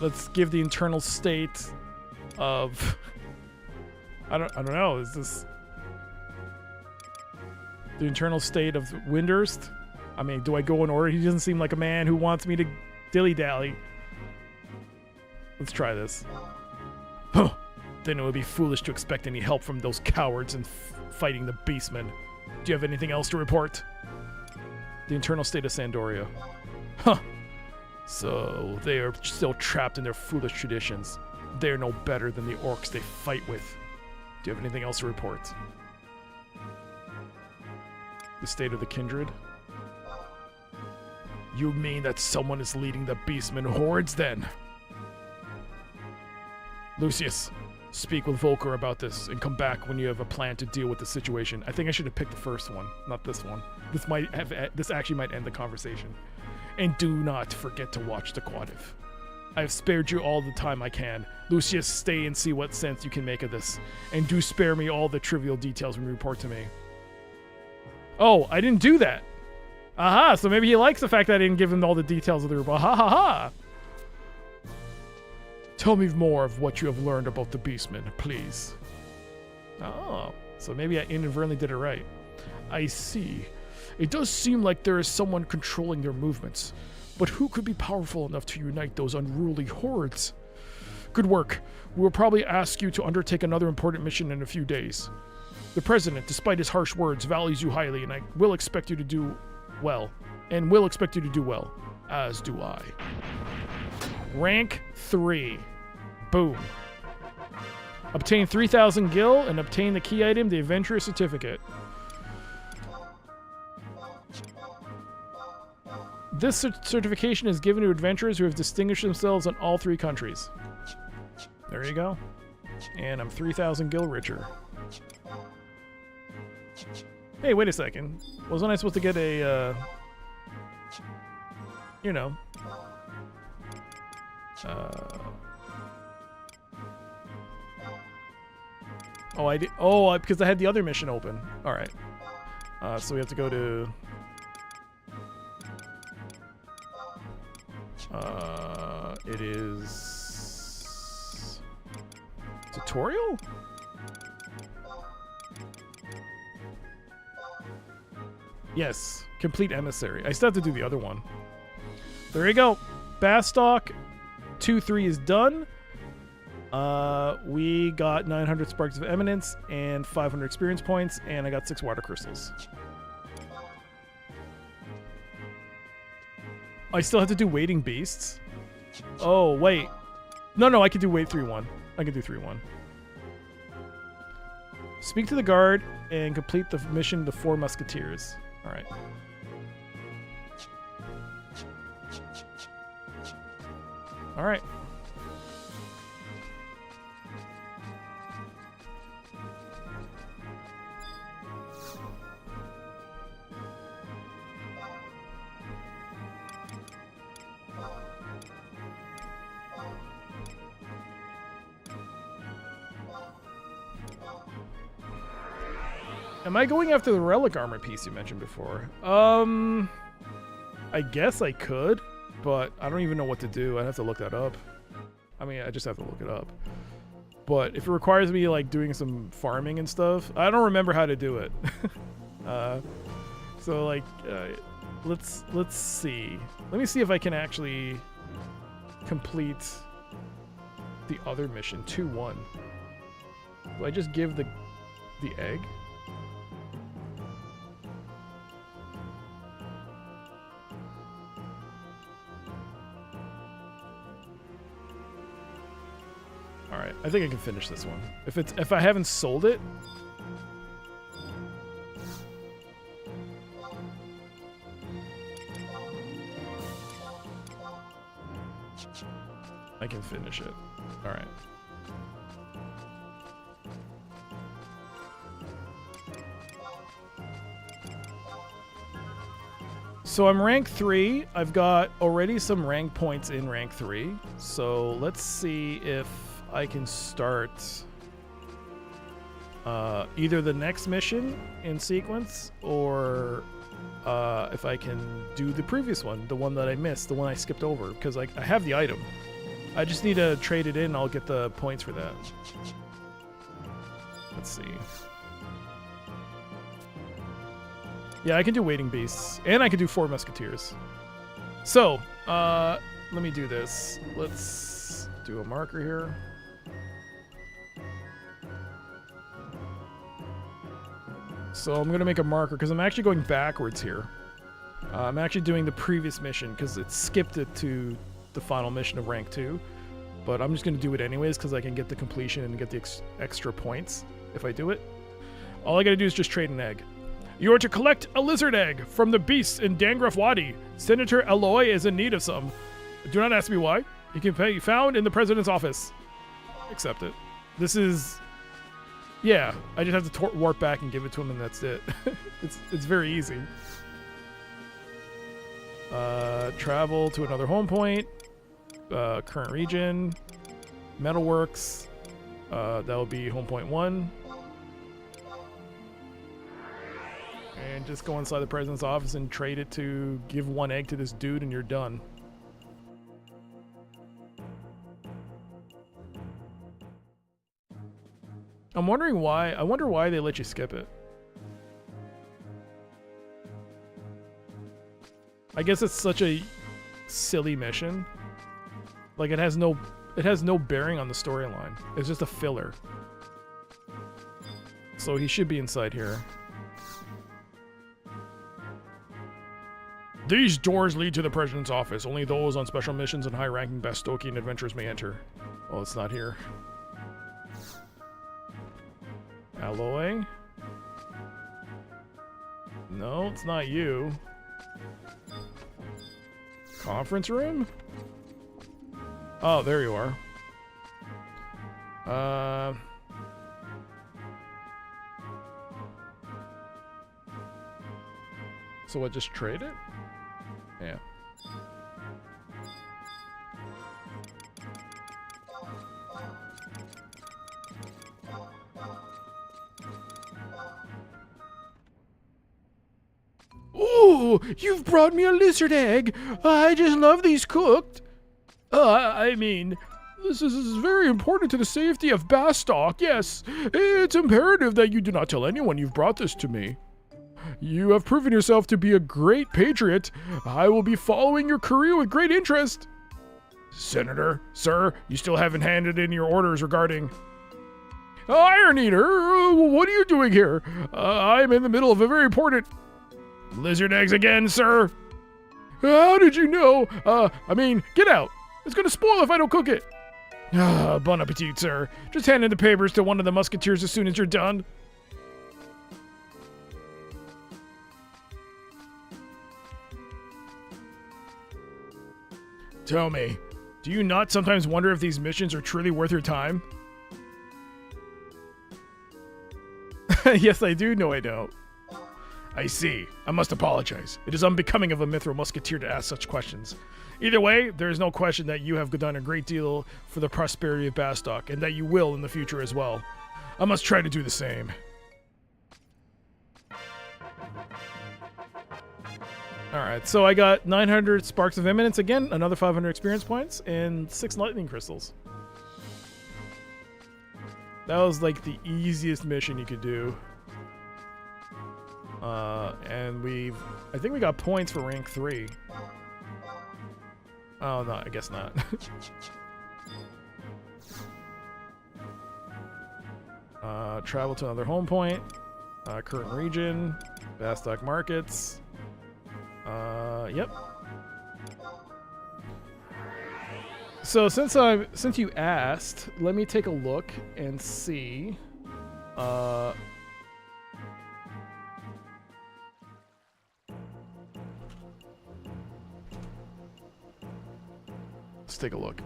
Let's give the internal state of... I don't know, is this... The internal state of Winterst? I mean, do I go in order? He doesn't seem like a man who wants me to dilly-dally. Let's try this. Huh. Then it would be foolish to expect any help from those cowards in fighting the beastmen. Do you have anything else to report? The internal state of Sandoria. Huh. So, they are still trapped in their foolish traditions. They're no better than the orcs they fight with. Do you have anything else to report? The state of the kindred? You mean that someone is leading the beastmen hordes, then? Lucius, speak with Volker about this and come back when you have a plan to deal with the situation. I think I should have picked the first one, not this one. This actually might end the conversation. And do not forget to watch the Quativ. I have spared you all the time I can. Lucius, stay and see what sense you can make of this. And do spare me all the trivial details when you report to me. Oh, I didn't do that. Aha, so maybe he likes the fact that I didn't give him all the details of the report. Ha ha ha! Tell me more of what you have learned about the Beastmen, please. Oh, so maybe I inadvertently did it right. I see. It does seem like there is someone controlling their movements. But who could be powerful enough to unite those unruly hordes? Good work. We will probably ask you to undertake another important mission in a few days. The President, despite his harsh words, values you highly, and I will expect you to do well. As do I. Rank 3. Boom. Obtain 3,000 gil and obtain the key item, the Adventurer Certificate. This certification is given to adventurers who have distinguished themselves in all 3 countries. There you go. And I'm 3,000 gil richer. Hey, wait a second. Wasn't I supposed to get a, you know... Oh, I did. Oh, because I had the other mission open. All right. So we have to go to. It is tutorial. Yes, complete Emissary. I still have to do the other one. There you go. Bastok 2-3 is done. We got 900 Sparks of Eminence and 500 experience points, and I got 6 water crystals. I still have to do Waiting Beasts. Oh, wait. No, I can do Wait 3-1. I can do 3-1. Speak to the guard and complete the mission, the 4 Musketeers. All right. All right. Am I going after the relic armor piece you mentioned before? I guess I could, but I don't even know what to do. I'd have to look that up. I mean, I just have to look it up. But if it requires me like doing some farming and stuff, I don't remember how to do it. So like, let's see. Let me see if I can actually complete the other mission 2-1. Do I just give the egg? Alright, I think I can finish this one. If I haven't sold it. I can finish it. Alright. So I'm rank 3. I've got already some rank points in rank 3. So let's see if I can start either the next mission in sequence or if I can do the previous one, the one that I missed, the one I skipped over, because I have the item. I just need to trade it in. I'll get the points for that. Let's see. Yeah, I can do Waiting Beasts, and I can do 4 Musketeers. So, let me do this. Let's do a marker here. So I'm going to make a marker, because I'm actually going backwards here. I'm actually doing the previous mission, because it skipped it to the final mission of rank 2. But I'm just going to do it anyways, because I can get the completion and get the extra points if I do it. All I got to do is just trade an egg. You are to collect a lizard egg from the beasts in Dangraf Wadi. Senator Aloy is in need of some. Do not ask me why. It can be found in the president's office. Accept it. This is... Yeah, I just have to warp back and give it to him and that's it. It's very easy. Travel to another home point. Current region. Metalworks. That will be home point 1. And just go inside the president's office and trade it to give 1 egg to this dude and you're done. I'm wondering why. I wonder why they let you skip it. I guess it's such a silly mission. Like it has no bearing on the storyline. It's just a filler. So he should be inside here. These doors lead to the president's office. Only those on special missions and high-ranking Bastokian adventurers may enter. Oh, it's not here. Alloy? No, it's not you. Conference room? Oh, there you are. So what, just trade it? Yeah. Ooh, you've brought me a lizard egg. I just love these cooked. I mean, this is very important to the safety of Bastok. Yes, it's imperative that you do not tell anyone you've brought this to me. You have proven yourself to be a great patriot. I will be following your career with great interest. Senator, sir, you still haven't handed in your orders regarding... Iron Eater, what are you doing here? I'm in the middle of a very important... Lizard eggs again, sir. How did you know? I mean, get out. It's gonna spoil if I don't cook it. Bon appetit, sir. Just hand in the papers to one of the Musketeers as soon as you're done. Tell me, do you not sometimes wonder if these missions are truly worth your time? Yes, I do. No, I don't. I see. I must apologize. It is unbecoming of a Mithril Musketeer to ask such questions. Either way, there is no question that you have done a great deal for the prosperity of Bastok, and that you will in the future as well. I must try to do the same. Alright, so I got 900 Sparks of Eminence again, another 500 experience points, and 6 lightning crystals. That was like the easiest mission you could do. And I think we got points for rank 3. Oh, no, I guess not. Travel to another home point. Current region. Bastok markets. Yep. So since you asked, let me take a look and see. Let's take a look.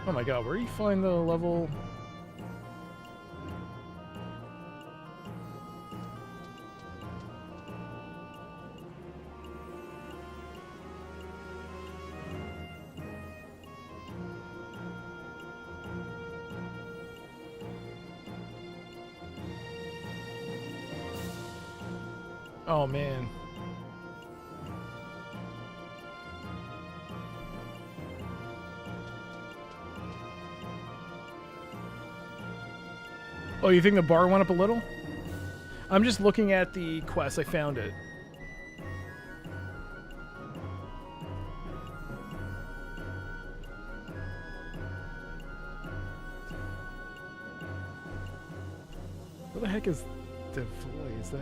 Oh my god, where do you find the level? Oh man. Oh, you think the bar went up a little? I'm just looking at the quest. I found it. What the heck is Devoy? Is that?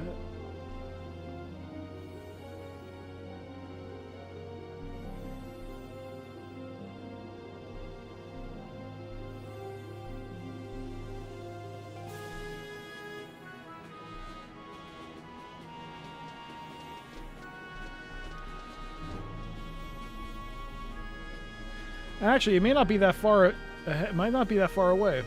Actually, it may not be that far. It might not be that far away.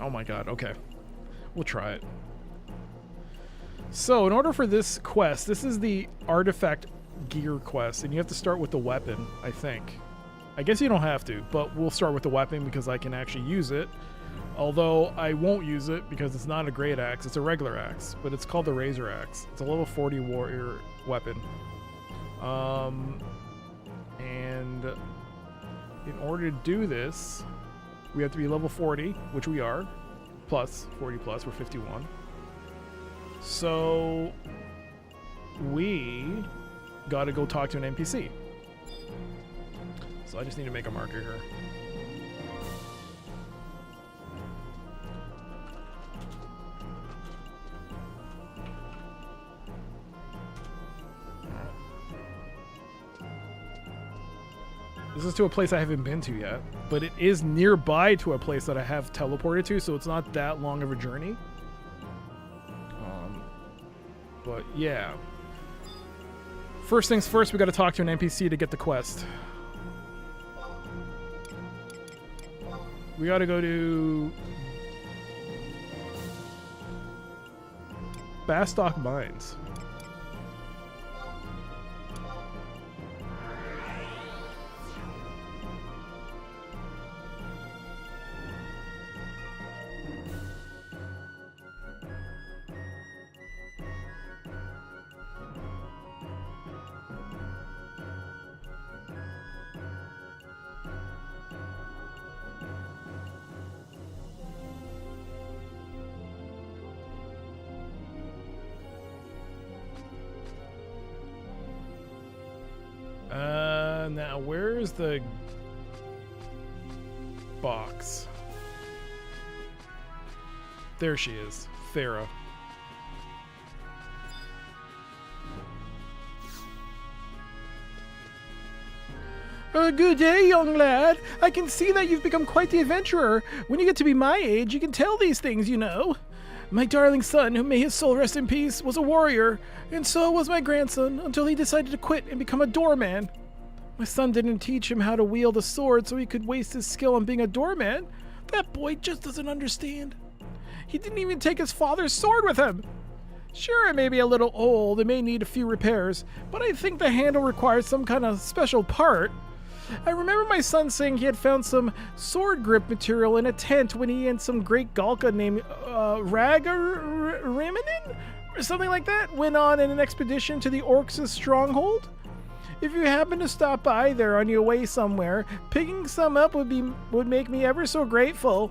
Oh my god, okay. We'll try it. So, in order for this quest, this is the artifact gear quest, and you have to start with the weapon, I think. I guess you don't have to, but we'll start with the weapon because I can actually use it. Although I won't use it because it's not a great axe, it's a regular axe, but it's called the Razor Axe. It's a level 40 warrior weapon. And in order to do this, we have to be level 40, which we are, plus 40 plus, we're 51. So we gotta go talk to an NPC. So I just need to make a marker here. This is to a place I haven't been to yet, but it is nearby to a place that I have teleported to, so it's not that long of a journey. But yeah. First things first, we gotta talk to an NPC to get the quest. We gotta go to Bastok Mines. Now where's the box? There she is, Thera. Good day, young lad. I can see that you've become quite the adventurer. When you get to be my age, you can tell these things, you know. My darling son, who may his soul rest in peace, was a warrior, and so was my grandson, until he decided to quit and become a doorman. My son didn't teach him how to wield a sword so he could waste his skill on being a doorman. That boy just doesn't understand. He didn't even take his father's sword with him. Sure, it may be a little old, it may need a few repairs, but I think the handle requires some kind of special part. I remember my son saying he had found some sword grip material in a tent when he and some great Galka named Ragaramanin, or something like that, went on an expedition to the Orcs' stronghold. If you happen to stop by there on your way somewhere, picking some up would make me ever so grateful.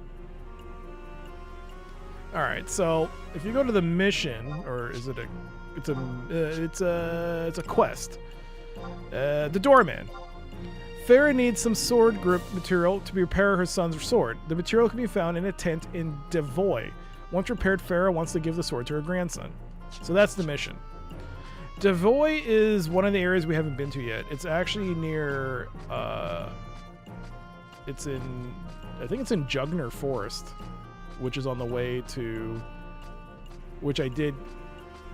All right, so if you go to the mission, or is it it's a quest. The doorman. Farah needs some sword grip material to repair her son's sword. The material can be found in a tent in Devoy. Once repaired, Farah wants to give the sword to her grandson. So that's the mission. Devoy is one of the areas we haven't been to yet. It's actually near, I think it's in Jeuno Forest, which is on the way to, which I did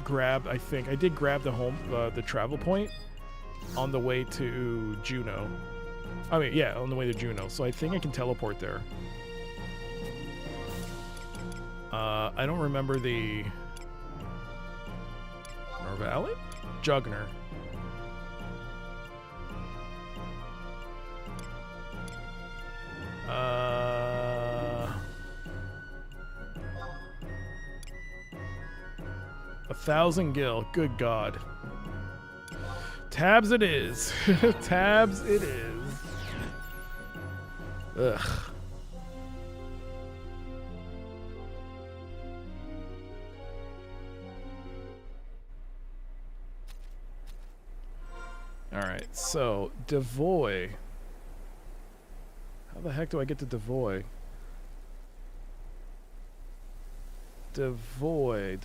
grab, I think. I did grab the travel point on the way to Jeuno. I mean, yeah, on the way to Jeuno. So I think I can teleport there. I don't remember the Valley? Jeuno. 1,000 gil. Good God. Tabs it is. Tabs it is. Ugh. Alright, so Devoy. How the heck do I get to Devoy? Devoy.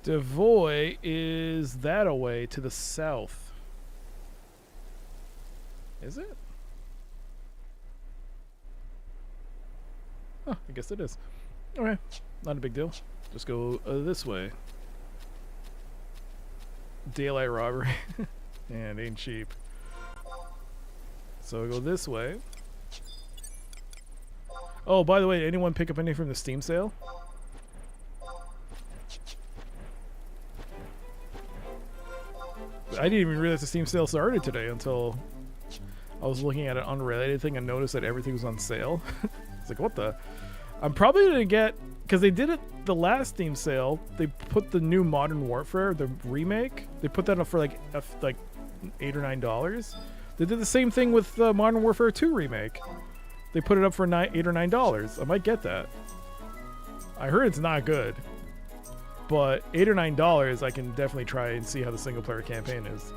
Devoy is that away to the south. Is it? Huh, I guess it is. Okay, not a big deal. Just go this way. Daylight robbery. And ain't cheap. So I go this way. Oh, by the way, anyone pick up anything from the Steam sale? I didn't even realize the Steam sale started today until I was looking at an unrelated thing and noticed that everything was on sale. It's like, what the? I'm probably going to get, because they did it the last Steam sale, they put the new Modern Warfare, the remake, they put that up for like $8 or $9. They did the same thing with the Modern Warfare 2 remake. They put it up for $8 or $9. I might get that. I heard it's not good. But $8 or $9, I can definitely try and see how the single player campaign is.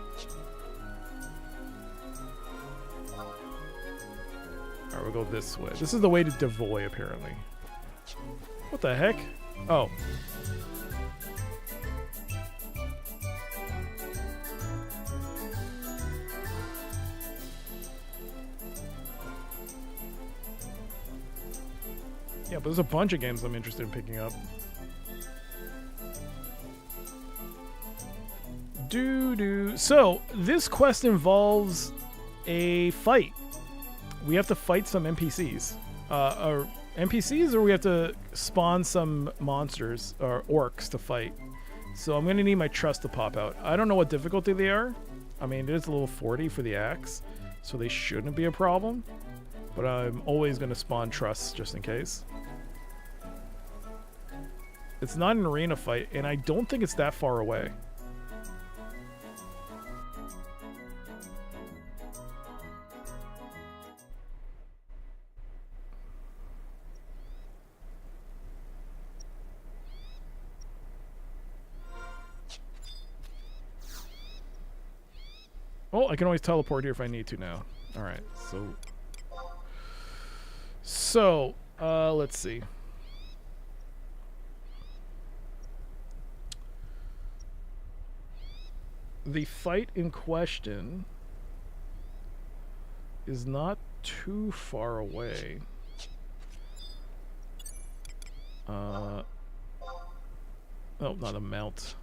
Alright, we'll go this way. This is the way to Devoy, apparently. What the heck? Oh. Yeah, but there's a bunch of games I'm interested in picking up. So, this quest involves a fight. We have to fight some NPCs. Or NPCs, or we have to spawn some monsters, or orcs, to fight. So I'm going to need my trust to pop out. I don't know what difficulty they are. I mean, it is a level 40 for the axe, so they shouldn't be a problem. But I'm always going to spawn trusts, just in case. It's not an arena fight, and I don't think it's that far away. Oh, I can always teleport here if I need to now. Alright, so let's see. The fight in question is not too far away. Oh, not a mount.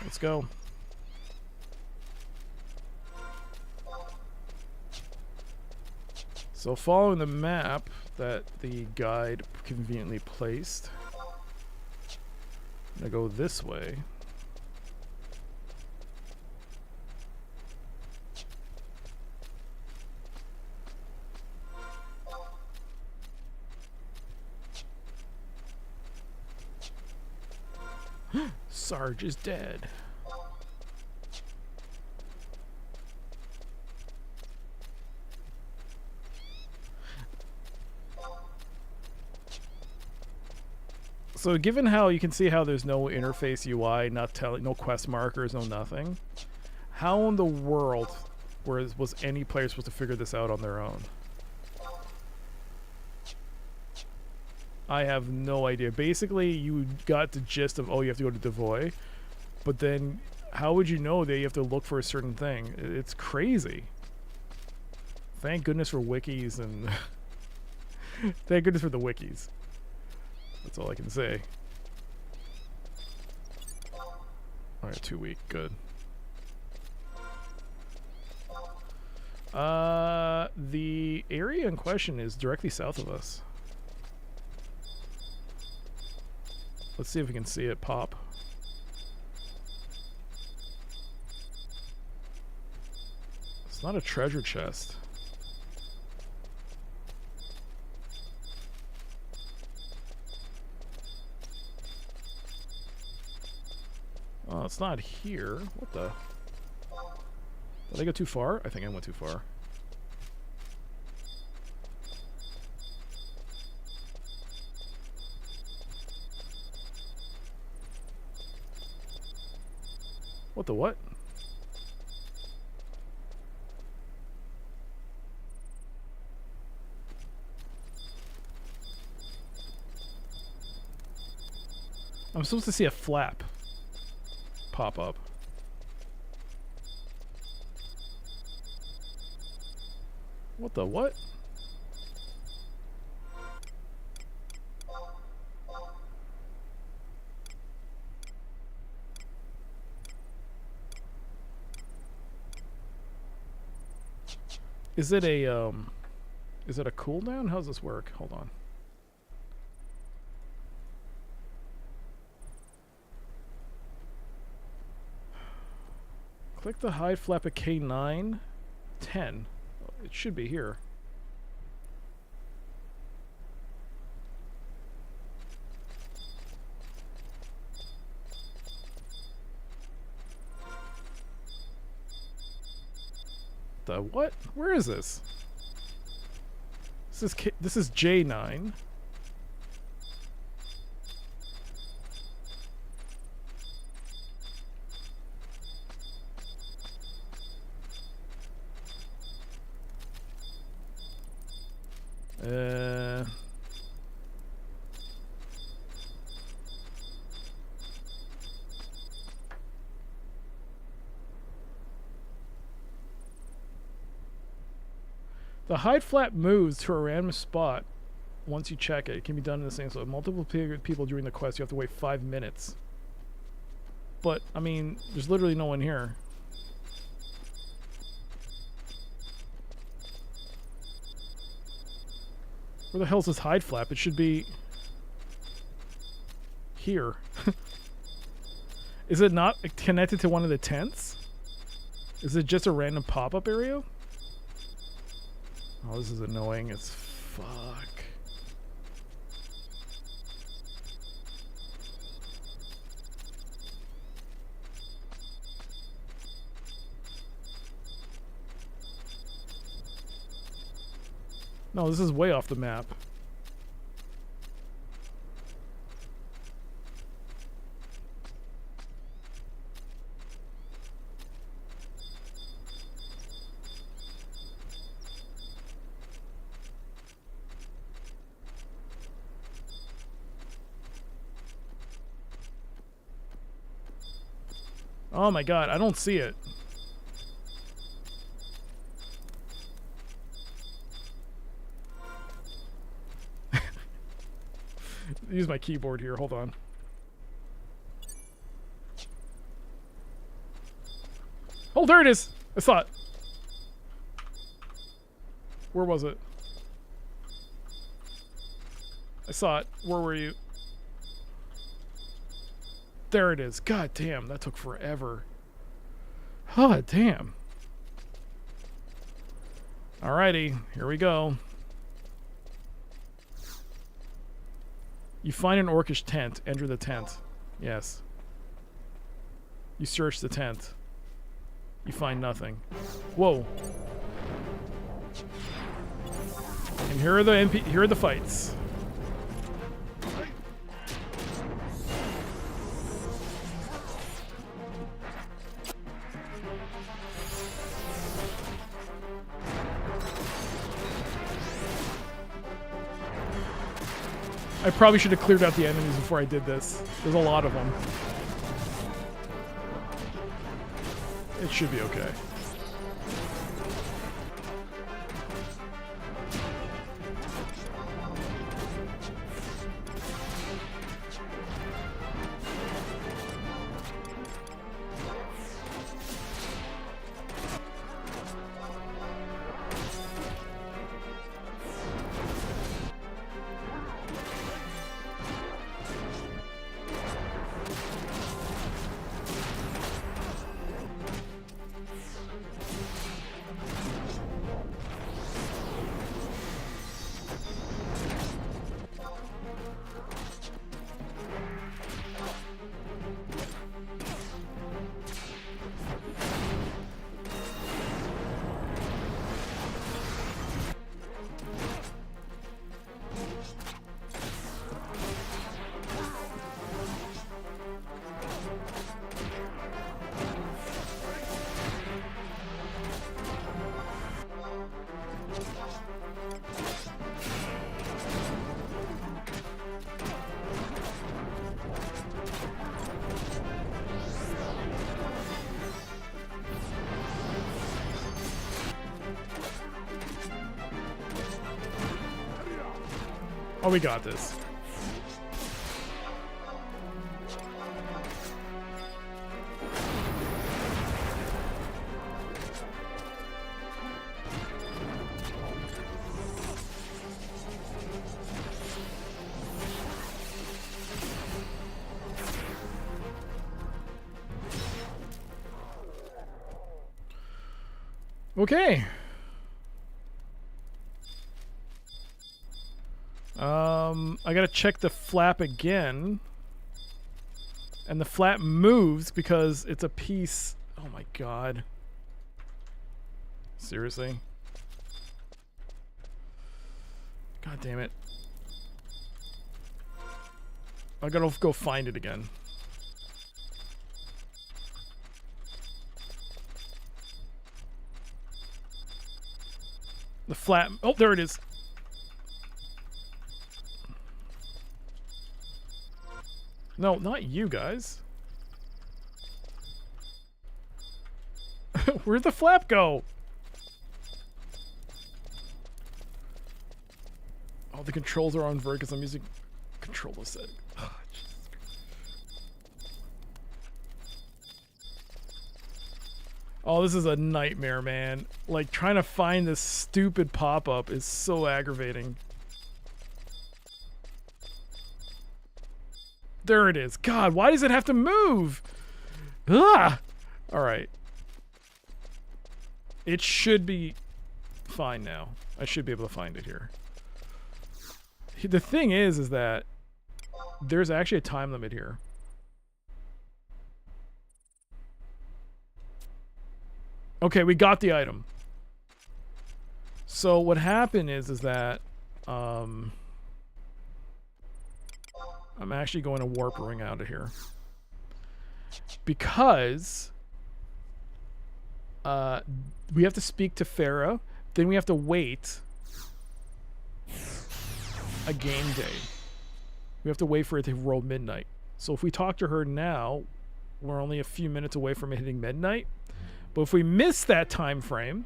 Let's go. So following the map that the guide conveniently placed, I'm gonna go this way. Sarge is dead. So given how you can see how there's no interface UI, no quest markers, no nothing, how in the world was any player supposed to figure this out on their own? I have no idea. Basically, you got the gist of, oh, you have to go to Devoy, but then how would you know that you have to look for a certain thing? It's crazy. Thank goodness for wikis and thank goodness for the wikis. That's all I can say. Alright, 2 week. Good. The area in question is directly south of us. Let's see if we can see it pop. It's not a treasure chest. Oh, it's not here. What the? Did I go too far? I think I went too far. What the what? I'm supposed to see a flap pop up. What the what? Is it a cooldown? How does this work? Hold on. Click the hide flap at K9, 10. It should be here. The what? Where is this? This is J9. The hide flap moves to a random spot once you check it. It can be done in the same so multiple people during the quest. You have to wait 5 minutes. But, I mean, there's literally no one here. Where the hell's this hide flap? It should be here. Is it not connected to one of the tents? Is it just a random pop-up area? Oh, this is annoying as fuck. No, this is way off the map. Oh my god, I don't see it. Use my keyboard here, hold on. Oh, there it is! I saw it. Where was it? I saw it. Where were you? There it is. God damn, that took forever. God damn. Alrighty, here we go. You find an orcish tent. Enter the tent. Yes. You search the tent. You find nothing. Whoa. And here are the fights. I probably should have cleared out the enemies before I did this. There's a lot of them. It should be okay. Oh, we got this. Okay. I gotta check the flap again. And the flap moves because it's a piece. Oh my god. Seriously? God damn it. I gotta go find it again. The flap. Oh, there it is. No, not you guys. Where'd the flap go? Oh, the controls are on vert because I'm using controller setting. Oh, oh, this is a nightmare, man. Like, trying to find this stupid pop-up is so aggravating. There it is. God, why does it have to move? Ah! Alright. It should be fine now. I should be able to find it here. The thing is that there's actually a time limit here. Okay, we got the item. So what happened is that I'm actually going to warp ring out of here because we have to speak to Farah, then we have to wait a game day. We have to wait for it to roll midnight. So if we talk to her now, we're only a few minutes away from it hitting midnight. But if we miss that time frame,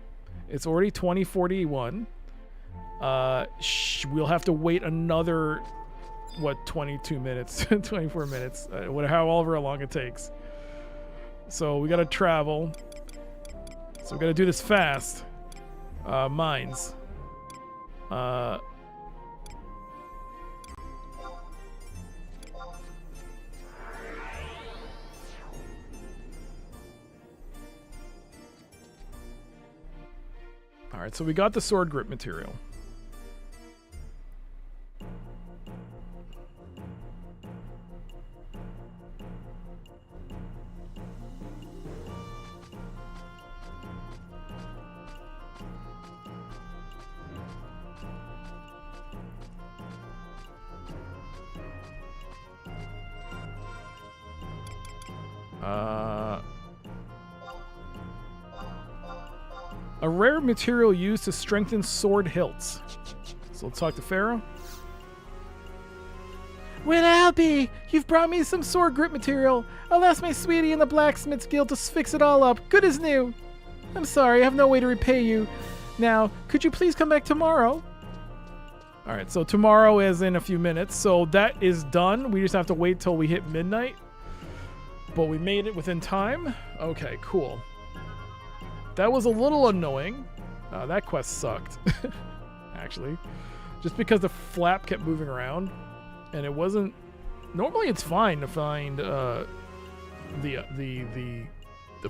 it's already 2041. We'll have to wait another, what, 22 minutes, 24 minutes, however long it takes. So we gotta travel. So we gotta do this fast. Mines. Alright, so we got the sword grip material. A rare material used to strengthen sword hilts. So let's talk to Farah. Well, Albie, you've brought me some sword grip material. I'll ask my sweetie in the blacksmith's guild to fix it all up, good as new. I'm sorry, I have no way to repay you. Now, could you please come back tomorrow? Alright, so tomorrow is in a few minutes, so that is done. We just have to wait till we hit midnight. But we made it within time. Okay, cool. That was a little annoying. That quest sucked, actually. Just because the flap kept moving around, and it wasn't. Normally, it's fine to find the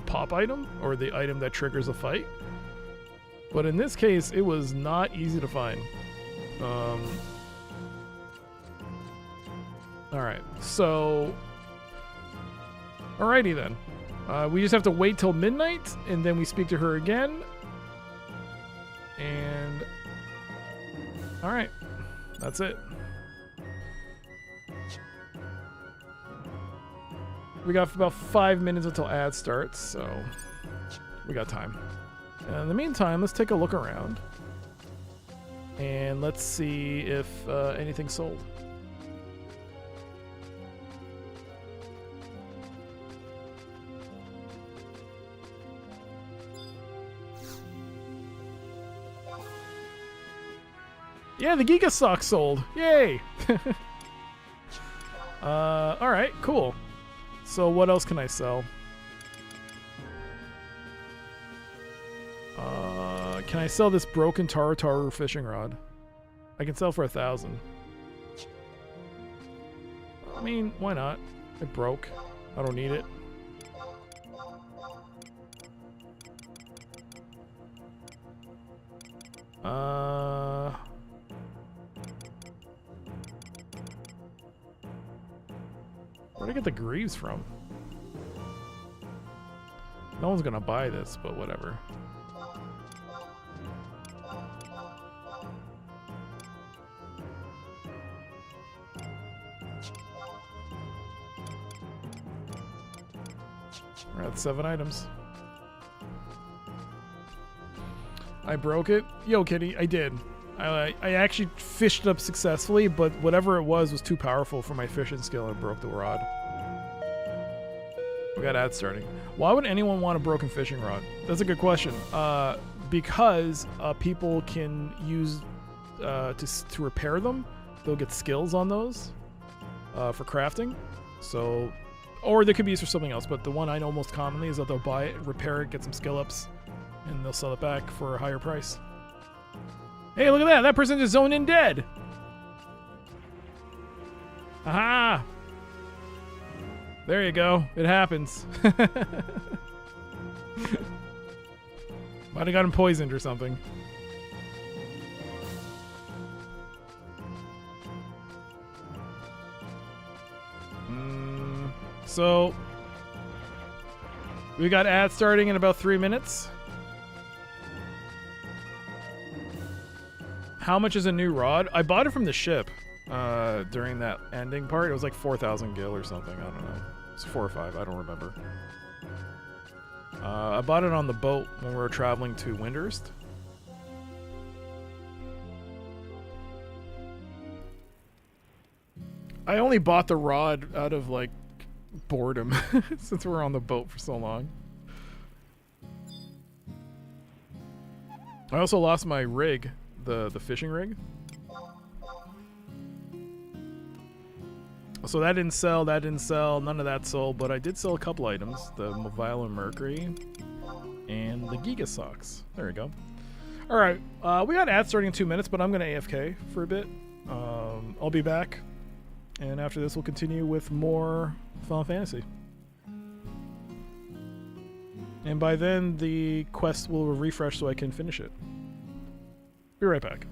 pop item or the item that triggers a fight, but in this case, it was not easy to find. All right, so alrighty then. We just have to wait till midnight, and then we speak to her again. And all right, that's it. We got about 5 minutes until ad starts, so we got time. And in the meantime, let's take a look around, and let's see if anything's sold. Yeah, the Giga Sock sold. Yay! Alright, cool. So what else can I sell? Can I sell this broken Taru fishing rod? I can sell for 1,000. I mean, why not? It broke. I don't need it. Where'd I get the greaves from? No one's gonna buy this, but whatever. We're at 7 items. I broke it? Yo, kitty, I did. I actually fished it up successfully, but whatever it was too powerful for my fishing skill and broke the rod. We got ads starting. Why would anyone want a broken fishing rod? That's a good question. Because people can use to repair them. They'll get skills on those for crafting. So, or they could be used for something else. But the one I know most commonly is that they'll buy it, repair it, get some skill ups, and they'll sell it back for a higher price. Hey, look at that! That person just zoned in dead! Aha! There you go. It happens. Might have got him poisoned or something. So, we got ads starting in about 3 minutes. How much is a new rod? I bought it from the ship during that ending part. It was like 4,000 gil or something. I don't know. It's 4 or 5. I don't remember. I bought it on the boat when we were traveling to Windhurst. I only bought the rod out of like boredom since we were on the boat for so long. I also lost my rig. The fishing rig. So that didn't sell, none of that sold, but I did sell a couple items. The Violet Mercury and the Giga Socks. There we go. Alright, we got ads starting in 2 minutes, but I'm going to AFK for a bit. I'll be back, and after this we'll continue with more Final Fantasy. And by then the quest will refresh so I can finish it. Be right back.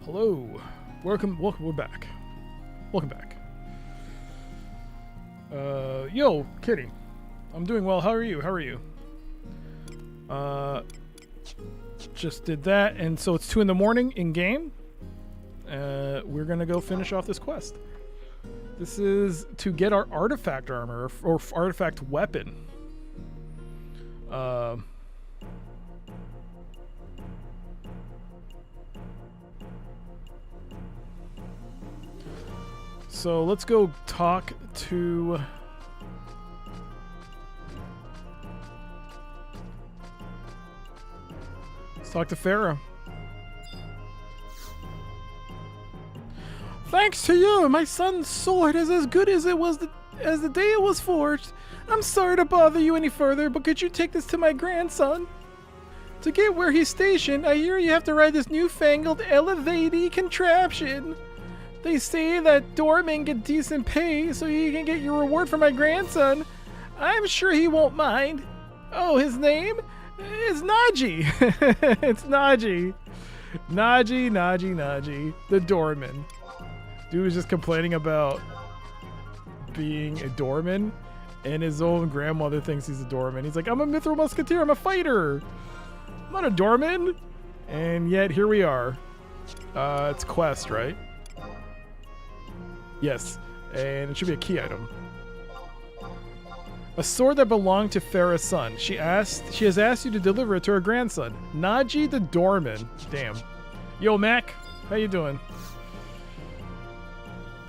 Hello. Welcome, we're back. Welcome back. Yo, Kitty. I'm doing well. How are you? Just did that, and so it's 2 in the morning in game. We're gonna go finish off this quest. This is to get our artifact armor or artifact weapon. So let's go talk to... Let's talk to Farah. Thanks to you, my son's sword is as good as it was as the day it was forged. I'm sorry to bother you any further, but could you take this to my grandson? To get where he's stationed, I hear you have to ride this newfangled elevated contraption. They say that doormen get decent pay, so you can get your reward for my grandson. I'm sure he won't mind. Oh, his name is Naji. It's Naji. Naji, the doorman. Dude was just complaining about being a doorman, and his own grandmother thinks he's a doorman. He's like, I'm a mithril musketeer, I'm a fighter. I'm not a doorman. And yet, here we are. It's quest, right? Yes, and it should be a key item. A sword that belonged to Farah's son. She has asked you to deliver it to her grandson, Naji the doorman. Damn. Yo, Mac, how you doing?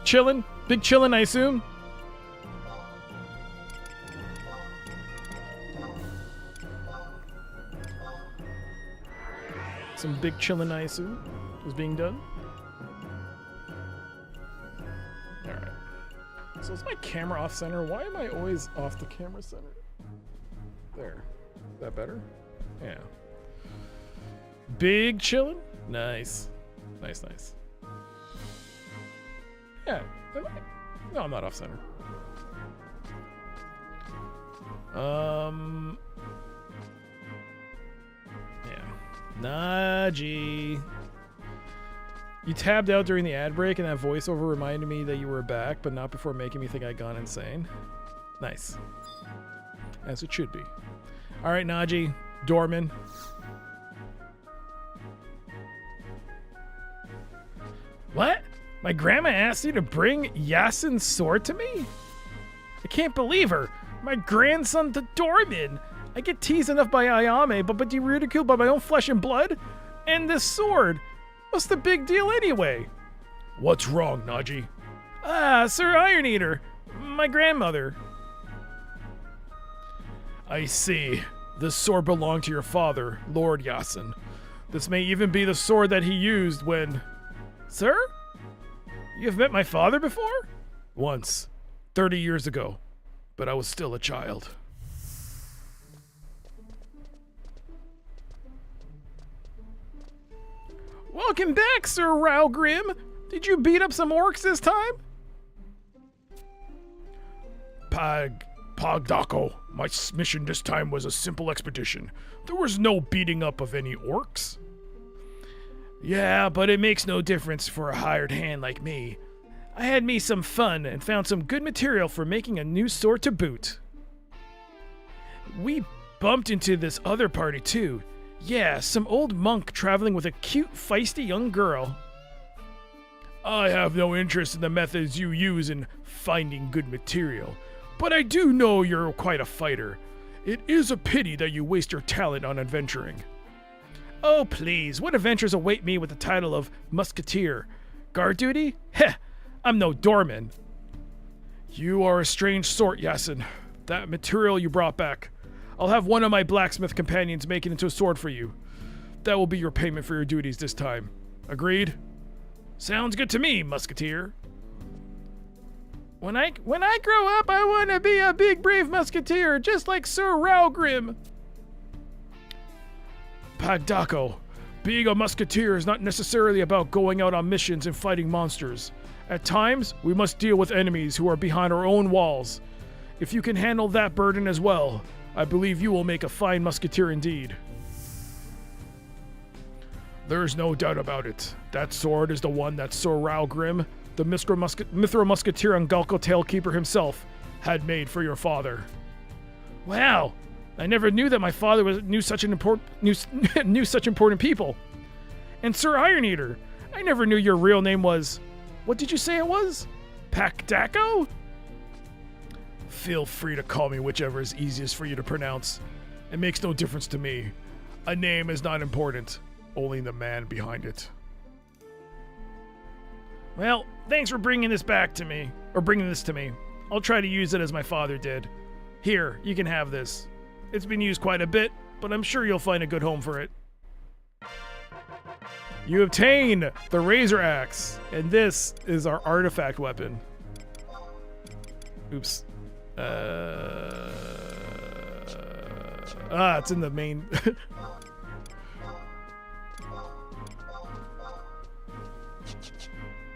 Chillin'? Big chillin', I assume? Some big chillin', I assume, was being done. Alright. So is my camera off center? Why am I always off the camera center? There. Is that better? Yeah. Big chillin'? Nice. Nice. Yeah. Am I? No, I'm not off center. Yeah. Naji. You tabbed out during the ad break, and that voiceover reminded me that you were back, but not before making me think I'd gone insane. Nice. As it should be. All right, Naji. Doorman. What? My grandma asked you to bring Yasin's sword to me? I can't believe her. My grandson, the doorman. I get teased enough by Ayame, but be ridiculed by my own flesh and blood? And this sword. What's the big deal anyway? What's wrong, Naji? Sir Iron Eater. My grandmother. I see. This sword belonged to your father, Lord Yasin. This may even be the sword that he used when... Sir? You've met my father before? Once. 30 years ago. But I was still a child. Welcome back, Sir Raugrim. Did you beat up some orcs this time? Pagdako. My mission this time was a simple expedition. There was no beating up of any orcs. Yeah, but it makes no difference for a hired hand like me. I had me some fun and found some good material for making a new sword to boot. We bumped into this other party too. Yeah, some old monk traveling with a cute, feisty young girl. I have no interest in the methods you use in finding good material, but I do know you're quite a fighter. It is a pity that you waste your talent on adventuring. Oh please, what adventures await me with the title of Musketeer? Guard duty? Heh, I'm no doorman. You are a strange sort, Yasin. That material you brought back. I'll have one of my blacksmith companions make it into a sword for you. That will be your payment for your duties this time. Agreed? Sounds good to me, Musketeer. When I grow up, I want to be a big, brave musketeer, just like Sir Raugrim. Pagdako, being a musketeer is not necessarily about going out on missions and fighting monsters. At times, we must deal with enemies who are behind our own walls. If you can handle that burden as well, I believe you will make a fine musketeer indeed. There's no doubt about it. That sword is the one that Sir Raugrim, the Mithra Musketeer and Galco Tailkeeper himself, had made for your father. Wow! I never knew that my father knew such important people. And Sir Iron Eater, I never knew your real name was... What did you say it was? Pakdako? Feel free to call me whichever is easiest for you to pronounce. It makes no difference to me. A name is not important. Only the man behind it. Well, thanks for bringing this back to me. Or bringing this to me. I'll try to use it as my father did. Here, you can have this. It's been used quite a bit, but I'm sure you'll find a good home for it. You obtain the Razor Axe, and this is our artifact weapon. Oops. It's in the main...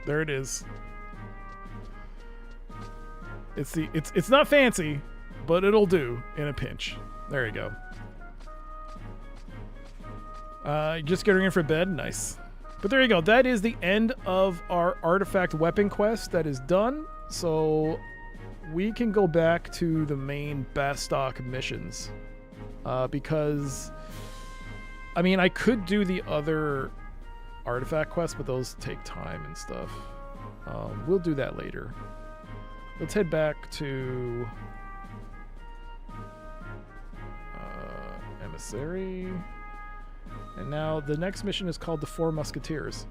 There it is. It's not fancy, but it'll do in a pinch. There you go. Just getting in for bed. Nice. But there you go. That is the end of our artifact weapon quest. That is done. So we can go back to the main Bastok missions. Because, I mean, I could do the other artifact quests, but those take time and stuff. We'll do that later. Let's head back to Emissary. And now the next mission is called the Four Musketeers.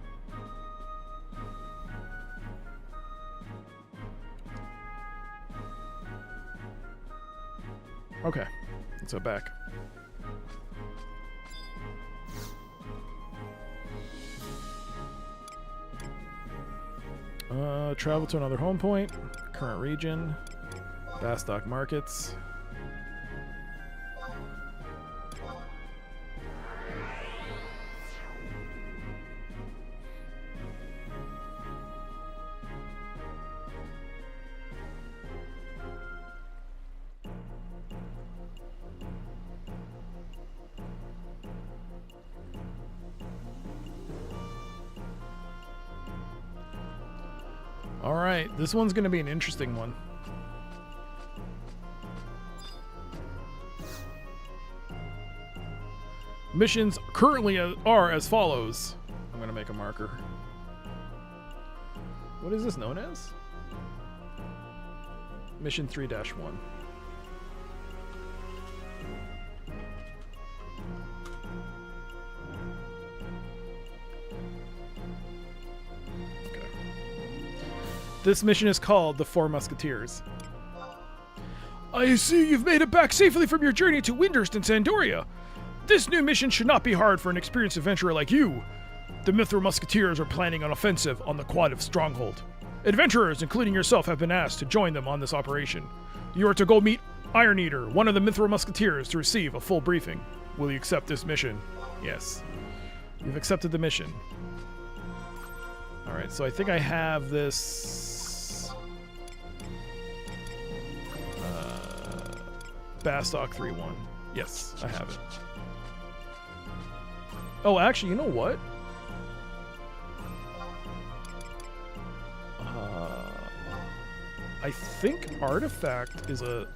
Okay, let's go back. Travel to another home point. Current region. Bastok markets. Alright, this one's going to be an interesting one. Missions currently are as follows. I'm going to make a marker. What is this known as? Mission 3-1. This mission is called the Four Musketeers. I see you've made it back safely from your journey to Windhurst and Sandoria. This new mission should not be hard for an experienced adventurer like you. The Mithra Musketeers are planning an offensive on the Quad of Stronghold. Adventurers, including yourself, have been asked to join them on this operation. You are to go meet Iron Eater, one of the Mithra Musketeers, to receive a full briefing. Will you accept this mission? Yes. You've accepted the mission. Alright, so I think I have this... Bastok 3-1. Yes, I have it. Oh, actually, you know what? I think Artifact is a...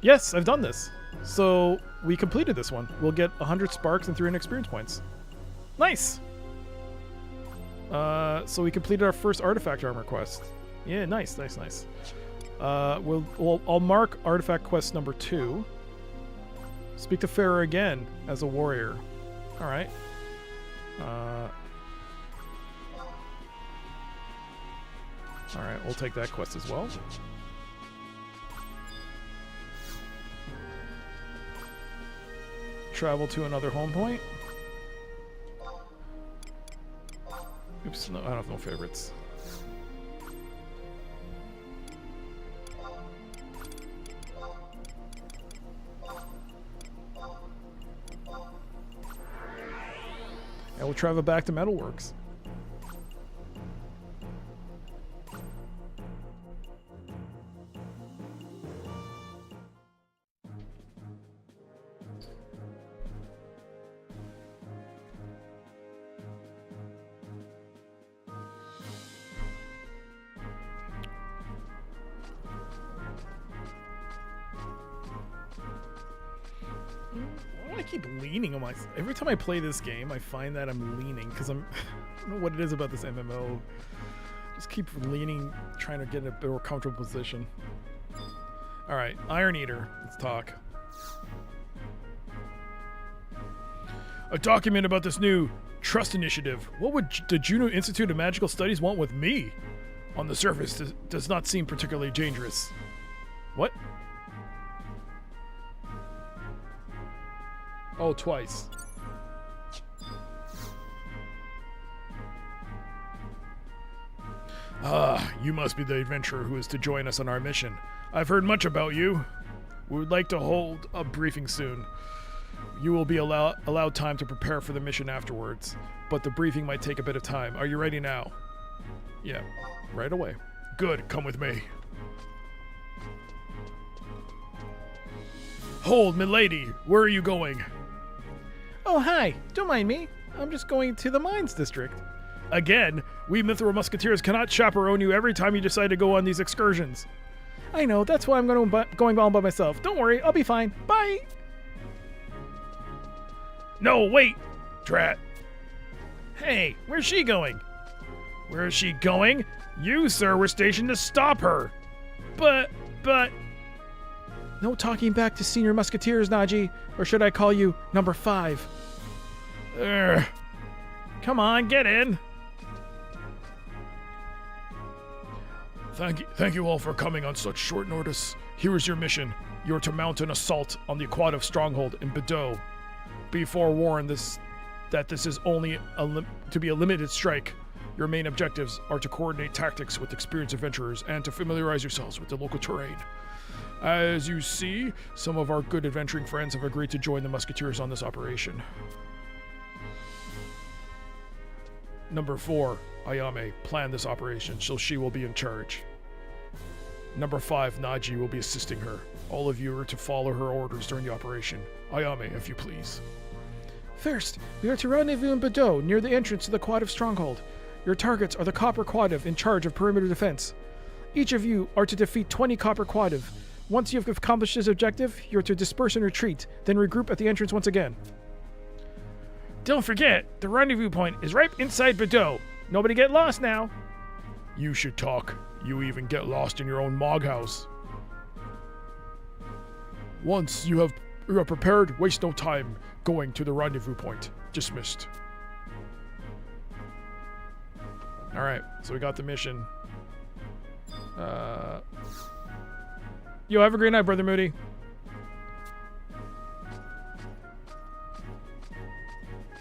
Yes, I've done this. So, we completed this one. We'll get 100 sparks and 300 experience points. Nice! So we completed our first artifact armor quest. Yeah, nice. I'll mark artifact quest number 2. Speak to Farah again as a warrior. All right. All right, we'll take that quest as well. Travel to another home point. Oops, no, I don't have no favorites. And we'll travel back to Metalworks. keep leaning on my... Every time I play this game, I find that I'm leaning because I don't know what it is about this MMO. Just keep leaning, trying to get in a more comfortable position. All right, Iron Eater. Let's talk. A document about this new trust initiative. What would the Jeuno Institute of Magical Studies want with me? On the surface, does not seem particularly dangerous. What? Oh, twice. Ah, you must be the adventurer who is to join us on our mission. I've heard much about you. We would like to hold a briefing soon. You will be allowed time to prepare for the mission afterwards, but the briefing might take a bit of time. Are you ready now? Yeah, right away. Good, come with me. Hold, milady, where are you going? Oh, hi, don't mind me. I'm just going to the mines district. Again, we Mithril Musketeers cannot chaperone you every time you decide to go on these excursions. I know, that's why I'm going all by myself. Don't worry, I'll be fine. Bye! No, wait! Drat! Hey, where's she going? Where is she going? You, sir, were stationed to stop her! But... No talking back to Senior Musketeers, Naji. Or should I call you number 5? Come on, get in! Thank you all for coming on such short notice. Here is your mission. You are to mount an assault on the Aquative Stronghold in Bordeaux. Be forewarned that this is only to be a limited strike. Your main objectives are to coordinate tactics with experienced adventurers and to familiarize yourselves with the local terrain. As you see, some of our good adventuring friends have agreed to join the Musketeers on this operation. Number 4, Ayame planned this operation, so she will be in charge. Number 5, Naji will be assisting her. All of you are to follow her orders during the operation. Ayame, if you please. First, we are to rendezvous in Bordeaux, near the entrance to the Aquative Stronghold. Your targets are the Copper Quative in charge of perimeter defense. Each of you are to defeat 20 Copper Quative. Once you have accomplished this objective, you are to disperse and retreat, then regroup at the entrance once again. Don't forget, the rendezvous point is right inside Bordeaux. Nobody get lost now. You should talk. You even get lost in your own Mog house. Once you are prepared, waste no time going to the rendezvous point. Dismissed. Alright, so we got the mission. Yo, have a great night, Brother Moody.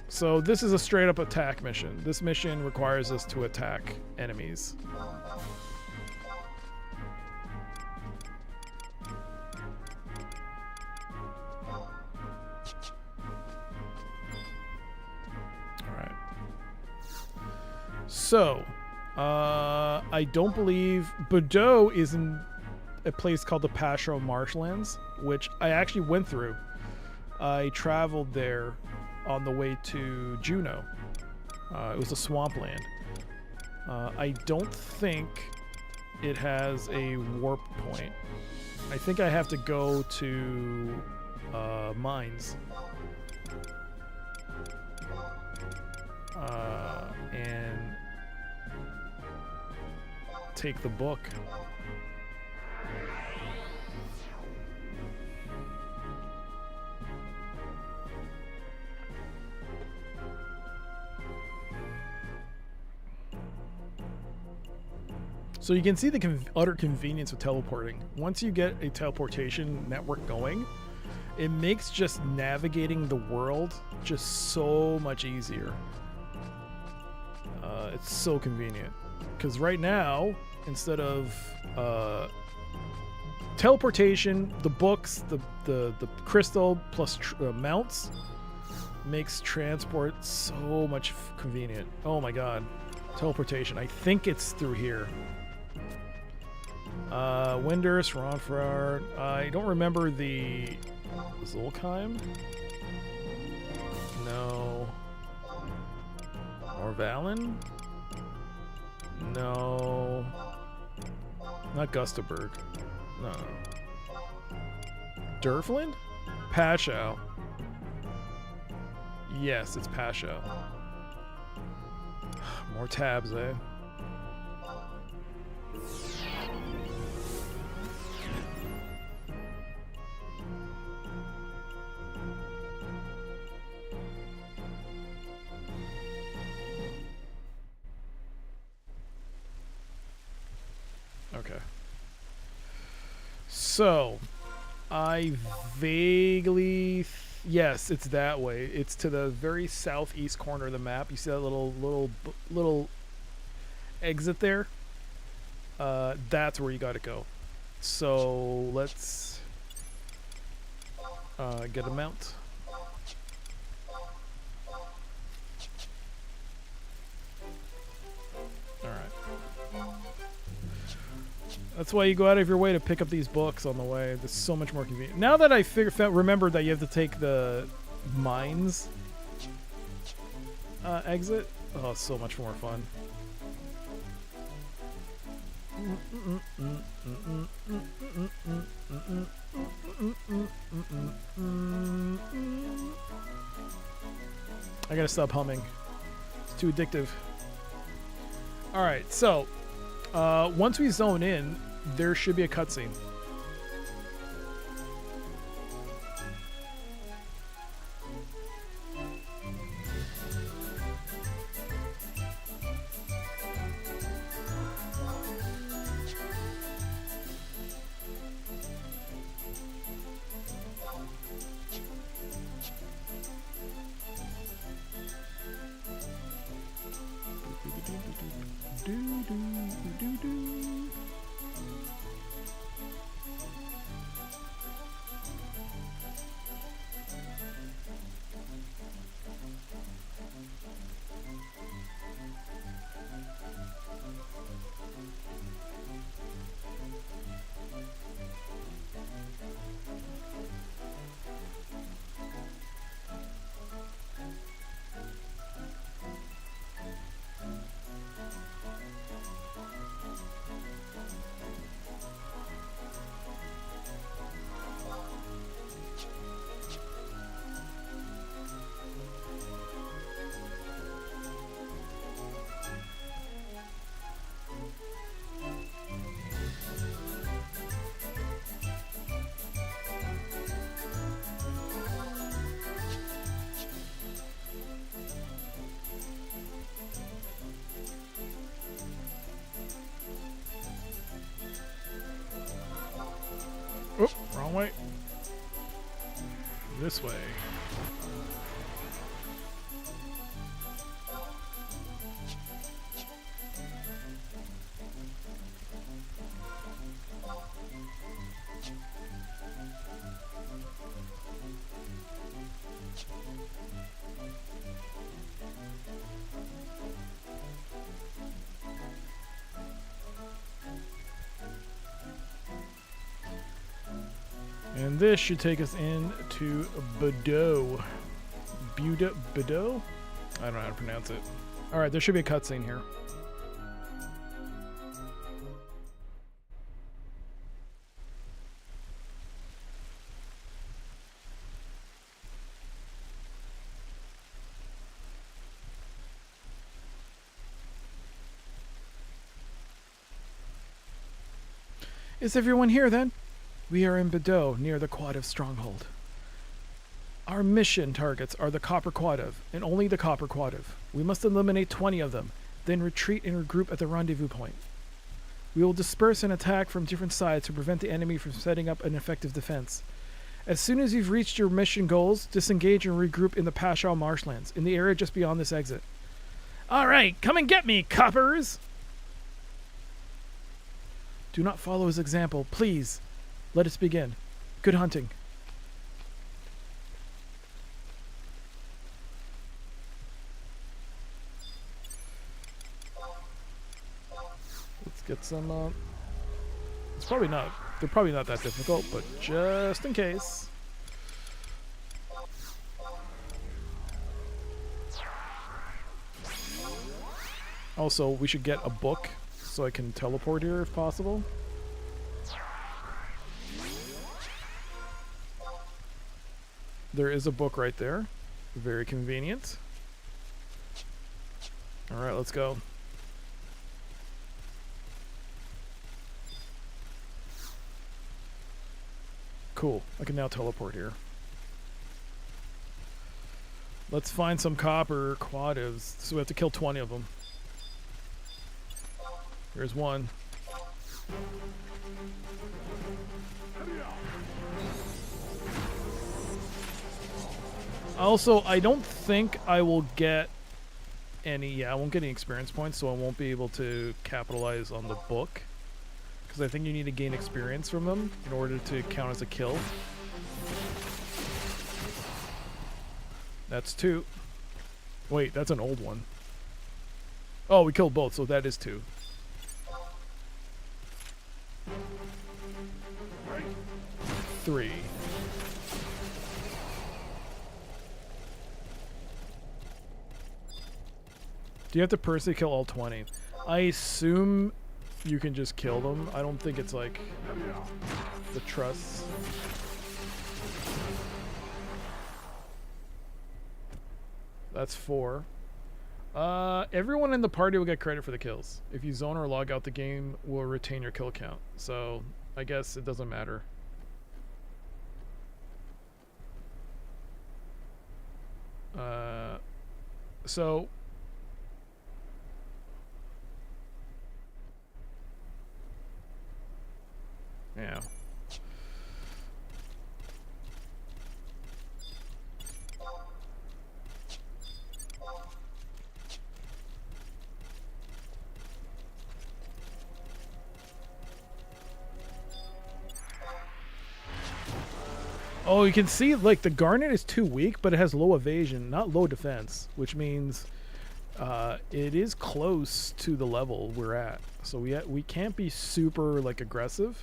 So this is a straight up attack mission. This mission requires us to attack enemies. Alright. So, I don't believe Bordeaux is in a place called the Pasho Marshlands, which I actually went through. I traveled there on the way to Jeuno. It was a swampland. I don't think it has a warp point. I think I have to go to mines. And take the book. So you can see the utter convenience of teleporting. Once you get a teleportation network going, it makes just navigating the world just so much easier. It's so convenient. Because right now, instead of teleportation, the books, the crystal plus mounts makes transport so much convenient. Oh my god. Teleportation. I think it's through here. Windurst, Ronfarar. I don't remember the Zulkheim. No. Orvalen? No. Not Gustaberg. No. Durfland? Pashow. Yes, it's Pasha. More tabs, eh? Okay. So, I vaguely... yes, it's that way. It's to the very southeast corner of the map. You see that little exit there? That's where you gotta go. So, let's get a mount. Alright. That's why you go out of your way to pick up these books on the way. It's so much more convenient. Now that I remembered that you have to take the mines exit, oh, it's so much more fun. I gotta stop humming. It's too addictive. Alright, so once we zone in, there should be a cutscene. Oh, wrong way. This way. And this should take us into Bordeaux. Bordeaux? I don't know how to pronounce it. Alright, there should be a cutscene here. Is everyone here then? We are in Bordeaux, near the Quad of Stronghold. Our mission targets are the Copper Quadrant, and only the Copper Quadrant. We must eliminate 20 of them, then retreat and regroup at the rendezvous point. We will disperse and attack from different sides to prevent the enemy from setting up an effective defense. As soon as you've reached your mission goals, disengage and regroup in the Pasha marshlands, in the area just beyond this exit. Alright, come and get me, coppers! Do not follow his example, please. Let us begin. Good hunting. Let's get some, it's probably not, they're probably not that difficult, but just in case. Also, we should get a book so I can teleport here if possible. There is a book right there. Very convenient. Alright, let's go. Cool. I can now teleport here. Let's find some copper quadives. So we have to kill 20 of them. Here's one. Also, I don't think I will get any... Yeah, I won't get any experience points, so I won't be able to capitalize on the book. Because I think you need to gain experience from them in order to count as a kill. That's 2. Wait, that's an old one. Oh, we killed both, so that is 2. Three. Do you have to personally kill all 20? I assume you can just kill them. I don't think it's like the trusts. That's 4. Everyone in the party will get credit for the kills. If you zone or log out, the game will retain your kill count. So I guess it doesn't matter. So yeah. Oh, you can see, like, the Garnet is too weak, but it has low evasion, not low defense, which means it is close to the level we're at. So we can't be super, like, aggressive.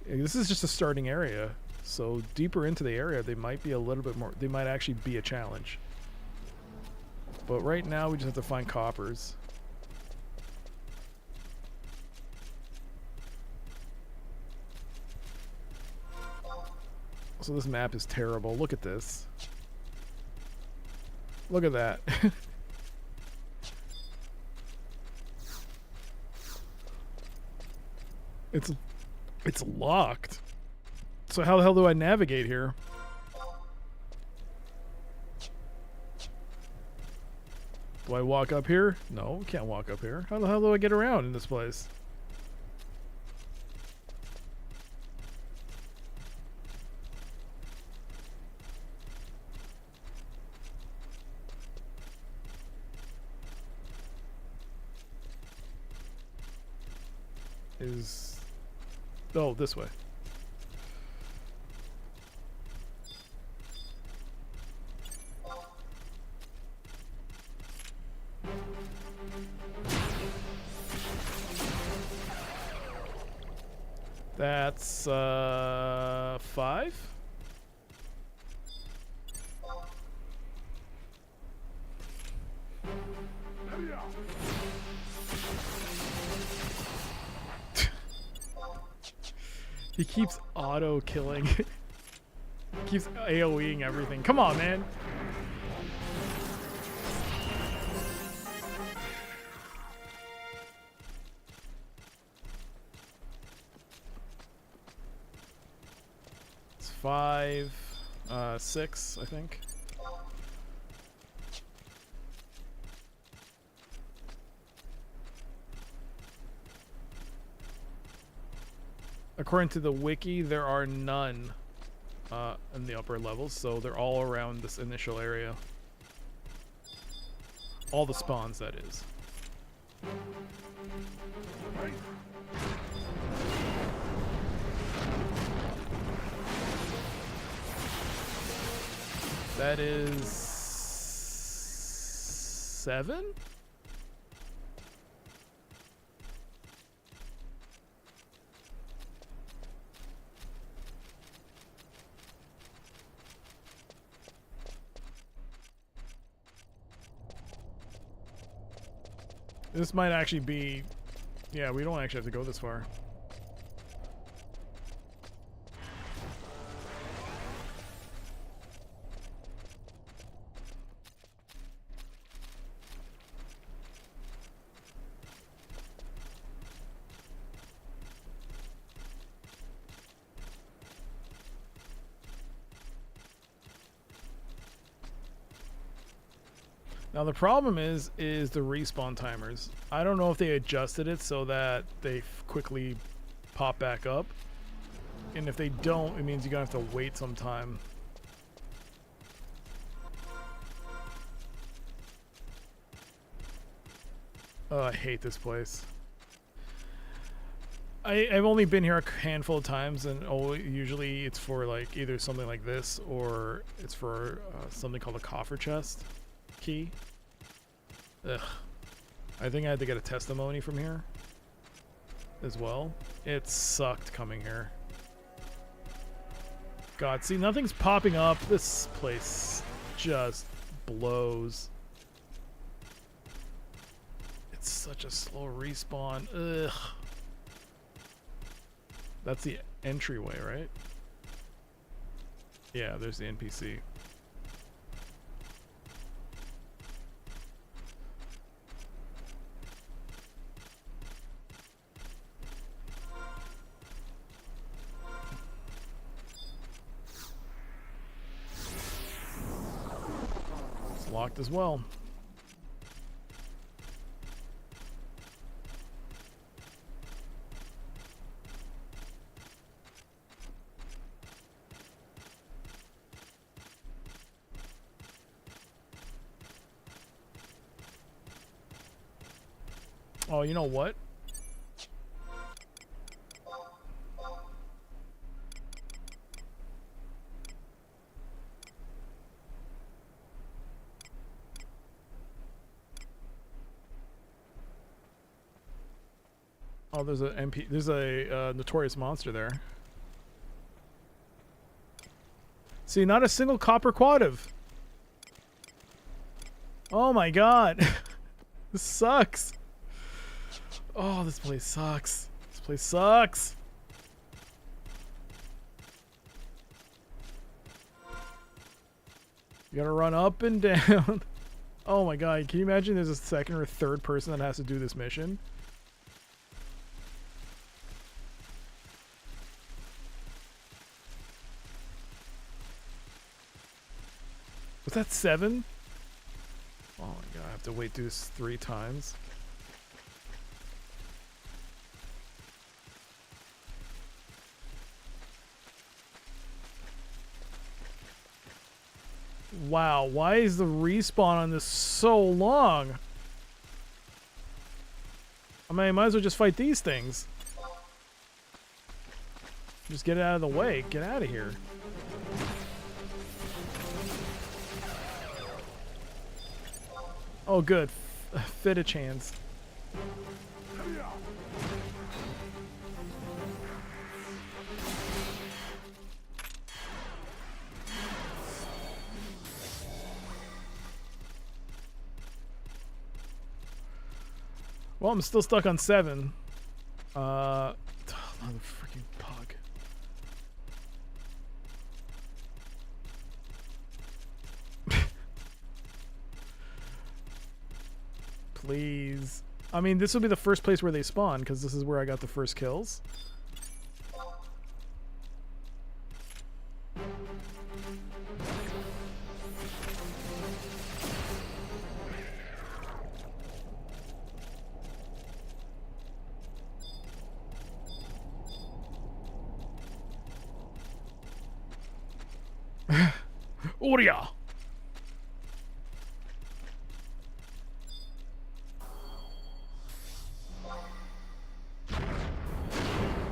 This is just a starting area. So deeper into the area, they might be a little bit more... They might actually be a challenge. But right now, we just have to find coppers. So this map is terrible. Look at this. Look at that. It's locked. So how the hell do I navigate here? Do I walk up here? No, can't walk up here. How the hell do I get around in this place? Oh, this way. That's 5. He keeps auto-killing. Keeps AoEing everything. Come on, man. It's 5, 6, I think. According to the wiki, there are none in the upper levels, so they're all around this initial area. All the spawns, that is. That is 7? This might actually be... Yeah, we don't actually have to go this far. Now the problem is the respawn timers. I don't know if they adjusted it so that they quickly pop back up. And if they don't, it means you're gonna have to wait some time. Oh, I hate this place. I've only been here a handful of times, and usually it's for like either something like this or it's for something called a coffer chest key. Ugh. I think I had to get a testimony from here as well. It sucked coming here. God, see, nothing's popping up. This place just blows. It's such a slow respawn. Ugh. That's the entryway, right? Yeah, there's the NPC. It's locked as well. Oh, you know what? Oh, there's a notorious monster there. See, not a single copper quadrave. Oh my god. This sucks. Oh, this place sucks. This place sucks. You gotta run up and down. Oh my god, can you imagine there's a second or third person that has to do this mission? Was that 7? Oh my god, I have to wait through this 3 times. Wow, why is the respawn on this so long? I mean, I might as well just fight these things. Just get it out of the way. Get out of here. Oh, good. Fit a chance. Well, I'm still stuck on 7. Another freaking pug. Please. I mean, this will be the first place where they spawn, because this is where I got the first kills. Oria!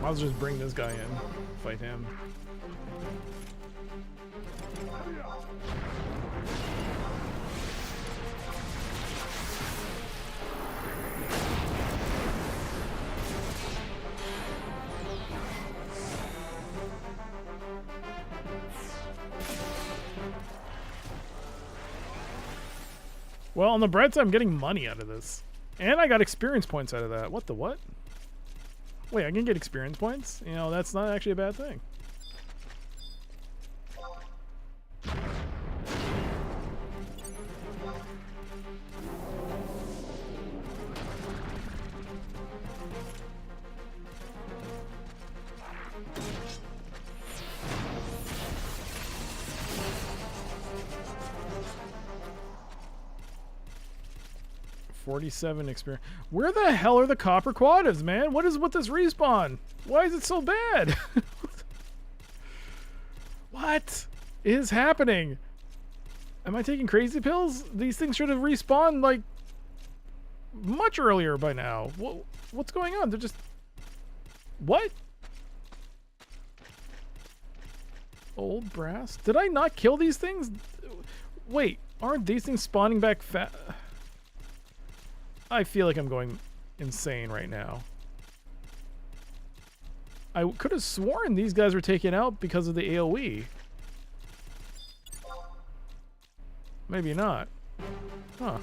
Might as well just bring this guy in. Fight him. Well, on the bright side, I'm getting money out of this. And I got experience points out of that. What the what? Wait, I can get experience points? You know, that's not actually a bad thing. 47 experience. Where the hell are the copper quadrants, man? What is with this respawn? Why is it so bad? What is happening? Am I taking crazy pills? These things should have respawned like much earlier by now. What's going on? They're just... What? Old brass? Did I not kill these things? Wait, aren't these things spawning back I feel like I'm going insane right now. I could have sworn these guys were taken out because of the AoE. Maybe not. Huh.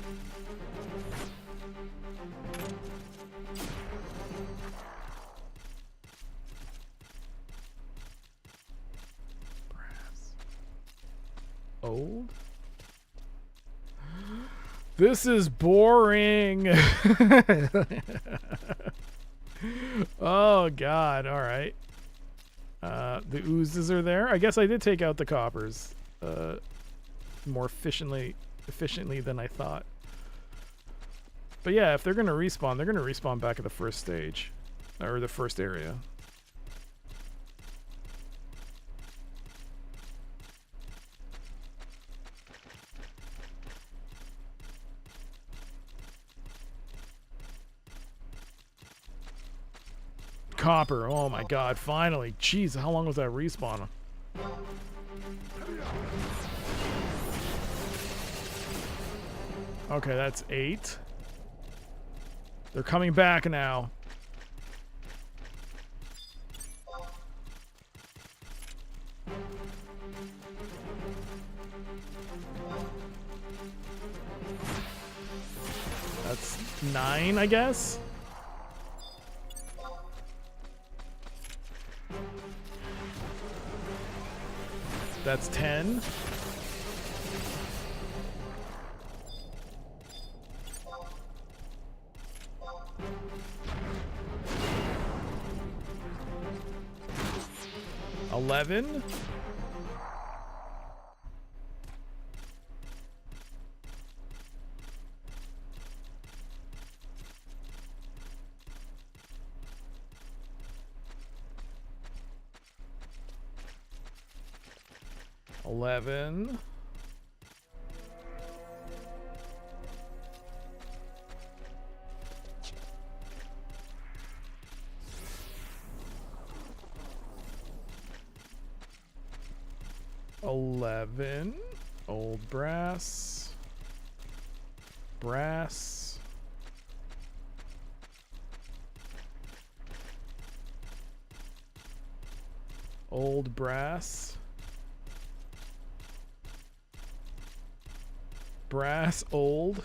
Brass. Old? This is boring. Oh god, alright. The oozes are there. I guess I did take out the coppers more efficiently than I thought. But yeah, if they're gonna respawn, they're gonna respawn back at the first stage. Or the first area. Copper. Oh my god, finally. Jeez, how long was that respawn? Okay, that's 8. They're coming back now. That's 9, I guess. That's 10. $11. $11. $11. Old brass. Brass. Old brass. Brass old.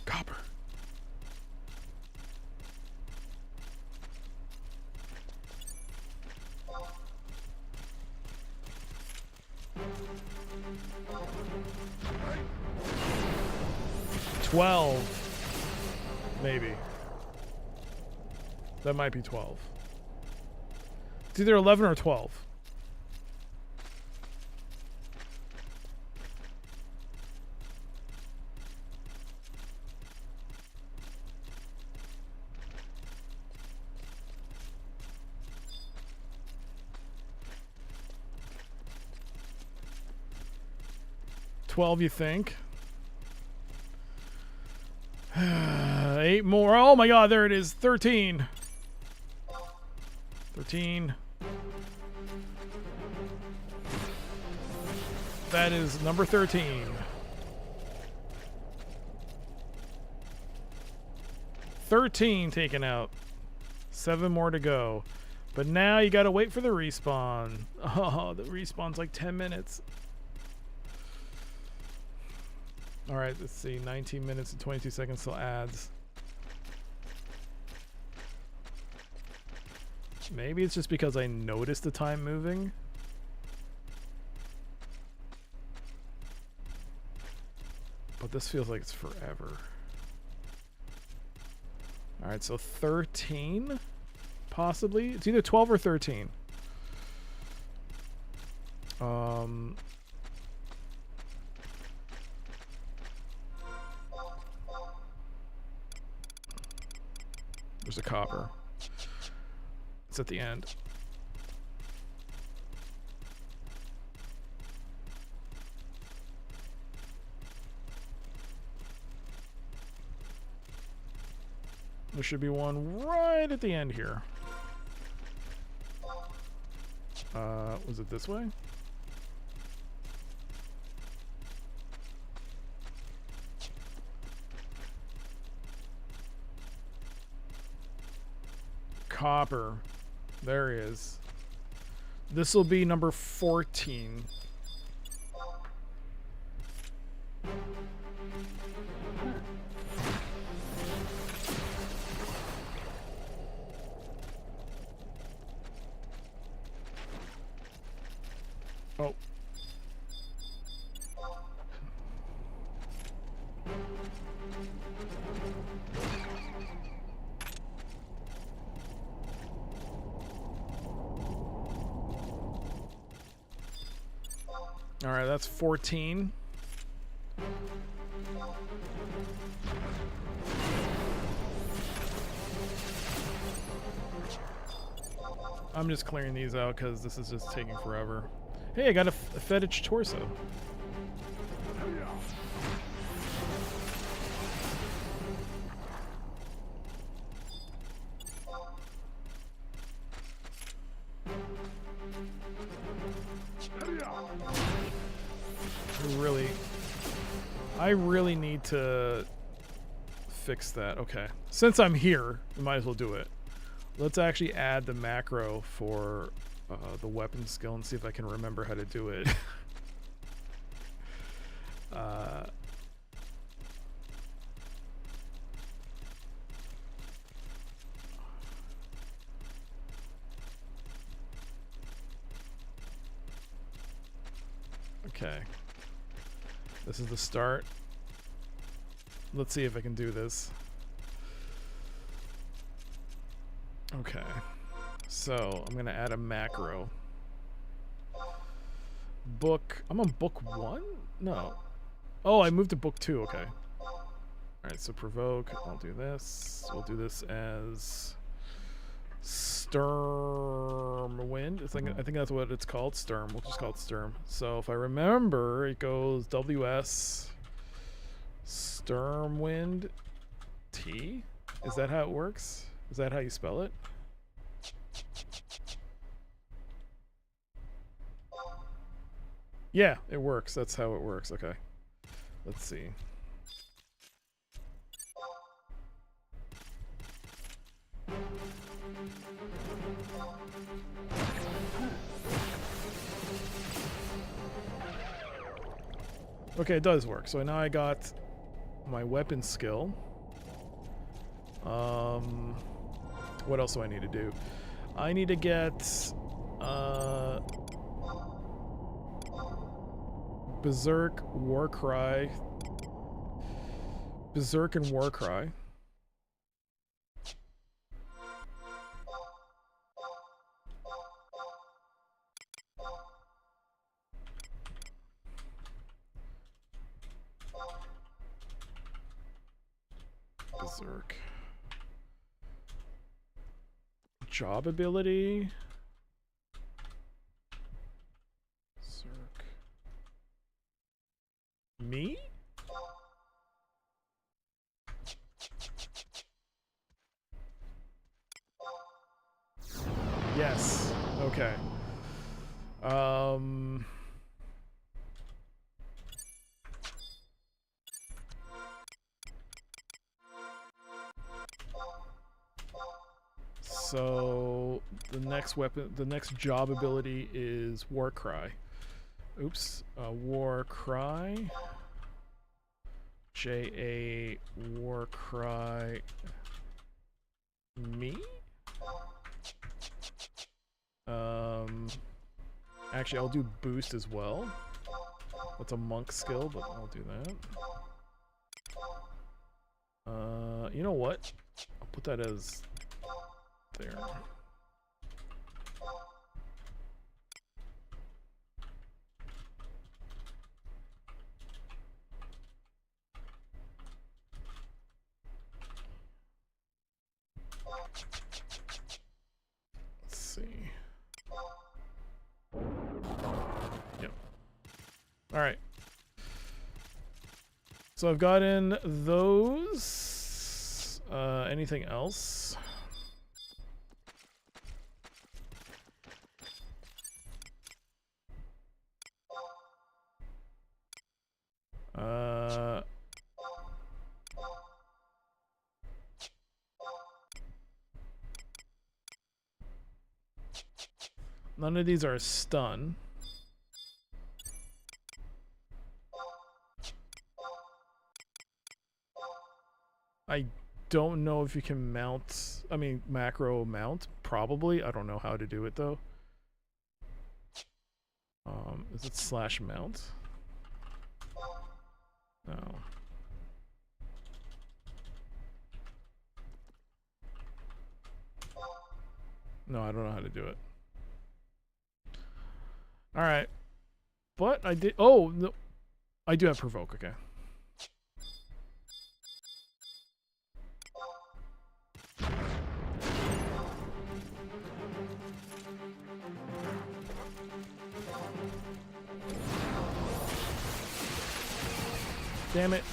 Copper. $12. Maybe. That might be 12. It's either 11 or 12. $12, you think? 8 more. Oh my god, there it is. 13. 13. That is number 13. 13 taken out. 7 more to go. But now you gotta wait for the respawn. Oh, the respawn's like 10 minutes. Alright, let's see. 19 minutes and 22 seconds till ads. Maybe it's just because I noticed the time moving. this feels like it's forever. Alright, so 13, possibly. It's either 12 or 13. There's a copper. It's at the end. There should be one right at the end here. Was it this way? Copper. There he is. This will be number 14. Oh. All right, that's 14. I'm just clearing these out because this is just taking forever. Hey, I got a fetish torso. I really need to fix that. Okay. Since I'm here, we might as well do it. Let's actually add the macro for the weapon skill and see if I can remember how to do it. Okay. This is the start. Let's see if I can do this. Okay. So, I'm going to add a macro. Book. I'm on book 1? No. Oh, I moved to book 2. Okay. Alright, so provoke. I'll do this. We'll do this as Sturm Wind. I think that's what it's called. Sturm. We'll just call it Sturm. So if I remember, it goes WS Sturm Wind T. Is that how it works? Is that how you spell it? Yeah, it works. That's how it works. Okay. Let's see. Okay, it does work. So now I got my weapon skill. What else do I need to do? I need to get Berserk Warcry. Berserk and Warcry. Berserk. Job ability. Berserk. Me? Yes. Okay. So the next weapon, the next job ability is Warcry. Oops. Warcry. J-A Warcry. Me? Actually, I'll do boost as well. That's a monk skill, but I'll do that. You know what? I'll put that as there. Let's see. Yep. All right. So I've gotten those. Anything else? None of these are a stun. I don't know if you can mount, I mean, macro mount, probably. I don't know how to do it though. Is it slash mount? No. No, I don't know how to do it. Alright. But I did, oh, no, I do have provoke, okay. Damn it.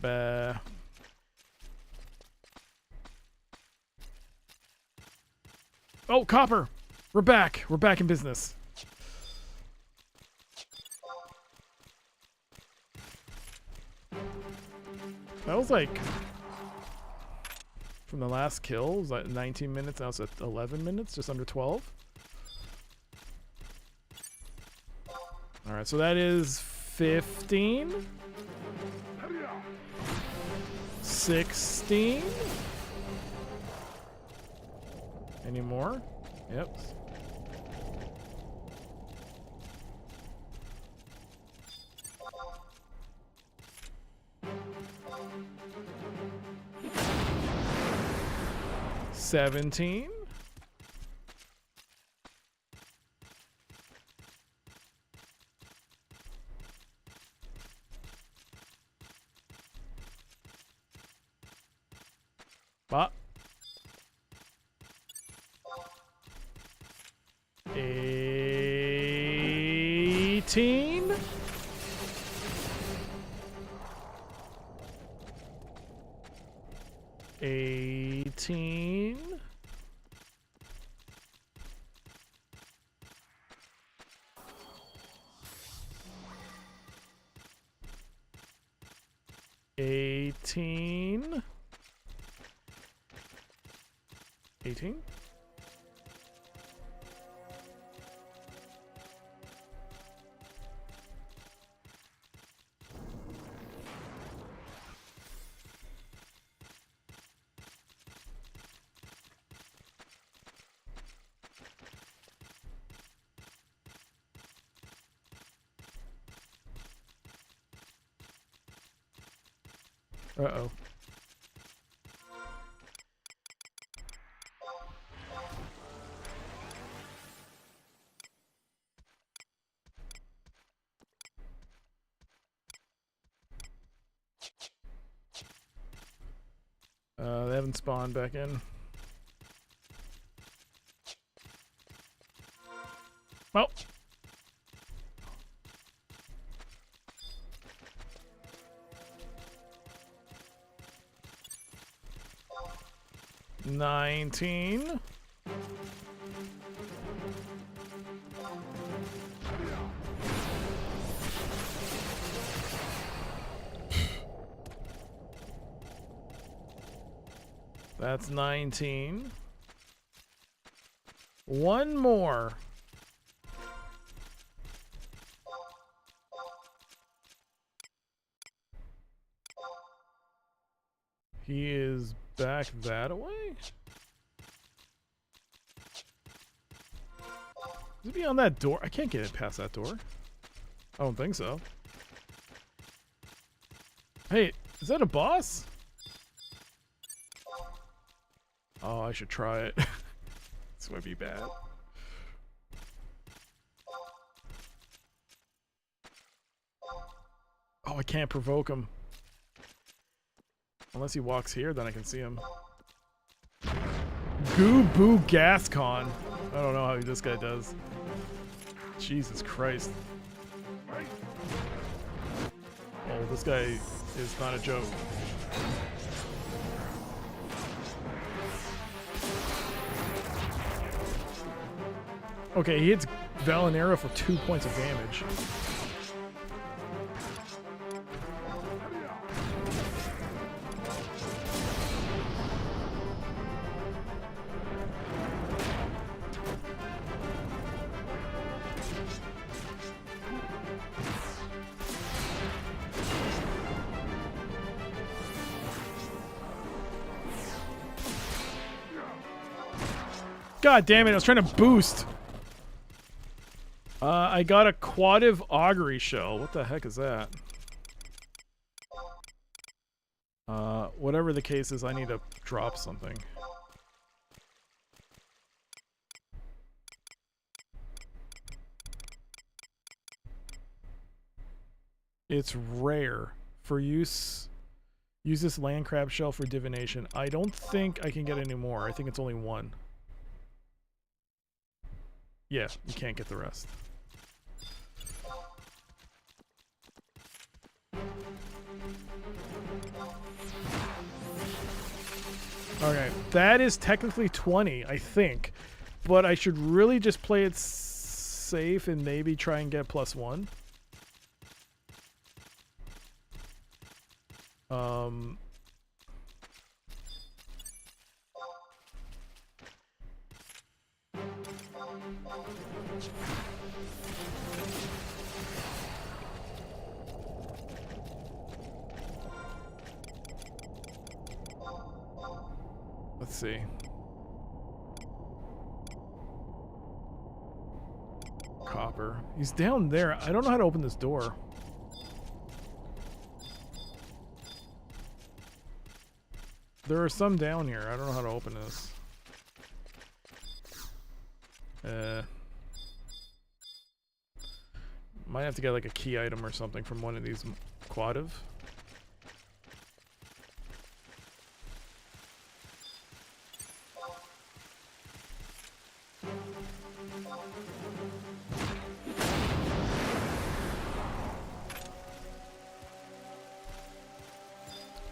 Bah. Oh, copper! We're back. We're back in business. That was like... From the last kill, was that 19 minutes? Now it's at 11 minutes, just under 12. Alright, so that is 15. 16. Any more? Yep. $17. But 18. 18. 18. 18. Uh-oh. They haven't spawned back in. Well. $19. That's 19. One more. He is back that way? Is it beyond that door? I can't get it past that door. I don't think so. Hey, is that a boss? Oh, I should try it. This might be bad. Oh, I can't provoke him. Unless he walks here, then I can see him. Goo Boo Gascon. I don't know how this guy does. Jesus Christ. Oh, this guy is not a joke. Okay, he hits Valinera for 2 points of damage. God damn it, I was trying to boost. I got a Quadiv Augury Shell. What the heck is that? Whatever the case is, I need to drop something. It's rare. For use this land crab shell for divination. I don't think I can get any more. I think it's only one. Yeah, you can't get the rest. Okay, that is technically 20, I think. But I should really just play it safe and maybe try and get +1. Let's see. Copper. He's down there. I don't know how to open this door. There are some down here. I don't know how to open this. Might have to get like a key item or something from one of these Quadiv.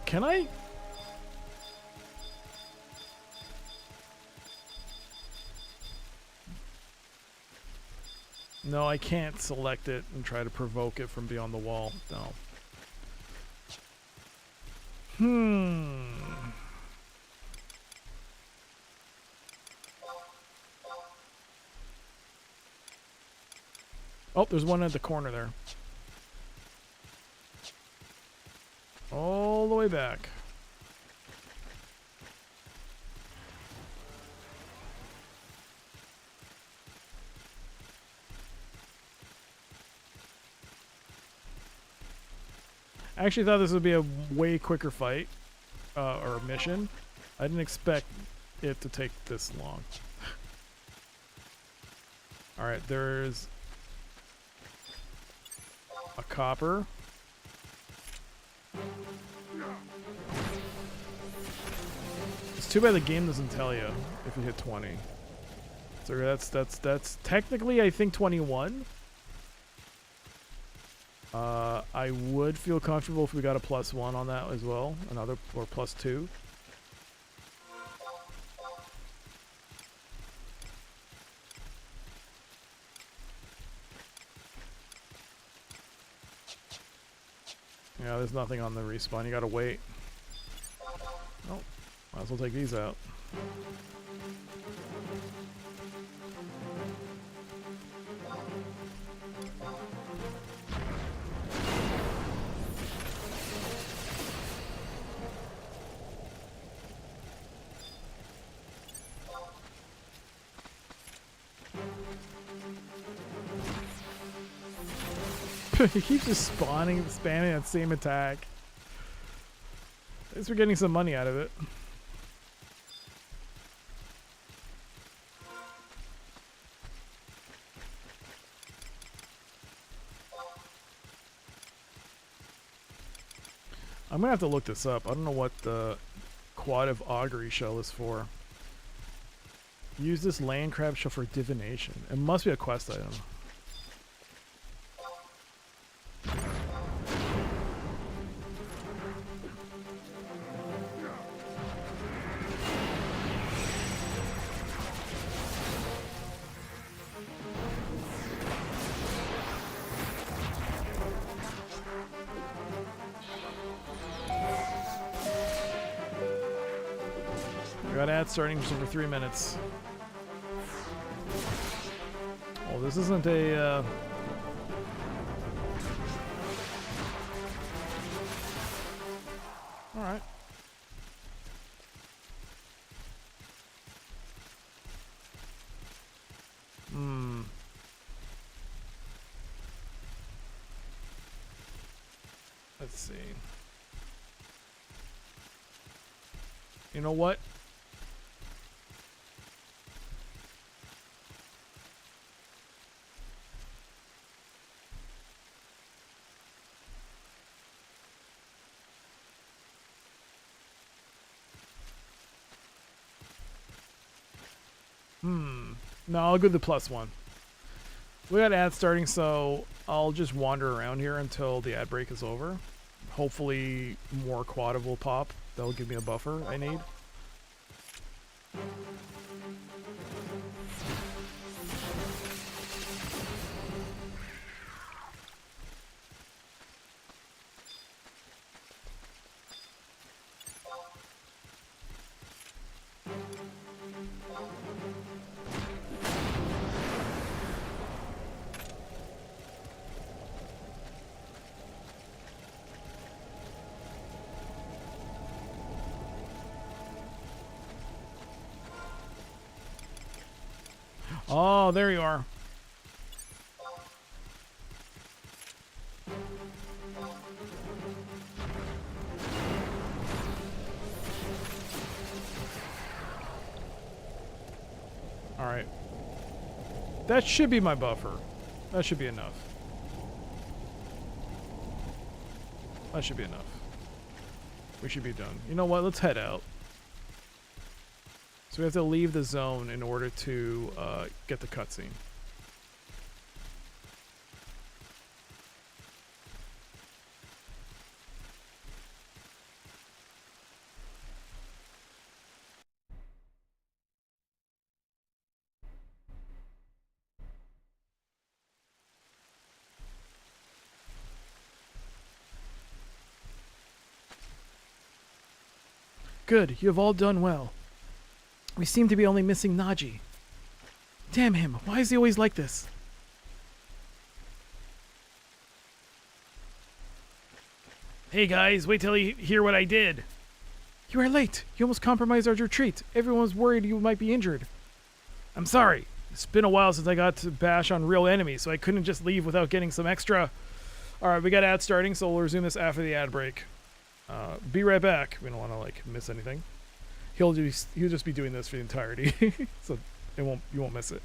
Can I? No, I can't select it and try to provoke it from beyond the wall. No. Oh, there's one at the corner there. All the way back. I actually thought this would be a way quicker fight, or a mission. I didn't expect it to take this long. Alright, there's a copper. It's too bad the game doesn't tell you if you hit 20. So that's technically I think 21. I would feel comfortable if we got a +1 on that as well, another or +2. Yeah, there's nothing on the respawn. You gotta wait. Oh, might as well take these out. He keeps just spamming that same attack. At least we're getting some money out of it. I'm gonna have to look this up. I don't know what the Quad of Augury shell is for. Use this land crab shell for divination. It must be a quest item. Got ads starting just over 3 minutes. Oh, this isn't a all right. Let's see. You know what? No, I'll go the +1. We got ads starting, so I'll just wander around here until the ad break is over. Hopefully more quad will pop. That'll give me a buffer I need. Oh, there you are. All right. That should be my buffer. That should be enough. That should be enough. We should be done. You know what? Let's head out. So we have to leave the zone in order to get the cutscene. Good, you have all done well. We seem to be only missing Naji. Damn him, why is he always like this? Hey guys, wait till you hear what I did. You are late. You almost compromised our retreat. Everyone was worried you might be injured. I'm sorry. It's been a while since I got to bash on real enemies, so I couldn't just leave without getting some extra. Alright, we got ads starting, so we'll resume this after the ad break. Be right back. We don't want to miss anything. He'll just be doing this for the entirety, so you won't miss it.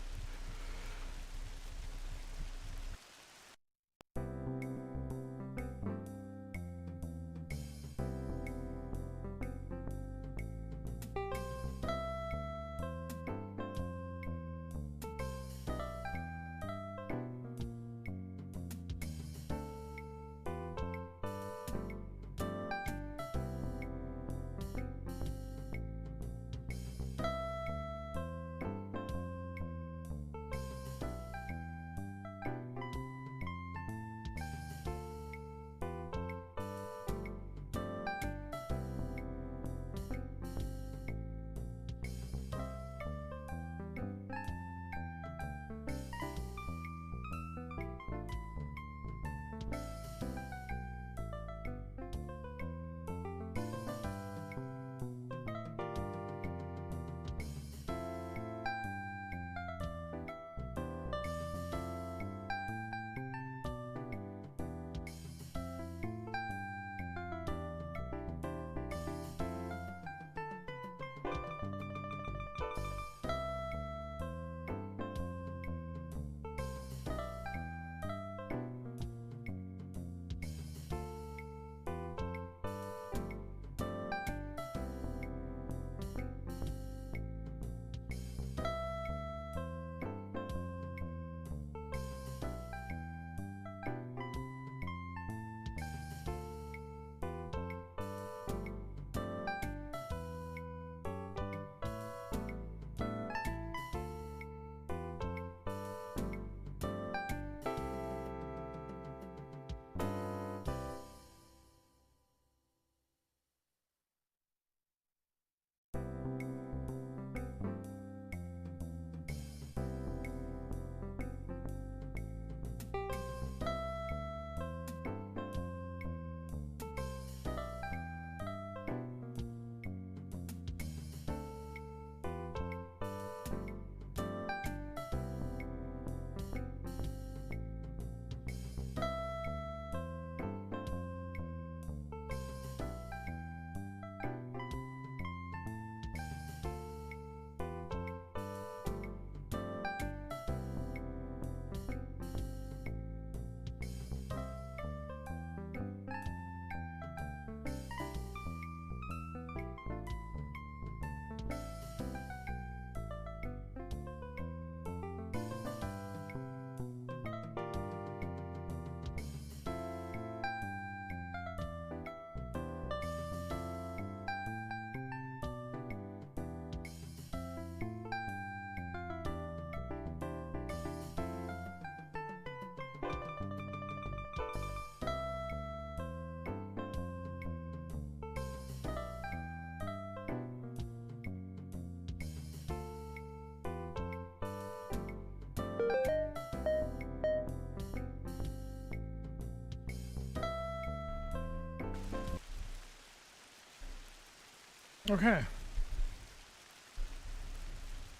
Okay.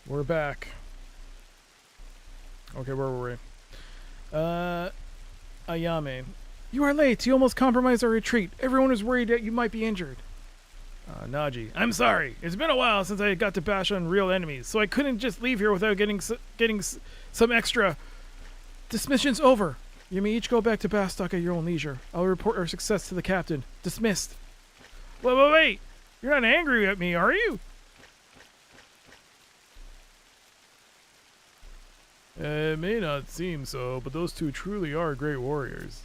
We're back. Okay, where were we? Ayame. You are late. You almost compromised our retreat. Everyone is worried that you might be injured. Naji. I'm sorry. It's been a while since I got to bash on real enemies, so I couldn't just leave here without getting some extra. This mission's over. You may each go back to Bastok at your own leisure. I'll report our success to the captain. Dismissed. Wait. You're not angry at me, are you? It may not seem so, but those two truly are great warriors.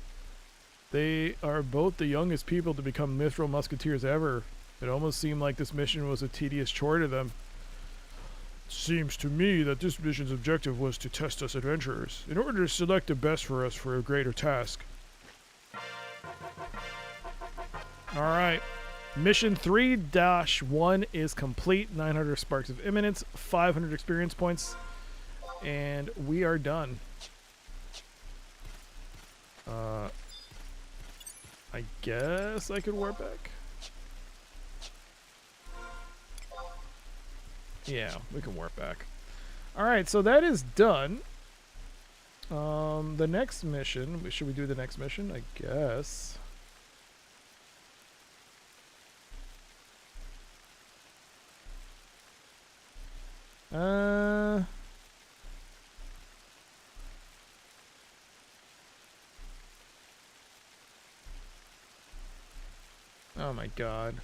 They are both the youngest people to become Mithril Musketeers ever. It almost seemed like this mission was a tedious chore to them. Seems to me that this mission's objective was to test us adventurers, in order to select the best for us for a greater task. Alright. Mission 3-1 is complete. 900 Sparks of Imminence, 500 experience points, and we are done. I guess I could warp back. Yeah, we can warp back. Alright, so that is done. The next mission, should we do the next mission? I guess. Oh my god.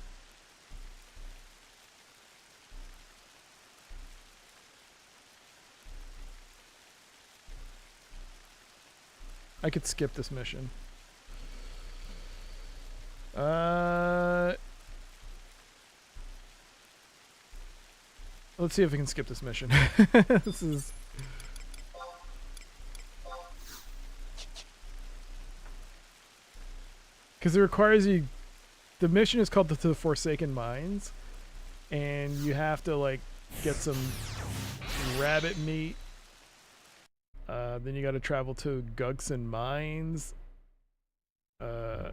I could skip this mission. Let's see if we can skip this mission. This is... Because it requires you... The mission is called the Forsaken Mines. And you have to, like, get some rabbit meat. Then you gotta travel to Gugson Mines. I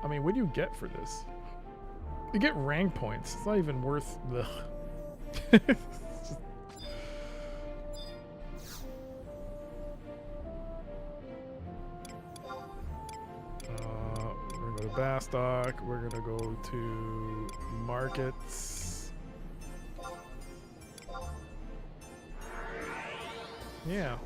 mean, what do you get for this? You get rank points. It's not even worth the... We're gonna go to Bastok. We're gonna go to markets. Yeah.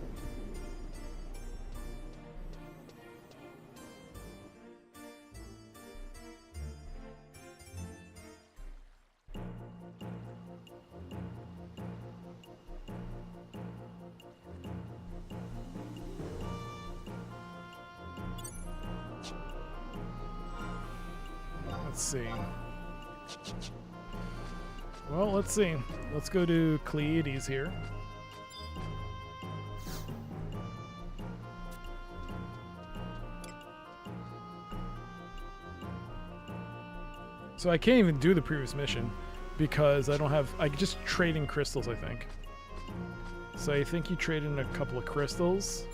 Let's see. Well, let's see. Let's go to Cleiades here. So I can't even do the previous mission because I don't have... I just trade in crystals, I think. So I think you trade in a couple of crystals.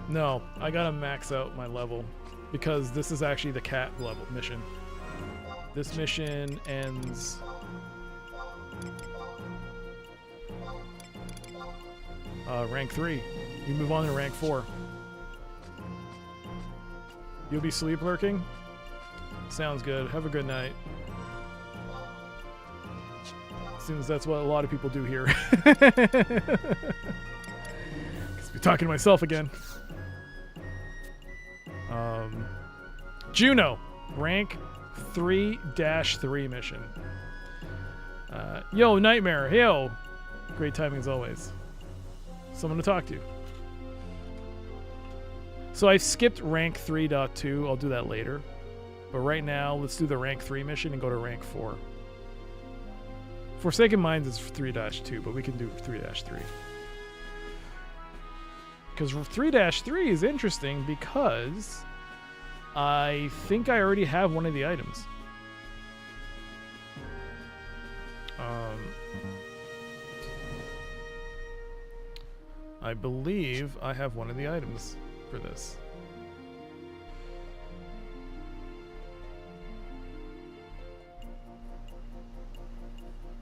No, I gotta max out my level because this is actually the cat level mission. This mission ends... rank 3. You move on to rank 4. You'll be sleep lurking? Sounds good. Have a good night. Seems that's what a lot of people do here. Be talking to myself again. Jeuno, rank 3-3 mission. Yo, Nightmare, yo. Great timing as always. Someone to talk to. So I skipped rank 3.2. I'll do that later. But right now, let's do the rank 3 mission and go to rank 4. Forsaken Minds is 3-2, but we can do 3-3. Because 3-3 is interesting because I think I already have one of the items. I believe I have one of the items for this.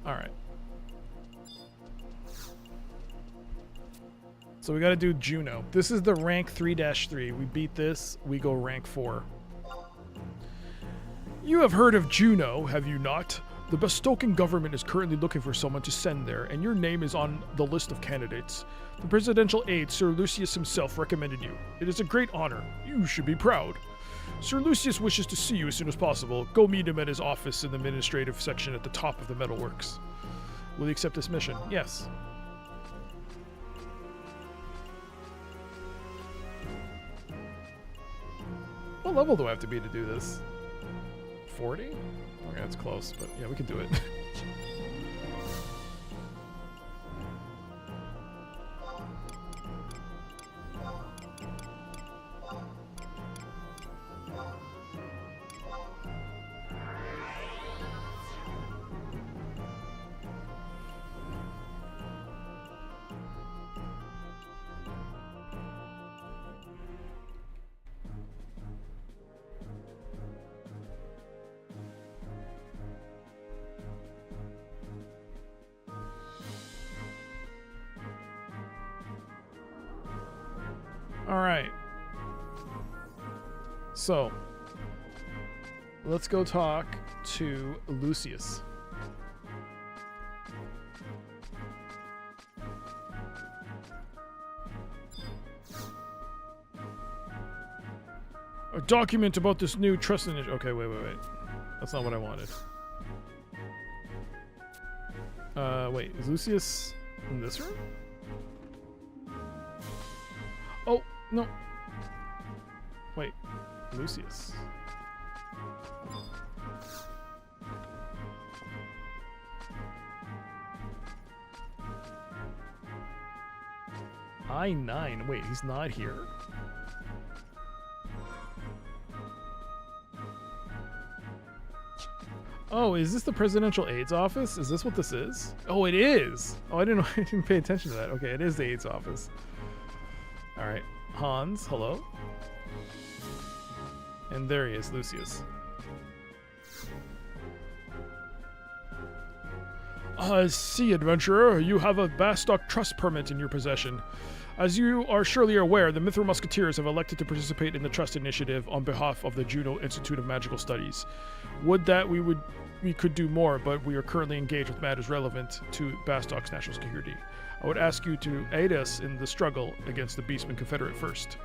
Alright. So we gotta do Jeuno. This is the rank 3-3. We beat this, we go rank 4. You have heard of Jeuno, have you not? The Bastokan government is currently looking for someone to send there, and your name is on the list of candidates. The presidential aide, Sir Lucius himself, recommended you. It is a great honor. You should be proud. Sir Lucius wishes to see you as soon as possible. Go meet him at his office in the administrative section at the top of the metalworks. Will you accept this mission? Yes. What level do I have to be to do this? 40? Okay, that's close, but yeah, we can do it. Alright. So, let's go talk to Lucius. A document about this new trust initiative. Okay, wait. That's not what I wanted. Wait, is Lucius in this room? Oh, no. Wait, Lucius. I-9. Wait, he's not here? Oh, is this the presidential aide's office? Is this what this is? Oh, it is. Oh, I didn't pay attention to that. Okay, it is the aide's office. All right, Hans, hello. And there he is, Lucius. I see, adventurer. You have a Bastok trust permit in your possession. As you are surely aware, the Mithril Musketeers have elected to participate in the trust initiative on behalf of the Jeuno Institute of Magical Studies. Would that we could do more, but we are currently engaged with matters relevant to Bastok's national security. I would ask you to aid us in the struggle against the Beastman Confederate first.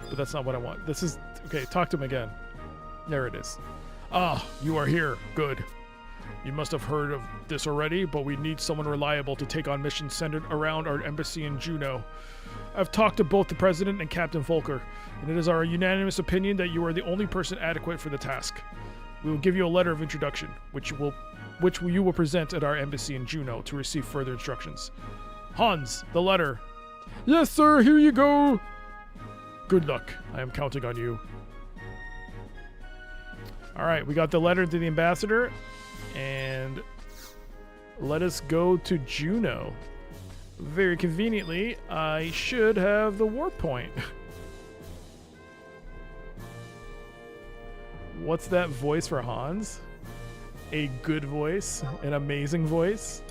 But that's not what I want. This is... Okay, talk to him again. There it is. Ah, you are here. Good. You must have heard of this already, but we need someone reliable to take on missions centered around our embassy in Jeuno. I've talked to both the President and Captain Volker, and it is our unanimous opinion that you are the only person adequate for the task. We will give you a letter of introduction, which you will present at our embassy in Jeuno to receive further instructions. Hans, the letter. Yes, sir, here you go. Good luck. I am counting on you. All right, we got the letter to the ambassador, and let us go to Jeuno. Very conveniently, I should have the warp point. What's that voice for Hans? A good voice, an amazing voice,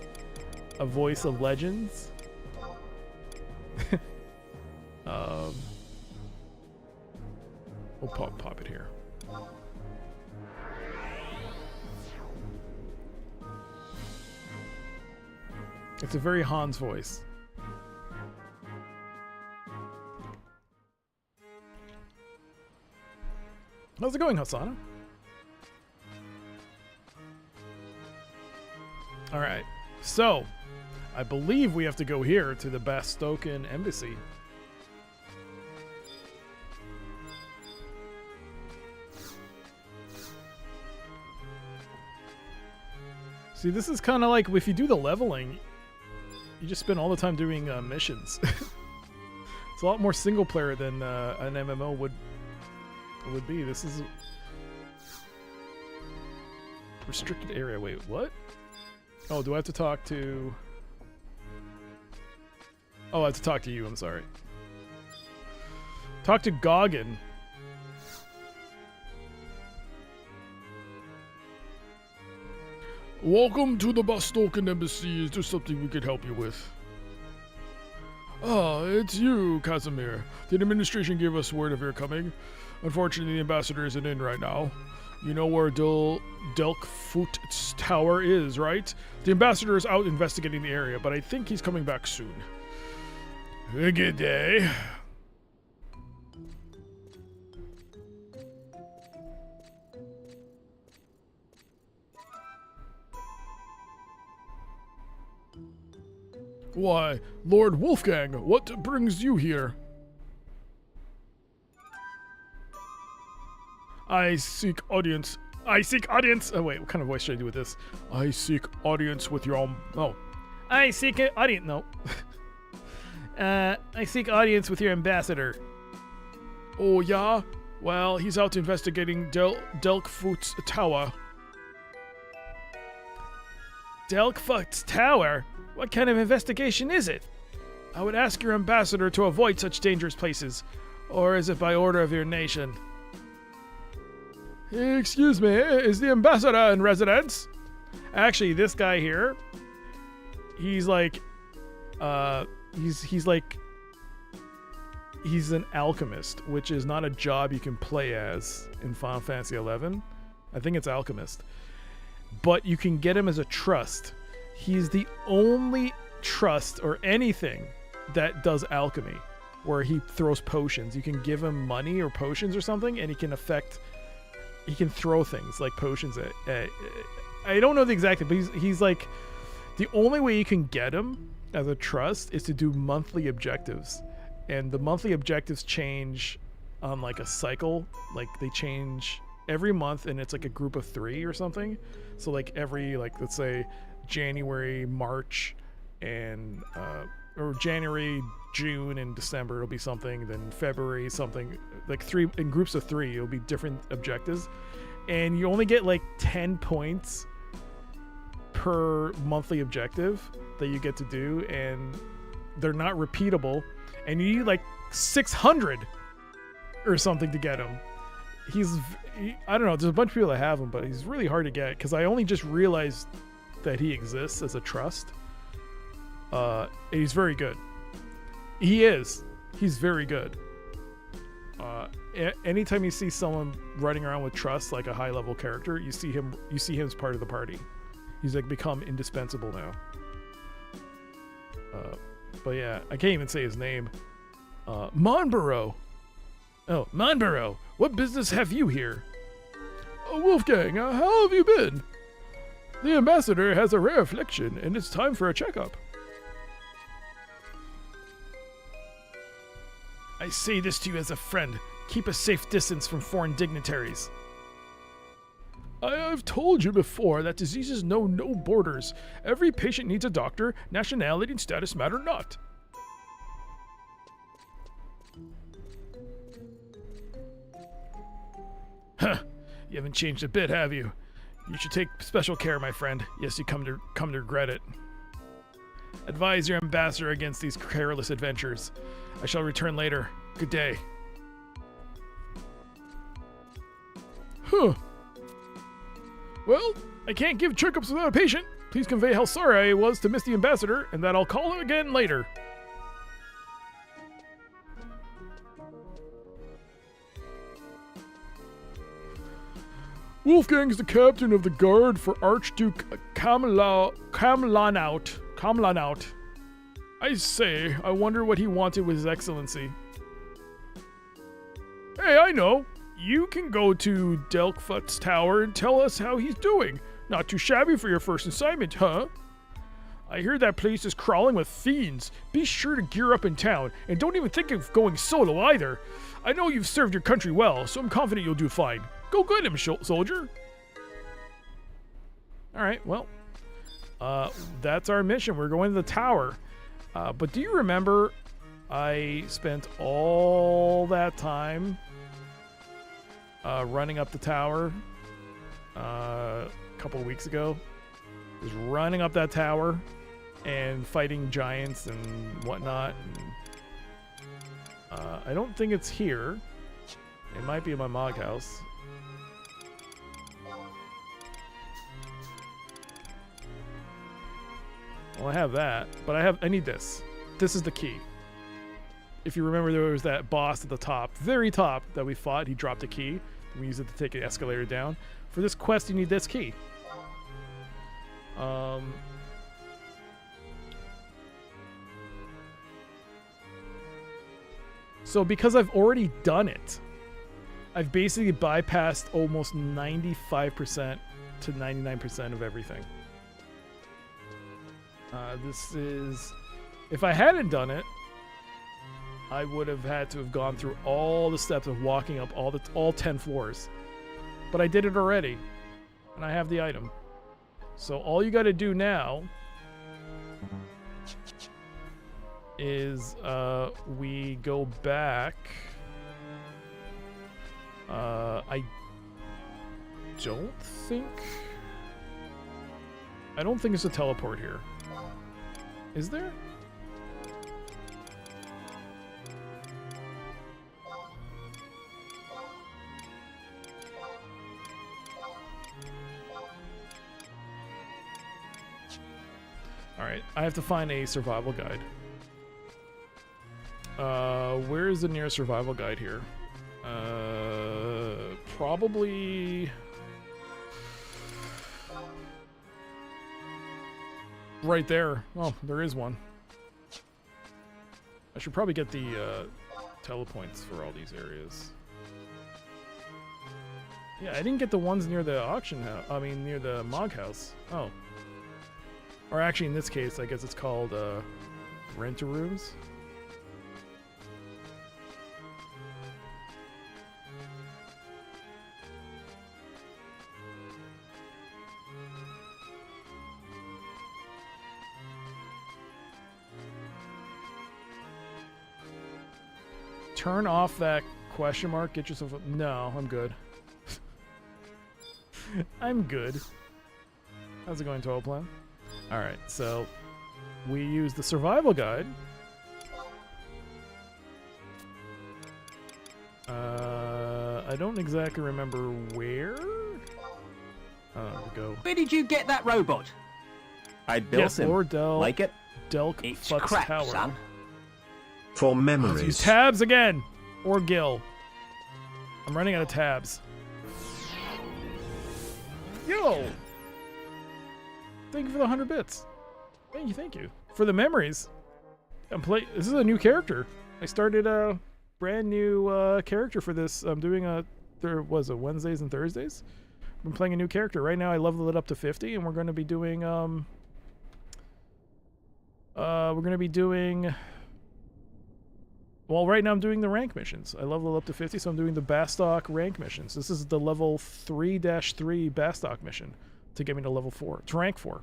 a voice of legends. We'll pop it here. It's a very Hans voice. How's it going, Hasana? Alright, so I believe we have to go here to the Bastokan embassy. See, this is kind of like if you do the leveling, you just spend all the time doing missions. It's a lot more single player than an MMO would be. This is restricted area. Wait, what? Oh, do I have to talk to? Oh, I have to talk to you. I'm sorry. Talk to Goggin. Welcome to the Bastok Emissary. Is there something we could help you with? Ah, it's you, Casimir. The administration gave us word of your coming. Unfortunately, the ambassador isn't in right now. You know where Delkfoot's tower is, right? The ambassador is out investigating the area, but I think he's coming back soon. Good day. Why, Lord Wolfgang, what brings you here? I seek audience. Oh wait, what kind of voice should I do with this? I seek audience with your own. Oh. I seek audience. No. I seek audience with your ambassador. Oh, yeah? Well, he's out investigating Delkfoot's tower. Delkfoot's tower? What kind of investigation is it? I would ask your ambassador to avoid such dangerous places. Or is it by order of your nation? Excuse me, is the ambassador in residence? Actually, this guy here, he's like, he's an alchemist, which is not a job you can play as in Final Fantasy XI. I think it's alchemist. But you can get him as a trust. He's the only trust or anything that does alchemy, where he throws potions. You can give him money or potions or something, and he can throw things like potions at I don't know the exact thing, but he's like, the only way you can get him as a trust is to do monthly objectives. And the monthly objectives change on like a cycle. Like they change every month, and it's like a group of 3 or something. So like every, like, let's say January, March, and or January, June, and December it'll be something, then February something, like 3 in groups of 3 it'll be different objectives, and you only get like 10 points per monthly objective that you get to do, and they're not repeatable, and you need like 600 or something to get him. I don't know, there's a bunch of people that have him, but he's really hard to get, because I only just realized that he exists as a trust. He's very good. He's very good. Anytime you see someone running around with trust, like a high level character, you see him as part of the party. He's like become indispensable now. But yeah, I can't even say his name. Monborough. Oh, Monborough, what business have you here? Wolfgang, how have you been? The ambassador has a rare affliction, and it's time for a checkup. I say this to you as a friend. Keep a safe distance from foreign dignitaries. I've told you before that diseases know no borders. Every patient needs a doctor. Nationality and status matter not. Huh. You haven't changed a bit, have you? You should take special care, my friend. Yes, you come to regret it. Advise your ambassador against these careless adventures. I shall return later. Good day. Huh. Well, I can't give checkups without a patient. Please convey how sorry I was to miss the ambassador, and that I'll call him again later. Wolfgang is the captain of the guard for Archduke Kamlanaut. I say, I wonder what he wanted with his excellency. Hey, I know. You can go to Delkfoot's tower and tell us how he's doing. Not too shabby for your first assignment, huh? I hear that place is crawling with fiends. Be sure to gear up in town, and don't even think of going solo either. I know you've served your country well, so I'm confident you'll do fine. Go get him, soldier. Alright, well, That's our mission. We're going to the tower. But do you remember I spent all that time running up the tower a couple of weeks ago? Just running up that tower and fighting giants and whatnot. And, I don't think it's here. It might be in my Mog house. Well, I have that, but I need this. This is the key. If you remember, there was that boss at the top, very top, that we fought. He dropped a key. We used it to take the escalator down. For this quest, you need this key. So because I've already done it, I've basically bypassed almost 95% to 99% of everything. This is... If I hadn't done it, I would have had to have gone through all the steps of walking up all 10 floors. But I did it already, and I have the item. So all you got to do now is we go back. I don't think it's a teleport here. Is there? Alright, I have to find a survival guide. Where is the nearest survival guide here? Probably... right there. Oh, there is one. I should probably get the telepoints for all these areas. Yeah, I didn't get the ones near the auction house. I mean, near the Mog house. Oh. Or actually, in this case, I guess it's called rent-a-rooms. Turn off that question mark. Get yourself a... No, I'm good. I'm good. How's it going, Total Plan? Alright, so we use the survival guide. I don't exactly remember where. Oh, there we go. Where did you get that robot? I built him. Lord Del. Like it? Delk It's Futz crap, Tower. son. For Let's memories. use tabs again! Or Gil. I'm running out of tabs. Yo! Thank you for the 100 bits. Thank you. For the memories. This is a new character. I started a brand new character for this. I'm doing Wednesdays and Thursdays. I've been playing a new character. Right now I leveled it up to 50 and we're going to be doing well, right now I'm doing the rank missions. I leveled up to 50, so I'm doing the Bastok rank missions. This is the level 3-3 Bastok mission to get me to level 4, to rank 4.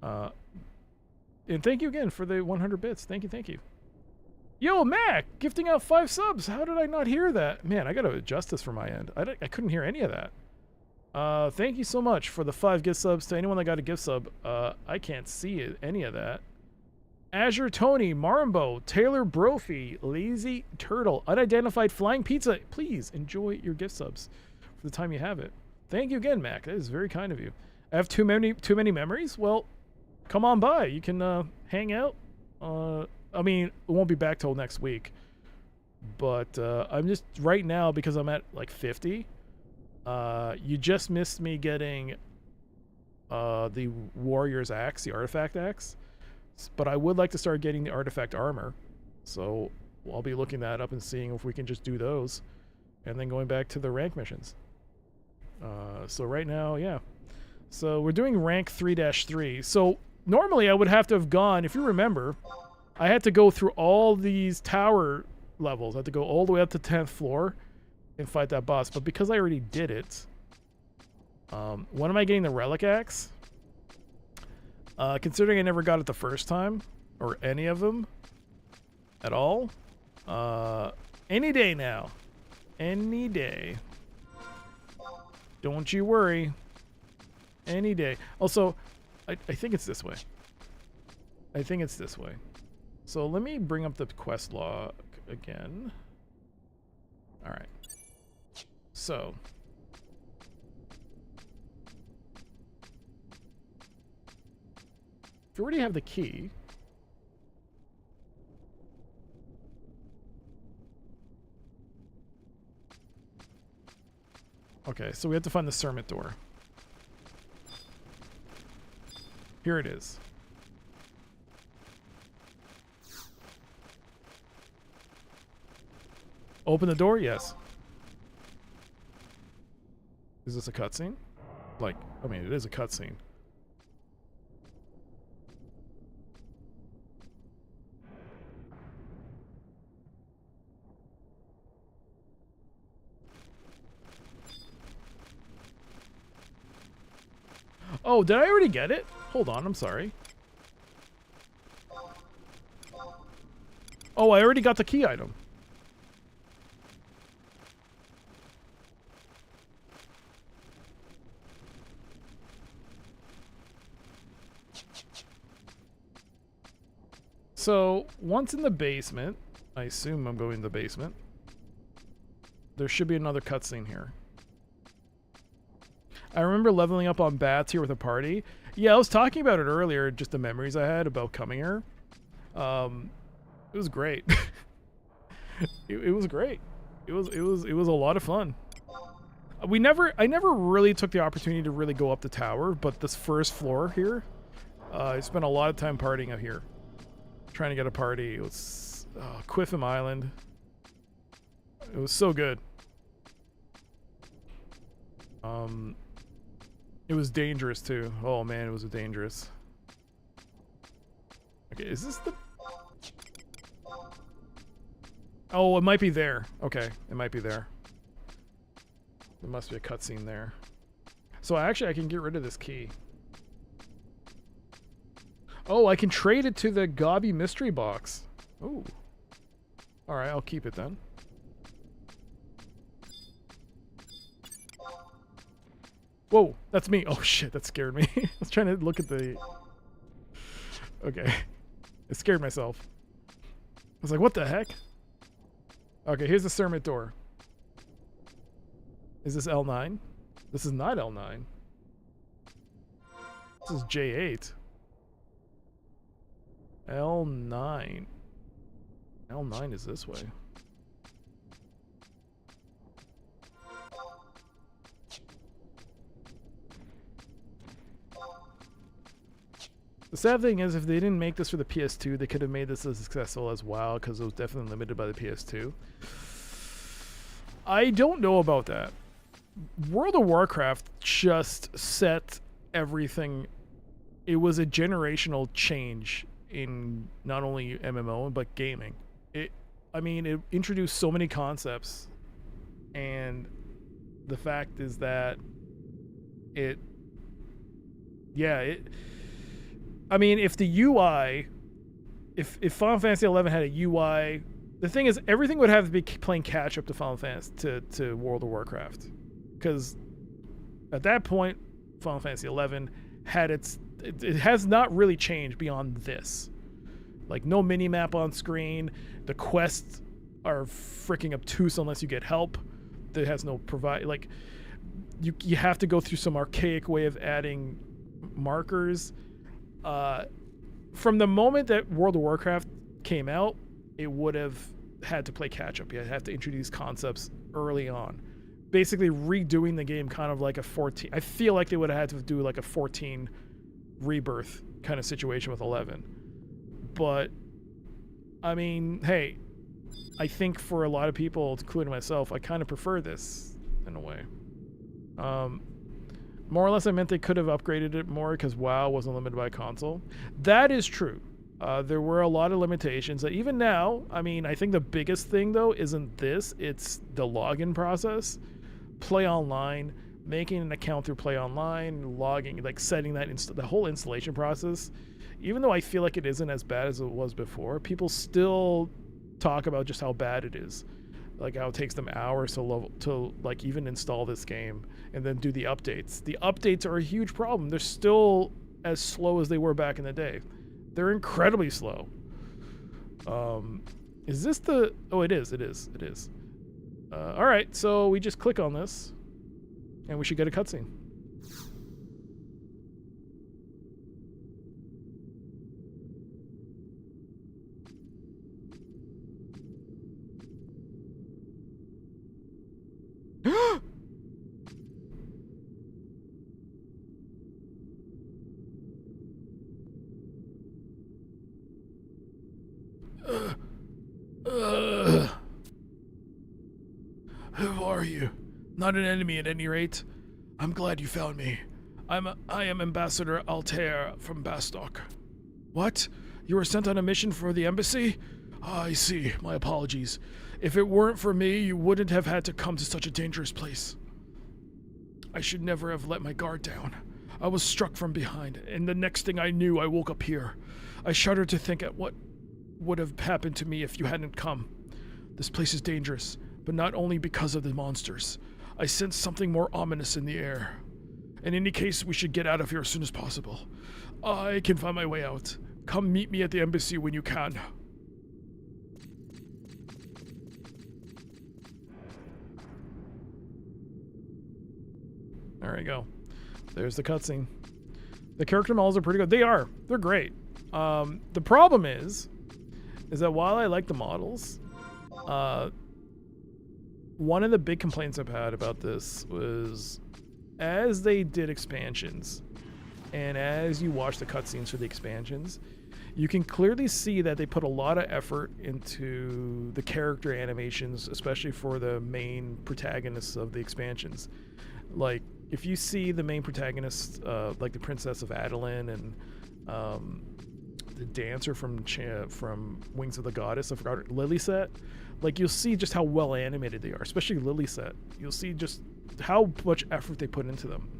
And thank you again for the 100 bits. Thank you. Yo, Mac, gifting out 5 subs. How did I not hear that? Man, I gotta adjust this from my end. I couldn't hear any of that. Thank you so much for the 5 gift subs to anyone that got a gift sub. I can't see any of that. Azure Tony, Marimbo, Taylor Brophy, Lazy Turtle, Unidentified Flying Pizza. Please enjoy your gift subs for the time you have it. Thank you again, Mac. That is very kind of you. I have too many memories? Well, come on by. You can hang out. I mean, it won't be back till next week. But I'm just, right now, because I'm at like 50, you just missed me getting the Warrior's Axe, the Artifact Axe. But I would like to start getting the Artifact Armor. So I'll be looking that up and seeing if we can just do those. And then going back to the rank missions. So right now, yeah. So we're doing rank 3-3. So normally I would have to have gone, if you remember, I had to go through all these tower levels. I had to go all the way up to 10th floor and fight that boss. But because I already did it, when am I getting the Relic Axe? Considering I never got it the first time, or any of them at all, any day now. Any day. Don't you worry. Any day. Also, I think it's this way. I think it's this way. So let me bring up the quest log again. Alright. So. If you already have the key. Okay, so we have to find the Sermit door. Here it is. Open the door? Yes. Is this a cutscene? Like, I mean, it is a cutscene. Oh, did I already get it? Hold on, I'm sorry. Oh, I already got the key item. So, once in the basement, I assume I'm going to the basement, there should be another cutscene here. I remember leveling up on bats here with a party. Yeah, I was talking about it earlier, just the memories I had about coming here. It was great. it was great. It was a lot of fun. I never really took the opportunity to really go up the tower, but this first floor here, I spent a lot of time partying out here. Trying to get a party. It was Quiffim Island. It was so good. It was dangerous too. Oh man, it was dangerous. Okay, is this the... Oh, it might be there. Okay, it might be there. There must be a cutscene there. So actually I can get rid of this key. Oh, I can trade it to the Gobby mystery box. Ooh. Alright, I'll keep it then. Whoa, that's me. Oh shit, that scared me. I was trying to look at the... Okay. It scared myself. I was like, what the heck? Okay, here's the Sermit door. Is this L9? This is not L9. This is J8. L9. L9 is this way. The sad thing is, if they didn't make this for the PS2, they could have made this as successful as WoW, because it was definitely limited by the PS2. I don't know about that. World of Warcraft just set everything. It was a generational change in not only MMO, but gaming. I mean, it introduced so many concepts, and the fact is that I mean, if the UI, if Final Fantasy XI had a UI, the thing is, everything would have to be playing catch up to Final Fantasy to World of Warcraft, because at that point, Final Fantasy XI had it has not really changed beyond this. Like, no mini map on screen. The quests are freaking obtuse unless you get help. That has no like, you have to go through some archaic way of adding markers. From the moment that World of Warcraft came out, it would have had to play catch up. You have to introduce concepts early on. Basically redoing the game kind of like a 14. I feel like they would have had to do like a 14 rebirth kind of situation with 11. But, I mean, hey, I think for a lot of people, including myself, I kind of prefer this in a way. More or less, I meant they could have upgraded it more because WoW wasn't limited by console. That is true. There were a lot of limitations that even now, I mean, I think the biggest thing, though, isn't this. It's the login process. Play online, making an account through Play Online, logging, like setting that the whole installation process. Even though I feel like it isn't as bad as it was before, people still talk about just how bad it is. Like how it takes them hours to like even install this game and then do the updates. The updates are a huge problem. They're still as slow as they were back in the day. They're incredibly slow. Is this the... Oh, it is. All right, so we just click on this, and we should get a cutscene. Who are you? Not an enemy at any rate. I'm glad you found me. I am Ambassador Altair from Bastok. What? You were sent on a mission for the embassy? I see. My apologies. If it weren't for me, you wouldn't have had to come to such a dangerous place. I should never have let my guard down. I was struck from behind, and the next thing I knew, I woke up here. I shudder to think at what would have happened to me if you hadn't come. This place is dangerous, but not only because of the monsters. I sense something more ominous in the air. In any case, we should get out of here as soon as possible. I can find my way out. Come meet me at the embassy when you can. There we go. There's the cutscene. The character models are pretty good. They're great. The problem is that while I like the models, one of the big complaints I've had about this was as they did expansions and as you watch the cutscenes for the expansions, you can clearly see that they put a lot of effort into the character animations, especially for the main protagonists of the expansions. Like, if you see the main protagonists, like the Princess of Adeline and the dancer from Wings of the Goddess, I forgot her, Lilyset, like you'll see just how well animated they are, especially Lilyset. You'll see just how much effort they put into them.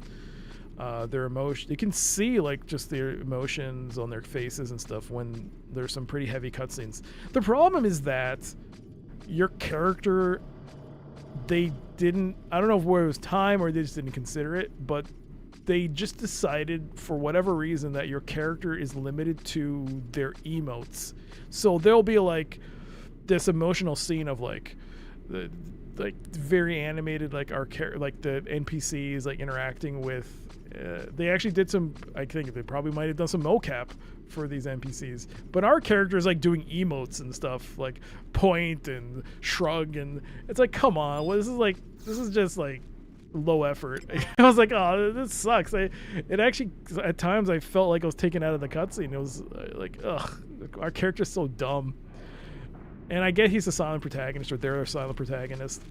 Their emotion, you can see like just their emotions on their faces and stuff when there's some pretty heavy cutscenes. The problem is that your character, they didn't, I don't know if it was time or they just didn't consider it, but they just decided for whatever reason that your character is limited to their emotes. So there'll be like this emotional scene of like the very animated, like our like the NPCs like interacting with. They actually did some. I think they probably might have done some mocap for these NPCs, but our character is like doing emotes and stuff, like point and shrug, and it's like, come on, well, this is just like low effort. I was like, oh, this sucks. It actually at times I felt like I was taken out of the cutscene. It was like, ugh, our character's so dumb. And I get he's a silent protagonist, or they're a silent protagonist,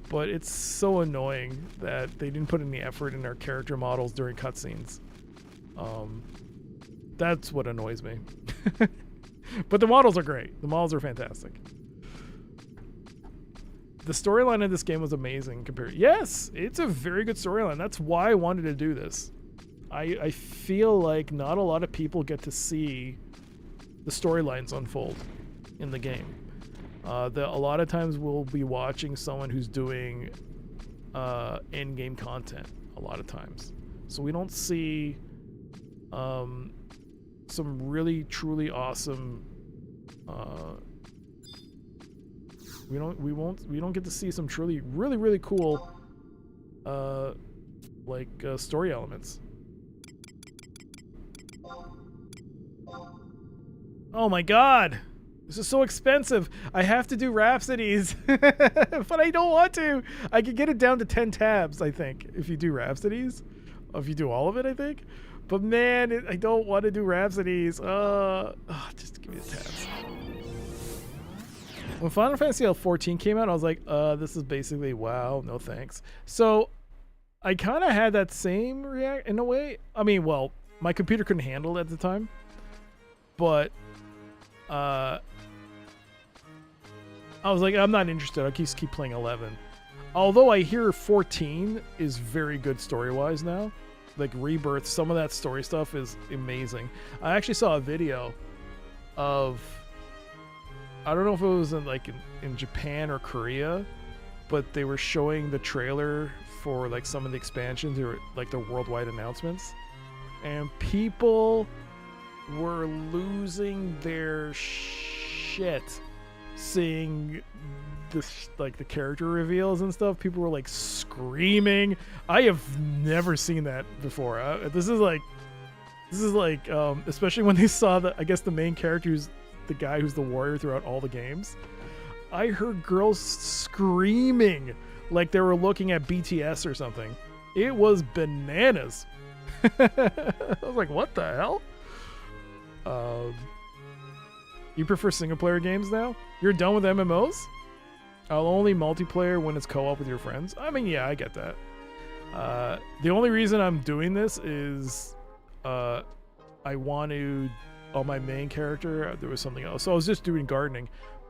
but it's so annoying that they didn't put any effort in their character models during cutscenes. That's what annoys me. But the models are great. The models are fantastic. The storyline of this game was amazing compared. Yes, it's a very good storyline. That's why I wanted to do this. I feel like not a lot of people get to see the storylines unfold in the game. A lot of times we'll be watching someone who's doing in-game content a lot of times. So we don't see some really truly awesome we don't get to see some truly really cool story elements. Oh my god! This is so expensive. I have to do Rhapsodies, but I don't want to. I could get it down to 10 tabs, I think, if you do Rhapsodies. If you do all of it, I think. But man, I don't want to do Rhapsodies. Just give me the tabs. When Final Fantasy XIV came out, I was like, this is basically WoW, no thanks. So I kind of had that same react in a way. I mean, well, my computer couldn't handle it at the time, but I was like, I'm not interested. I'll keep playing 11. Although I hear 14 is very good story-wise now. Like Rebirth, some of that story stuff is amazing. I actually saw a video of, I don't know if it was in Japan or Korea, but they were showing the trailer for like some of the expansions or like the worldwide announcements, and people were losing their shit seeing this, like the character reveals and stuff. People were like screaming. I have never seen that before. This is like especially when they saw the main character who's the guy who's the warrior throughout all the games. I heard girls screaming like they were looking at BTS or something. It was bananas. I was like, what the hell? You prefer single player games now? You're done with MMOs? I'll only multiplayer when it's co-op with your friends. I mean, yeah, I get that. The only reason I'm doing this is I want to, on my main character, there was something else. So I was just doing gardening,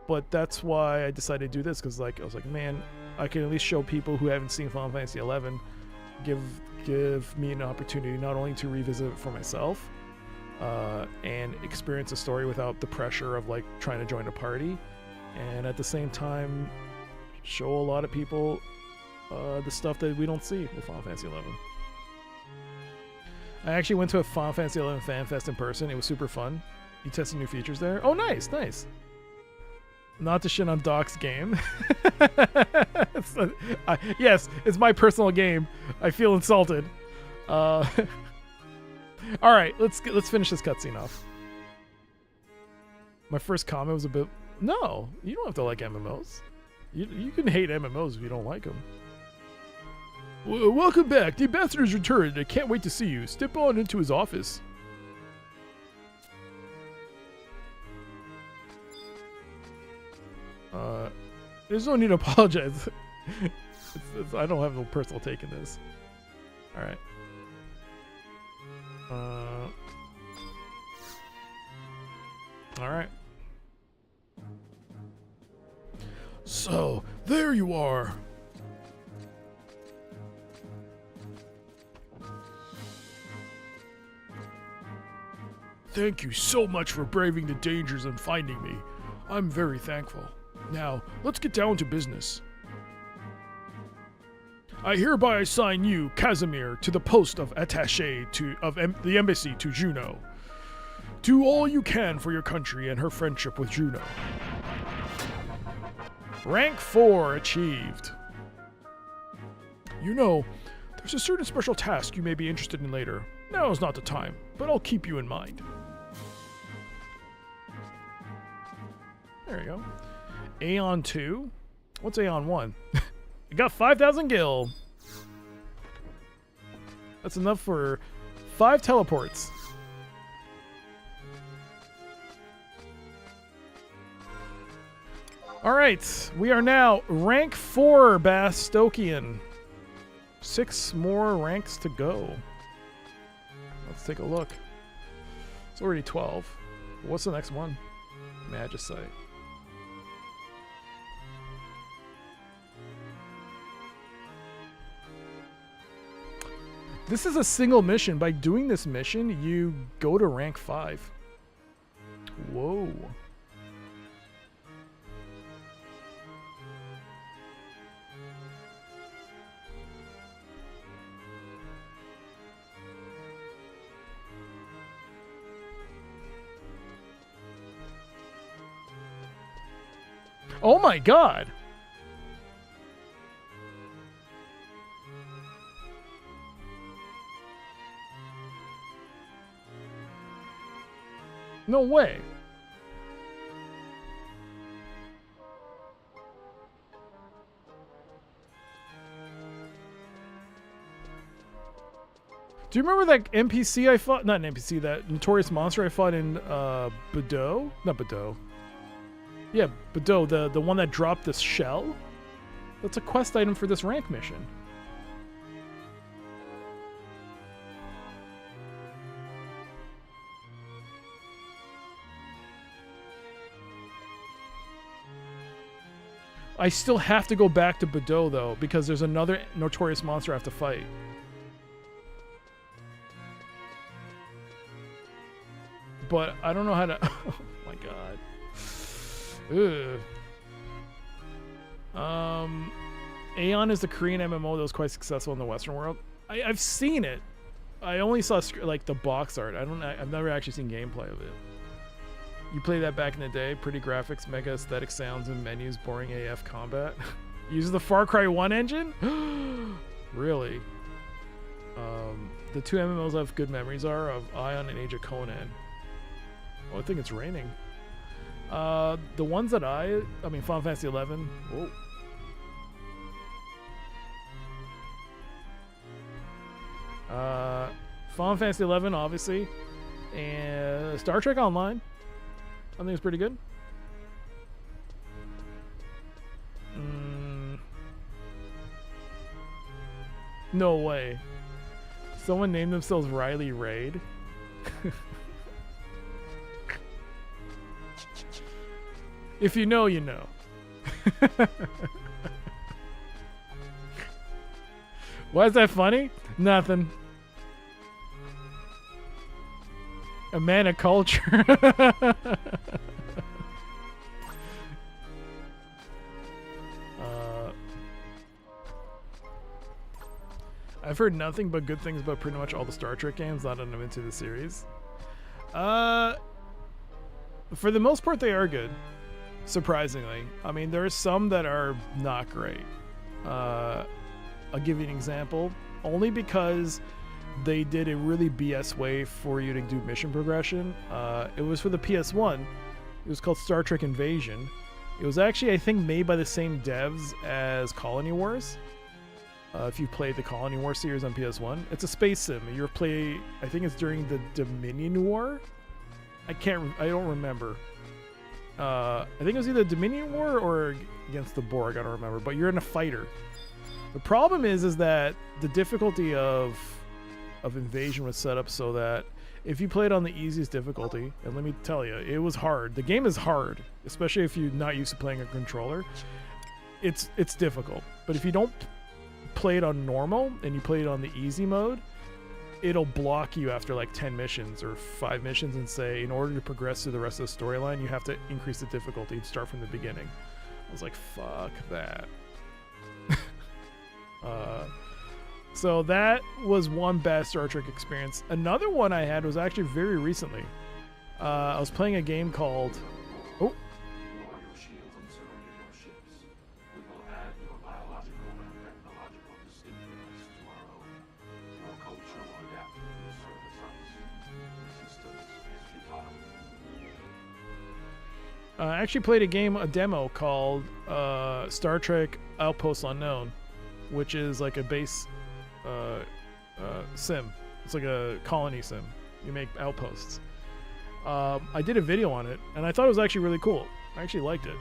but that's why I decided to do this, because like I was like, man, I can at least show people who haven't seen Final Fantasy 11, give me an opportunity not only to revisit it for myself and experience a story without the pressure of like trying to join a party, and at the same time show a lot of people the stuff that we don't see with Final Fantasy 11. I actually went to a Final Fantasy 11 Fan Fest in person. It was super fun. You tested new features there? Oh, nice. Not to shit on Doc's game. Yes, it's my personal game. I feel insulted. All right, let's finish this cutscene off. My first comment was a bit... No, you don't have to like MMOs. You can hate MMOs if you don't like them. Welcome back. The ambassador's returned. I can't wait to see you. Step on into his office. There's no need to apologize. I don't have no personal take in this. All right. All right. So, there you are. Thank you so much for braving the dangers and finding me. I'm very thankful. Now, let's get down to business. I hereby assign you, Casimir, to the post of attaché of the embassy to Jeuno. Do all you can for your country and her friendship with Jeuno. Rank 4 achieved. You know, there's a certain special task you may be interested in later. Now is not the time, but I'll keep you in mind. There you go. Aeon 2? What's Aeon 1? You got 5,000 gil. That's enough for 5 teleports. Alright, we are now rank 4 Bastokian. 6 more ranks to go. Let's take a look. It's already 12. What's the next one? Magicite. This is a single mission. By doing this mission, you go to rank 5. Whoa. Oh my god! No way. Do you remember that NPC I fought? Not an NPC, that notorious monster I fought in Bordeaux? Not Bordeaux. Yeah, Bordeaux, the one that dropped this shell? That's a quest item for this rank mission. I still have to go back to Bordeaux, though, because there's another notorious monster I have to fight. But I don't know how to... Oh, my God. Ugh. Aeon is the Korean MMO that was quite successful in the Western world. I've seen it. I only saw, like, the box art. I've never actually seen gameplay of it. You played that back in the day. Pretty graphics, mega aesthetic sounds and menus, boring AF combat. Uses the Far Cry 1 engine? Really? The two MMOs I have good memories are of Ion and Age of Conan. Oh, I think it's raining. The ones that I mean, Final Fantasy 11. Whoa. Final Fantasy 11, obviously. And Star Trek Online. I think it's pretty good. No way. Someone named themselves Riley Raid. If you know, you know. Why is that funny? Nothing. A man of culture. I've heard nothing but good things about pretty much all the Star Trek games, not that I'm into the series. For the most part, they are good. Surprisingly. I mean, there are some that are not great. I'll give you an example. Only because they did a really BS way for you to do mission progression. It was for the PS1. It was called Star Trek Invasion. It was actually, I think, made by the same devs as Colony Wars. If you played the Colony Wars series on PS1. It's a space sim. I think it's during the Dominion War. I don't remember. I think it was either Dominion War or against the Borg, I don't remember. But you're in a fighter. The problem is that the difficulty of Invasion was set up so that if you played on the easiest difficulty, and let me tell you, it was hard. The game is hard, especially if you're not used to playing a controller. It's difficult. But if you don't play it on normal and you play it on the easy mode, it'll block you after like 10 missions or 5 missions and say, in order to progress through the rest of the storyline, you have to increase the difficulty and start from the beginning. I was like, fuck that. So that was one bad Star Trek experience. Another one I had was actually very recently. I was playing a game called... Oh. I actually played a demo called Star Trek Outpost Unknown, which is like a base sim. It's like a colony sim. You make outposts. I did a video on it, and I thought it was actually really cool. I actually liked it.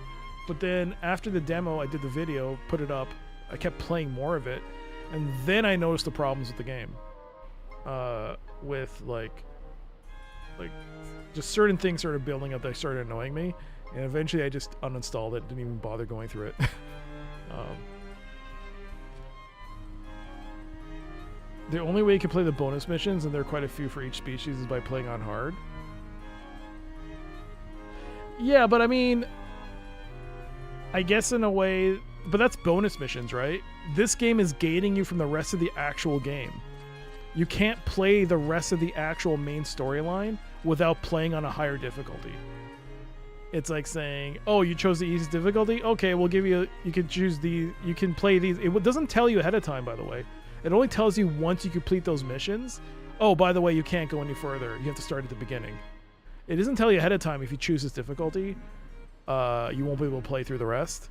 But then after the demo, I did the video, put it up. I kept playing more of it, and then I noticed the problems with the game. With like just certain things started building up that started annoying me. And eventually I just uninstalled it, didn't even bother going through it. The only way you can play the bonus missions, and there are quite a few for each species, is by playing on hard. Yeah, but I mean, I guess in a way, but that's bonus missions, right? This game is gating you from the rest of the actual game. You can't play the rest of the actual main storyline without playing on a higher difficulty. It's like saying, oh, you chose the easiest difficulty? Okay, we'll give you, you can choose these, you can play these. It doesn't tell you ahead of time, by the way. It only tells you once you complete those missions. Oh, by the way, you can't go any further. You have to start at the beginning. It doesn't tell you ahead of time if you choose this difficulty, you won't be able to play through the rest.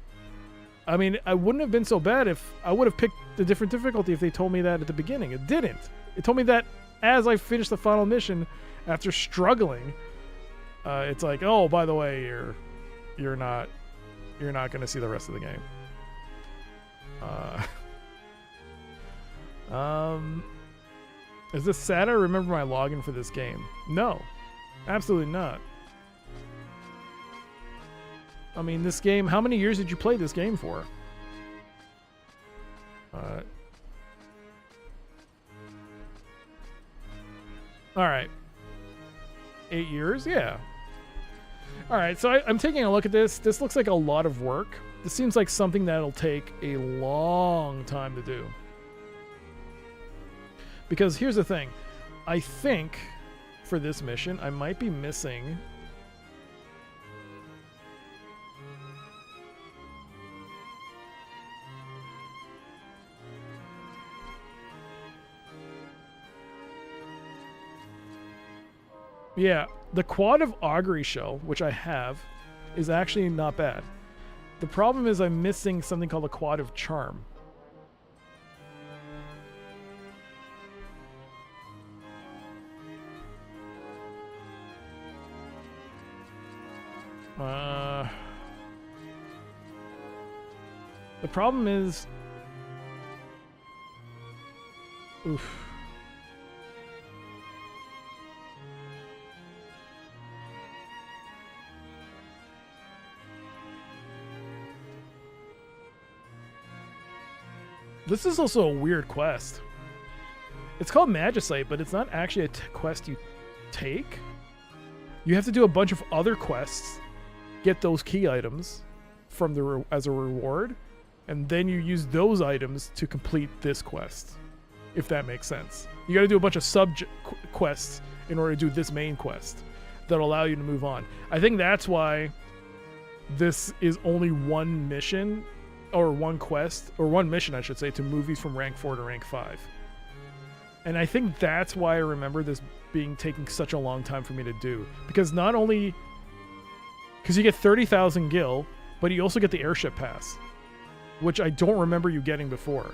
I mean, I wouldn't have been so bad if I would have picked a different difficulty if they told me that at the beginning. It didn't. It told me that as I finished the final mission after struggling. It's like, oh, by the way, you're not going to see the rest of the game. Is this sad? I remember my login for this game. No, absolutely not. I mean, this game, how many years did you play this game for? Alright. 8 years? Yeah. Alright, so I'm taking a look at this. This looks like a lot of work. This seems like something that'll take a long time to do. Because here's the thing. I think for this mission, I might be missing... Yeah, the Quad of Augury Shell, which I have, is actually not bad. The problem is I'm missing something called the Quad of Charm. The problem is... Oof. This is also a weird quest. It's called Magicite, but it's not actually a quest you take. You have to do a bunch of other quests, get those key items from the as a reward, and then you use those items to complete this quest, if that makes sense. You got to do a bunch of quests in order to do this main quest that allow you to move on. I think that's why this is only one mission, or one quest, or one mission, I should say, to move these from rank 4 to rank 5. And I think that's why I remember this taking such a long time for me to do. Because not only... Because you get 30,000 gil, but you also get the airship pass, which I don't remember you getting before.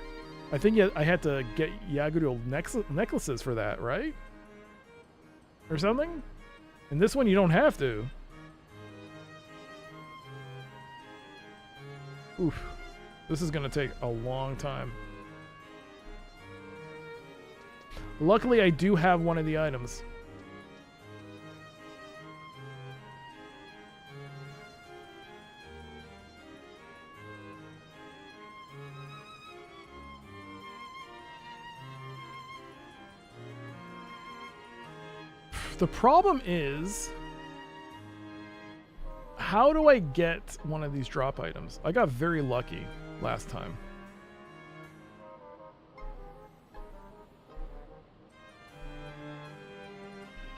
I think I had to get Yagudil necklaces for that, right? Or something? And this one you don't have to. Oof. This is going to take a long time. Luckily, I do have one of the items. The problem is... How do I get one of these drop items? I got very lucky last time.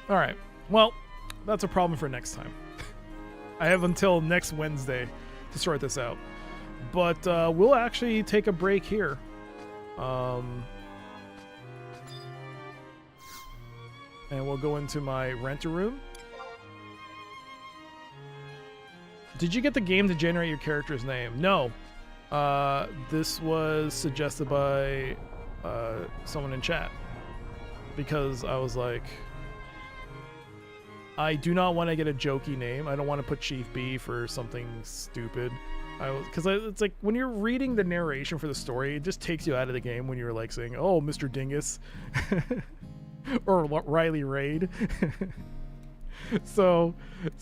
Alright, well, that's a problem for next time. I have until next Wednesday to sort this out. But we'll actually take a break here. And we'll go into my renter room. Did you get the game to generate your character's name? No. This was suggested by someone in chat. Because I was like, I do not want to get a jokey name. I don't want to put Chief Beef or something stupid. Because it's like, when you're reading the narration for the story, it just takes you out of the game when you're like saying, oh, Mr. Dingus. Or Riley Raid. So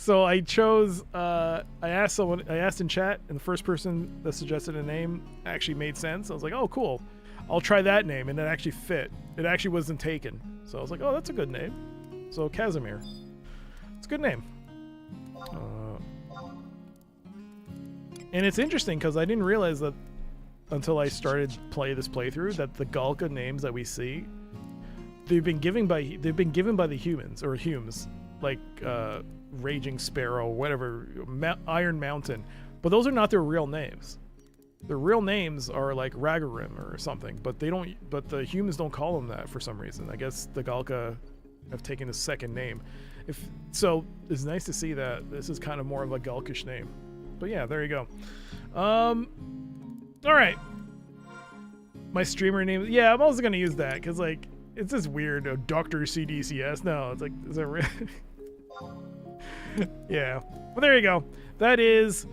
I chose, I asked in chat, and the first person that suggested a name actually made sense. I was like, oh, cool. I'll try that name, and it actually fit. It actually wasn't taken. So I was like, oh, that's a good name. So Casimir. It's a good name. And it's interesting, because I didn't realize that until I started this playthrough, that the Galka names that we see, they've been given by the humans, or Humes. Like Raging Sparrow, whatever, Iron Mountain, but those are not their real names. Their real names are like Ragarim or something, but they don't. But the humans don't call them that for some reason. I guess the Galka have taken a second name. So, it's nice to see that this is kind of more of a Galkish name. But yeah, there you go. All right, my streamer name. Yeah, I'm also gonna use that because like it's this weird Dr. CDCS. No, it's like, is that real? Yeah, but there you go. That is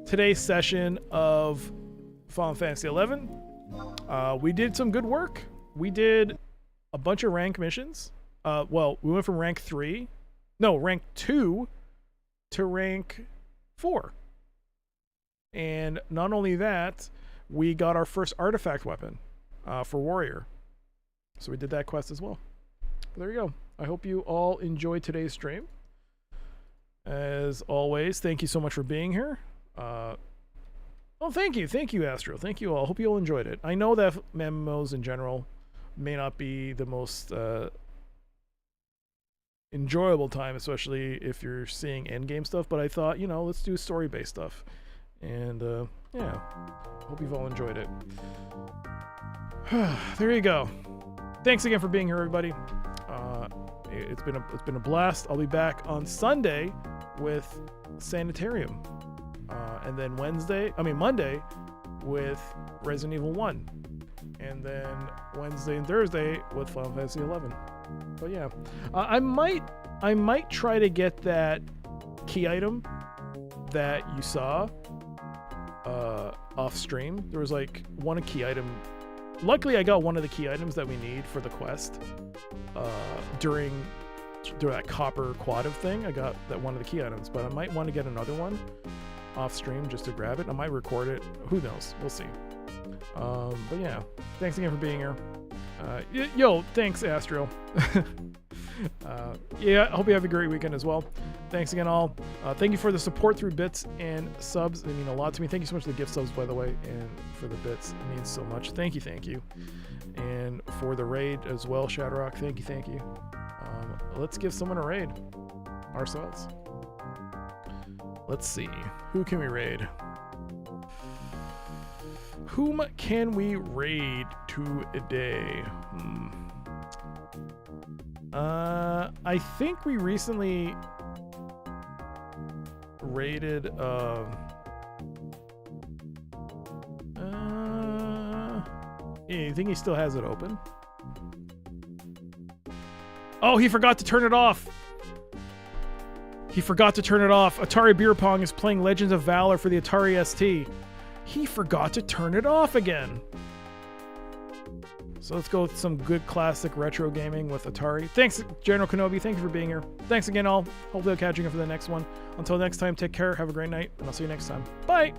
today's session of Final Fantasy XI. We did some good work. We did a bunch of rank missions. Well, we went from rank 2 to rank 4. And not only that, we got our first artifact weapon for Warrior. So we did that quest as well. But there you go. I hope you all enjoyed today's stream. As always, thank you so much for being here. Oh, thank you. Thank you, Astro. Thank you all. Hope you all enjoyed it. I know that MMOs in general may not be the most enjoyable time, especially if you're seeing endgame stuff, but I thought, you know, let's do story-based stuff. And, yeah. Hope you've all enjoyed it. There you go. Thanks again for being here, everybody. It's been a blast. I'll be back on Sunday with Sanitarium. And then Monday with Resident Evil 1. And then Wednesday and Thursday with Final Fantasy 11. But yeah, I might try to get that key item that you saw off stream. There was like one key item. Luckily, I got one of the key items that we need for the quest during that copper quadrant thing. I got that one of the key items, but I might want to get another one off stream just to grab it. I might record it. Who knows? We'll see. But yeah, thanks again for being here. Yo, thanks, Astro. Yeah, I hope you have a great weekend as well. Thanks again, all. Thank you for the support through bits and subs. They mean a lot to me. Thank you so much for the gift subs, by the way, and for the bits. It means so much. Thank you. And for the raid as well, Shadowrock. Thank you. Let's give someone a raid ourselves. Let's see. Who can we raid? Whom can we raid today? I think we recently raided yeah, you think he still has it open? Oh, he forgot to turn it off. Atari Beer Pong is playing Legends of Valor for the Atari ST. He forgot to turn it off again. So let's go with some good classic retro gaming with Atari. Thanks, General Kenobi. Thank you for being here. Thanks again, all. Hopefully I'll catch you again for the next one. Until next time, take care. Have a great night, and I'll see you next time. Bye!